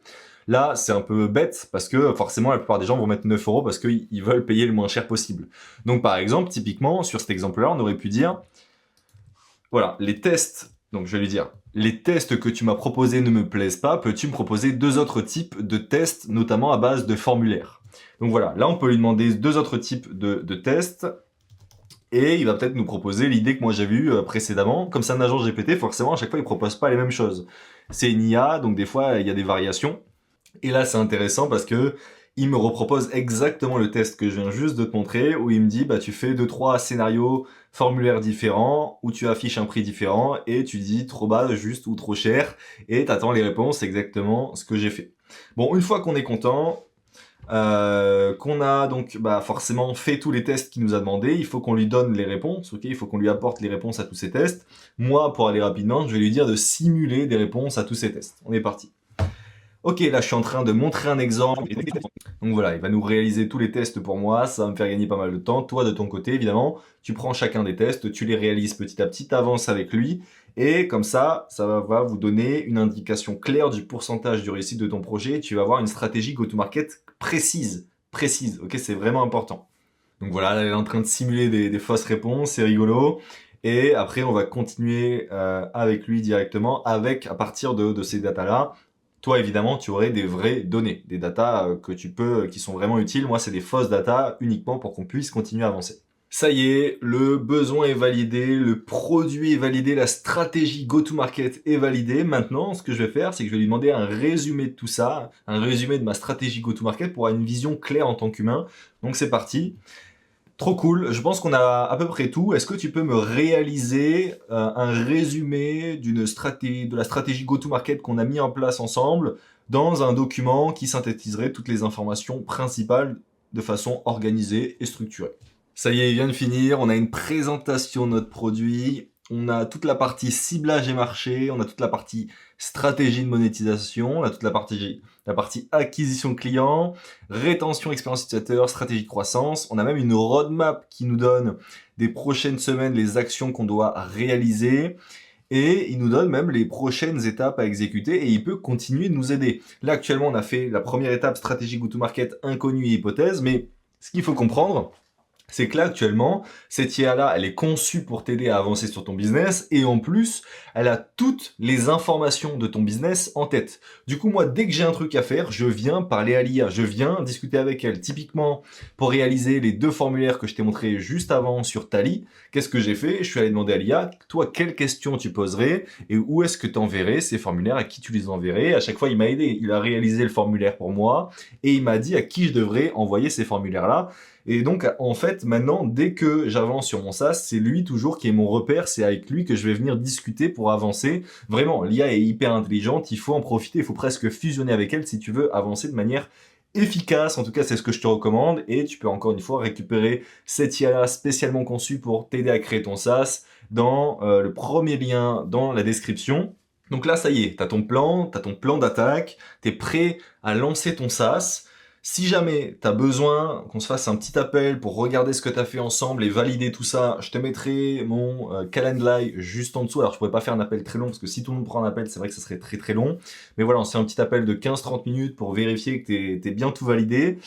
Là, c'est un peu bête parce que forcément, la plupart des gens vont mettre 9 € parce qu'ils veulent payer le moins cher possible. Donc, par exemple, typiquement, sur cet exemple-là, on aurait pu dire, voilà, les tests, donc je vais lui dire, les tests que tu m'as proposés ne me plaisent pas, peux-tu me proposer 2 autres types de tests, notamment à base de formulaires? Donc voilà, là, on peut lui demander 2 autres types de tests. Et il va peut-être nous proposer l'idée que moi j'avais eue précédemment. Comme c'est un agent GPT, forcément, à chaque fois, il propose pas les mêmes choses. C'est une IA, donc des fois, il y a des variations. Et là, c'est intéressant parce que il me repropose exactement le test que je viens juste de te montrer, où il me dit, bah, tu fais 2-3 scénarios, formulaires différents, où tu affiches un prix différent, et tu dis trop bas, juste ou trop cher, et t'attends les réponses, c'est exactement ce que j'ai fait. Bon, une fois qu'on est content, qu'on a donc forcément fait tous les tests qu'il nous a demandé, il faut qu'on lui donne les réponses, ok, il faut qu'on lui apporte les réponses à tous ces tests. Moi, pour aller rapidement, je vais lui dire de simuler des réponses à tous ces tests. On est parti. Ok, là je suis en train de montrer un exemple. Donc voilà, il va nous réaliser tous les tests pour moi, ça va me faire gagner pas mal de temps. Toi de ton côté, évidemment, tu prends chacun des tests, tu les réalises petit à petit, tu avances avec lui, et comme ça va vous donner une indication claire du pourcentage de réussite de ton projet. Tu vas avoir une stratégie go-to-market précise, ok, c'est vraiment important. Donc voilà, là, elle est en train de simuler des fausses réponses, c'est rigolo. Et après, on va continuer avec lui directement, à partir de ces datas-là. Toi, évidemment, tu aurais des vraies données, des datas qui sont vraiment utiles. Moi, c'est des fausses datas uniquement pour qu'on puisse continuer à avancer. Ça y est, le besoin est validé, le produit est validé, la stratégie go-to-market est validée. Maintenant, ce que je vais faire, c'est que je vais lui demander un résumé de tout ça, un résumé de ma stratégie go-to-market pour avoir une vision claire en tant qu'humain. Donc c'est parti. Trop cool, je pense qu'on a à peu près tout. Est-ce que tu peux me réaliser un résumé de la stratégie go-to-market qu'on a mis en place ensemble dans un document qui synthétiserait toutes les informations principales de façon organisée et structurée? Ça y est, il vient de finir, on a une présentation de notre produit, on a toute la partie ciblage et marché, on a toute la partie stratégie de monétisation, on a toute la partie acquisition client, rétention expérience utilisateur, stratégie de croissance. On a même une roadmap qui nous donne des prochaines semaines les actions qu'on doit réaliser. Et il nous donne même les prochaines étapes à exécuter et il peut continuer de nous aider. Là, actuellement, on a fait la première étape stratégie go-to-market inconnue et hypothèse, mais ce qu'il faut comprendre, c'est que là, actuellement, cette IA-là, elle est conçue pour t'aider à avancer sur ton business et en plus, elle a toutes les informations de ton business en tête. Du coup, moi, dès que j'ai un truc à faire, je viens parler à l'IA, je viens discuter avec elle. Typiquement, pour réaliser les 2 formulaires que je t'ai montré juste avant sur Tally, qu'est-ce que j'ai fait? Je suis allé demander à l'IA, toi, quelles questions tu poserais et où est-ce que tu enverrais ces formulaires, à qui tu les enverrais? À chaque fois, il m'a aidé. Il a réalisé le formulaire pour moi et il m'a dit à qui je devrais envoyer ces formulaires-là. Et donc, en fait, maintenant, dès que j'avance sur mon SaaS, c'est lui toujours qui est mon repère, c'est avec lui que je vais venir discuter pour avancer. Vraiment, l'IA est hyper intelligente, il faut en profiter, il faut presque fusionner avec elle si tu veux avancer de manière efficace. En tout cas, c'est ce que je te recommande. Et tu peux encore une fois récupérer cette IA spécialement conçue pour t'aider à créer ton SaaS dans le premier lien dans la description. Donc là, ça y est, t'as ton plan d'attaque, t'es prêt à lancer ton SaaS. Si jamais tu as besoin qu'on se fasse un petit appel pour regarder ce que tu as fait ensemble et valider tout ça, je te mettrai mon Calendly juste en dessous. Alors je pourrais pas faire un appel très long parce que si tout le monde prend un appel, c'est vrai que ça serait très très long. Mais voilà, on se fait un petit appel de 15-30 minutes pour vérifier que tu es bien tout validé.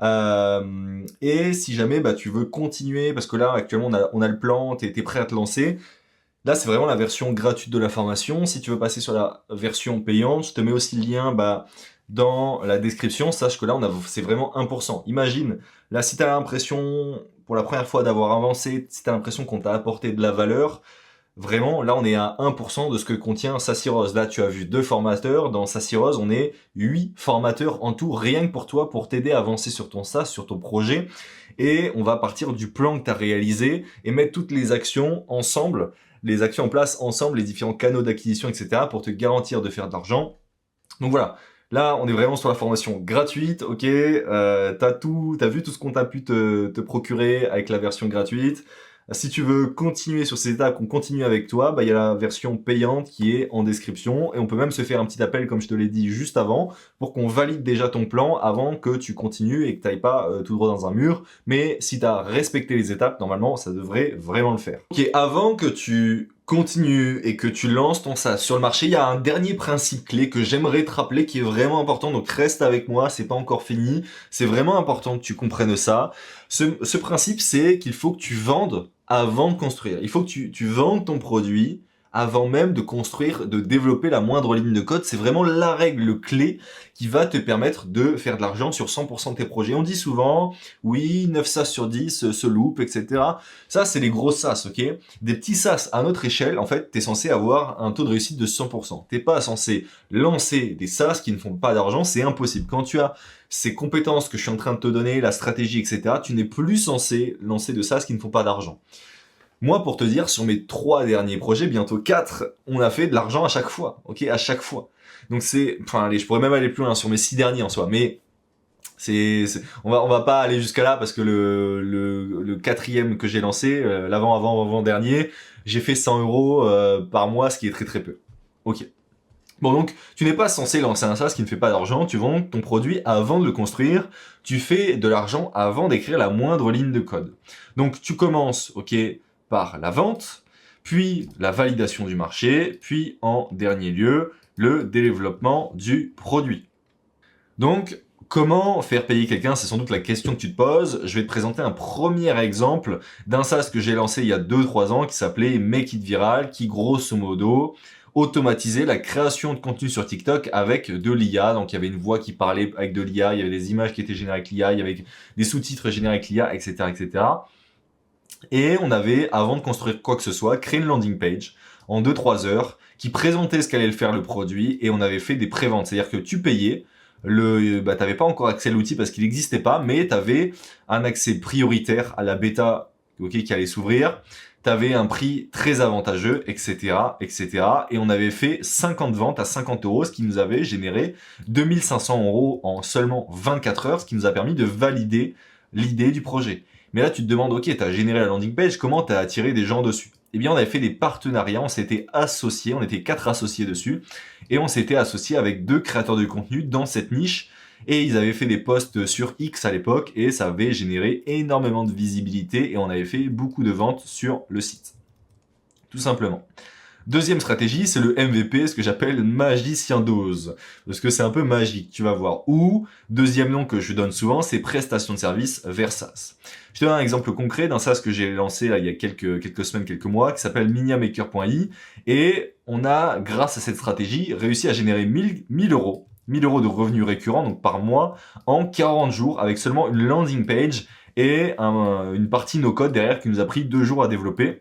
Et si jamais tu veux continuer, parce que là actuellement on a le plan, tu es prêt à te lancer. Là, c'est vraiment la version gratuite de la formation. Si tu veux passer sur la version payante, je te mets aussi le lien dans la description. Sache que là, c'est vraiment 1%. Imagine, là, si tu as l'impression, pour la première fois, d'avoir avancé, si tu as l'impression qu'on t'a apporté de la valeur, vraiment, là, on est à 1% de ce que contient Sassy-Rose. Là, tu as vu 2 formateurs. Dans Sassy-Rose, on est 8 formateurs en tout, rien que pour toi, pour t'aider à avancer sur ton SaaS, sur ton projet. Et on va partir du plan que tu as réalisé et mettre toutes les actions ensemble, les actions en place ensemble, les différents canaux d'acquisition, etc. pour te garantir de faire de l'argent. Donc voilà, là on est vraiment sur la formation gratuite, ok, t'as vu tout ce qu'on t'a pu te procurer avec la version gratuite. Si tu veux continuer sur ces étapes, qu'on continue avec toi, il y a la version payante qui est en description et on peut même se faire un petit appel comme je te l'ai dit juste avant pour qu'on valide déjà ton plan avant que tu continues et que tu n'ailles pas tout droit dans un mur. Mais si tu as respecté les étapes, normalement ça devrait vraiment le faire. Ok, avant que tu continues et que tu lances ton SaaS sur le marché, il y a un dernier principe clé que j'aimerais te rappeler qui est vraiment important, donc reste avec moi, c'est pas encore fini, c'est vraiment important que tu comprennes ça. Ce principe, c'est qu'il faut que tu vendes avant de construire. Il faut que tu vendes ton produit avant même de construire, de développer la moindre ligne de code. C'est vraiment la règle clé qui va te permettre de faire de l'argent sur 100% de tes projets. On dit souvent, oui, 9 SaaS sur 10 se loupent, etc. Ça, c'est les gros SaaS, ok? Des petits SaaS à notre échelle, en fait, t'es censé avoir un taux de réussite de 100%. T'es pas censé lancer des SaaS qui ne font pas d'argent, c'est impossible. Quand tu as ces compétences que je suis en train de te donner, la stratégie, etc., tu n'es plus censé lancer de SaaS qui ne font pas d'argent. Moi, pour te dire, sur mes 3 derniers projets, bientôt 4, on a fait de l'argent à chaque fois, ok, à chaque fois. Donc allez, je pourrais même aller plus loin sur mes 6 derniers en soi, mais on va pas aller jusqu'à là parce que le 4e que j'ai lancé, l'avant dernier, j'ai fait 100 € par mois, ce qui est très très peu. Ok. Bon, donc, tu n'es pas censé lancer un SaaS qui ne fait pas d'argent, tu vends ton produit avant de le construire, tu fais de l'argent avant d'écrire la moindre ligne de code. Donc, tu commences, ok, par la vente, puis la validation du marché, puis en dernier lieu, le développement du produit. Donc, comment faire payer quelqu'un? C'est sans doute la question que tu te poses. Je vais te présenter un premier exemple d'un SaaS que j'ai lancé il y a 2-3 ans qui s'appelait Make It Viral, qui grosso modo automatisait la création de contenu sur TikTok avec de l'IA. Donc il y avait une voix qui parlait avec de l'IA, il y avait des images qui étaient générées avec l'IA, il y avait des sous-titres générés avec l'IA, etc., etc. Et on avait, avant de construire quoi que ce soit, créé une landing page en 2-3 heures qui présentait ce qu'allait faire le produit et on avait fait des préventes. C'est-à-dire que tu payais, t'avais pas encore accès à l'outil parce qu'il n'existait pas, mais t'avais un accès prioritaire à la bêta, qui allait s'ouvrir. T'avais un prix très avantageux, etc., etc. Et on avait fait 50 ventes à 50 €, ce qui nous avait généré 2500 € en seulement 24 heures, ce qui nous a permis de valider l'idée du projet. Mais là, tu te demandes, ok, t'as généré la landing page, comment t'as attiré des gens dessus? Eh bien, on avait fait des partenariats, on s'était associés, on était 4 associés dessus, et on s'était associés avec 2 créateurs de contenu dans cette niche, et ils avaient fait des posts sur X à l'époque, et ça avait généré énormément de visibilité, et on avait fait beaucoup de ventes sur le site. Tout simplement. Deuxième stratégie, c'est le MVP, ce que j'appelle magicien dose. Parce que c'est un peu magique, tu vas voir. Ou, deuxième nom que je donne souvent, c'est prestation de service vers SaaS. Je te donne un exemple concret d'un SaaS que j'ai lancé là, il y a quelques semaines, quelques mois, qui s'appelle miniamaker.i. Et on a, grâce à cette stratégie, réussi à générer 1000 euros. 1000 euros de revenus récurrents, donc par mois, en 40 jours, avec seulement une landing page et une partie no-code derrière qui nous a pris 2 jours à développer.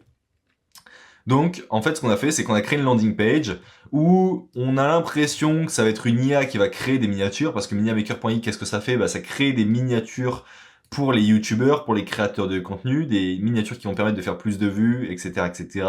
Donc, en fait, ce qu'on a fait, c'est qu'on a créé une landing page où on a l'impression que ça va être une IA qui va créer des miniatures, parce que miniamaker.i, qu'est-ce que ça fait? Ça crée des miniatures pour les youtubeurs, pour les créateurs de contenu, des miniatures qui vont permettre de faire plus de vues, etc., etc.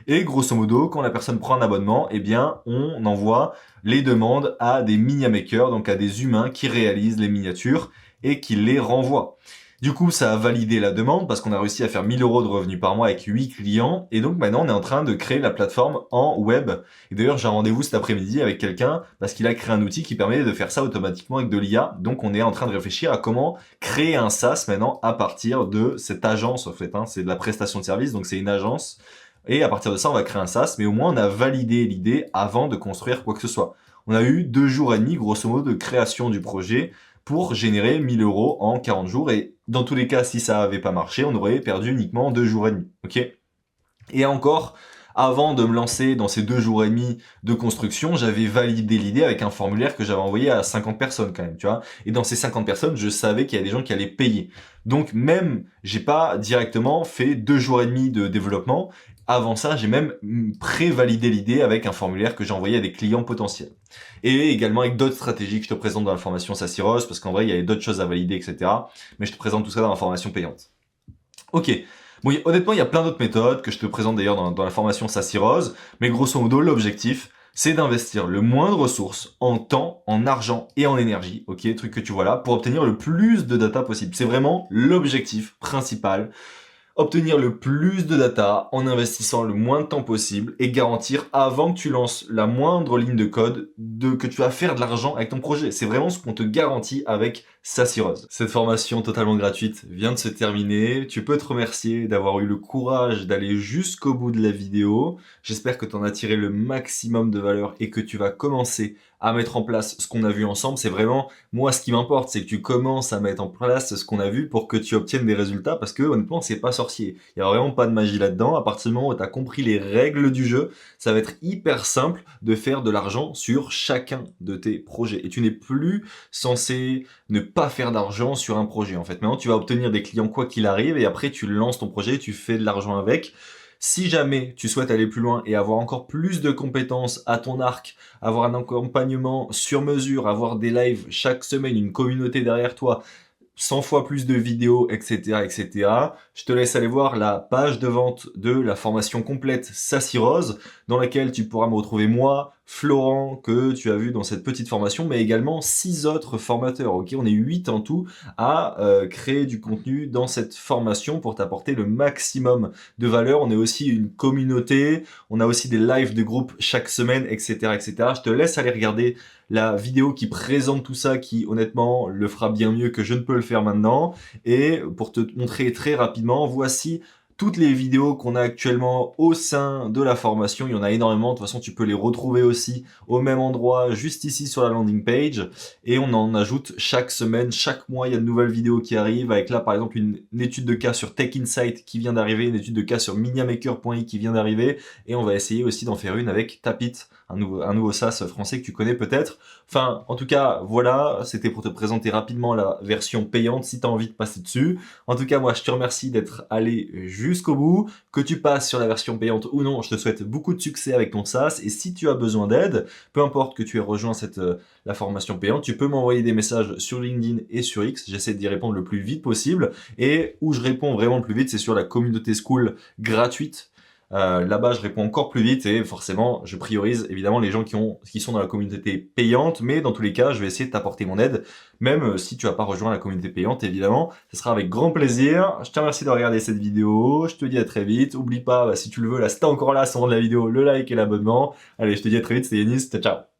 Et grosso modo, quand la personne prend un abonnement, eh bien, on envoie les demandes à des miniamakers, donc à des humains qui réalisent les miniatures et qui les renvoient. Du coup, ça a validé la demande parce qu'on a réussi à faire 1000 euros de revenus par mois avec 8 clients. Et donc maintenant, on est en train de créer la plateforme en web. Et d'ailleurs, j'ai un rendez-vous cet après-midi avec quelqu'un parce qu'il a créé un outil qui permet de faire ça automatiquement avec de l'IA. Donc on est en train de réfléchir à comment créer un SaaS maintenant à partir de cette agence en fait. C'est de la prestation de service, donc c'est une agence. Et à partir de ça, on va créer un SaaS. Mais au moins, on a validé l'idée avant de construire quoi que ce soit. On a eu 2 jours et demi, grosso modo, de création du projet pour générer 1000 euros en 40 jours. Et dans tous les cas, si ça avait pas marché, on aurait perdu uniquement 2 jours et demi. Ok ? Et encore, avant de me lancer dans ces 2 jours et demi de construction, j'avais validé l'idée avec un formulaire que j'avais envoyé à 50 personnes quand même, tu vois. Et dans ces 50 personnes, je savais qu'il y a des gens qui allaient payer. Donc même, j'ai pas directement fait 2 jours et demi de développement. Avant ça, j'ai même pré-validé l'idée avec un formulaire que j'ai envoyé à des clients potentiels. Et également avec d'autres stratégies que je te présente dans la formation SaaSiros, parce qu'en vrai, il y avait d'autres choses à valider, etc. Mais je te présente tout ça dans la formation payante. Ok. Bon, honnêtement, il y a plein d'autres méthodes que je te présente d'ailleurs dans la formation SaaSiros. Mais grosso modo, l'objectif, c'est d'investir le moins de ressources en temps, en argent et en énergie, ok, truc que tu vois là, pour obtenir le plus de data possible. C'est vraiment l'objectif principal. Obtenir le plus de data en investissant le moins de temps possible et garantir avant que tu lances la moindre ligne de code que tu vas faire de l'argent avec ton projet. C'est vraiment ce qu'on te garantit avec SaaSiros. Cette formation totalement gratuite vient de se terminer. Tu peux te remercier d'avoir eu le courage d'aller jusqu'au bout de la vidéo. J'espère que tu en as tiré le maximum de valeur et que tu vas commencer à mettre en place ce qu'on a vu ensemble. C'est vraiment, moi, ce qui m'importe, c'est que tu commences à mettre en place ce qu'on a vu pour que tu obtiennes des résultats, parce que, honnêtement, c'est pas sorcier. Il y a vraiment pas de magie là-dedans. À partir du moment où tu as compris les règles du jeu, ça va être hyper simple de faire de l'argent sur chacun de tes projets. Et tu n'es plus censé ne pas faire d'argent sur un projet, en fait. Maintenant, tu vas obtenir des clients quoi qu'il arrive, et après, tu lances ton projet, tu fais de l'argent avec. Si jamais tu souhaites aller plus loin et avoir encore plus de compétences à ton arc, avoir un accompagnement sur mesure, avoir des lives chaque semaine, une communauté derrière toi, 100 fois plus de vidéos, etc., etc. Je te laisse aller voir la page de vente de la formation complète SaaSiros, dans laquelle tu pourras me retrouver moi, Florent, que tu as vu dans cette petite formation, mais également 6 autres formateurs. Ok, on est 8 en tout à créer du contenu dans cette formation pour t'apporter le maximum de valeur. On est aussi une communauté, on a aussi des lives de groupe chaque semaine, etc., etc. Je te laisse aller regarder la vidéo qui présente tout ça, qui honnêtement le fera bien mieux que je ne peux le faire maintenant. Et pour te montrer très rapidement, voici toutes les vidéos qu'on a actuellement au sein de la formation. Il y en a énormément. De toute façon, tu peux les retrouver aussi au même endroit, juste ici sur la landing page. Et on en ajoute chaque semaine, chaque mois, il y a de nouvelles vidéos qui arrivent. Avec là, par exemple, une étude de cas sur Tech Insight qui vient d'arriver, une étude de cas sur miniamaker.i qui vient d'arriver. Et on va essayer aussi d'en faire une avec Tapit, un nouveau SaaS français que tu connais peut-être. Enfin, en tout cas, voilà, c'était pour te présenter rapidement la version payante si tu as envie de passer dessus. En tout cas, moi, je te remercie d'être allé jusqu'au bout. Que tu passes sur la version payante ou non, je te souhaite beaucoup de succès avec ton SaaS. Et si tu as besoin d'aide, peu importe que tu aies rejoint la formation payante, tu peux m'envoyer des messages sur LinkedIn et sur X. J'essaie d'y répondre le plus vite possible. Et où je réponds vraiment le plus vite, c'est sur la communauté school gratuite. Là-bas, je réponds encore plus vite et forcément, je priorise évidemment les gens qui sont dans la communauté payante, mais dans tous les cas, je vais essayer de t'apporter mon aide, même si tu n'as pas rejoint la communauté payante, évidemment, ce sera avec grand plaisir. Je te remercie de regarder cette vidéo, je te dis à très vite. Oublie pas, si tu le veux, là, si t'es encore là, sans de la vidéo, le like et l'abonnement. Allez, je te dis à très vite, c'était Yanis, ciao.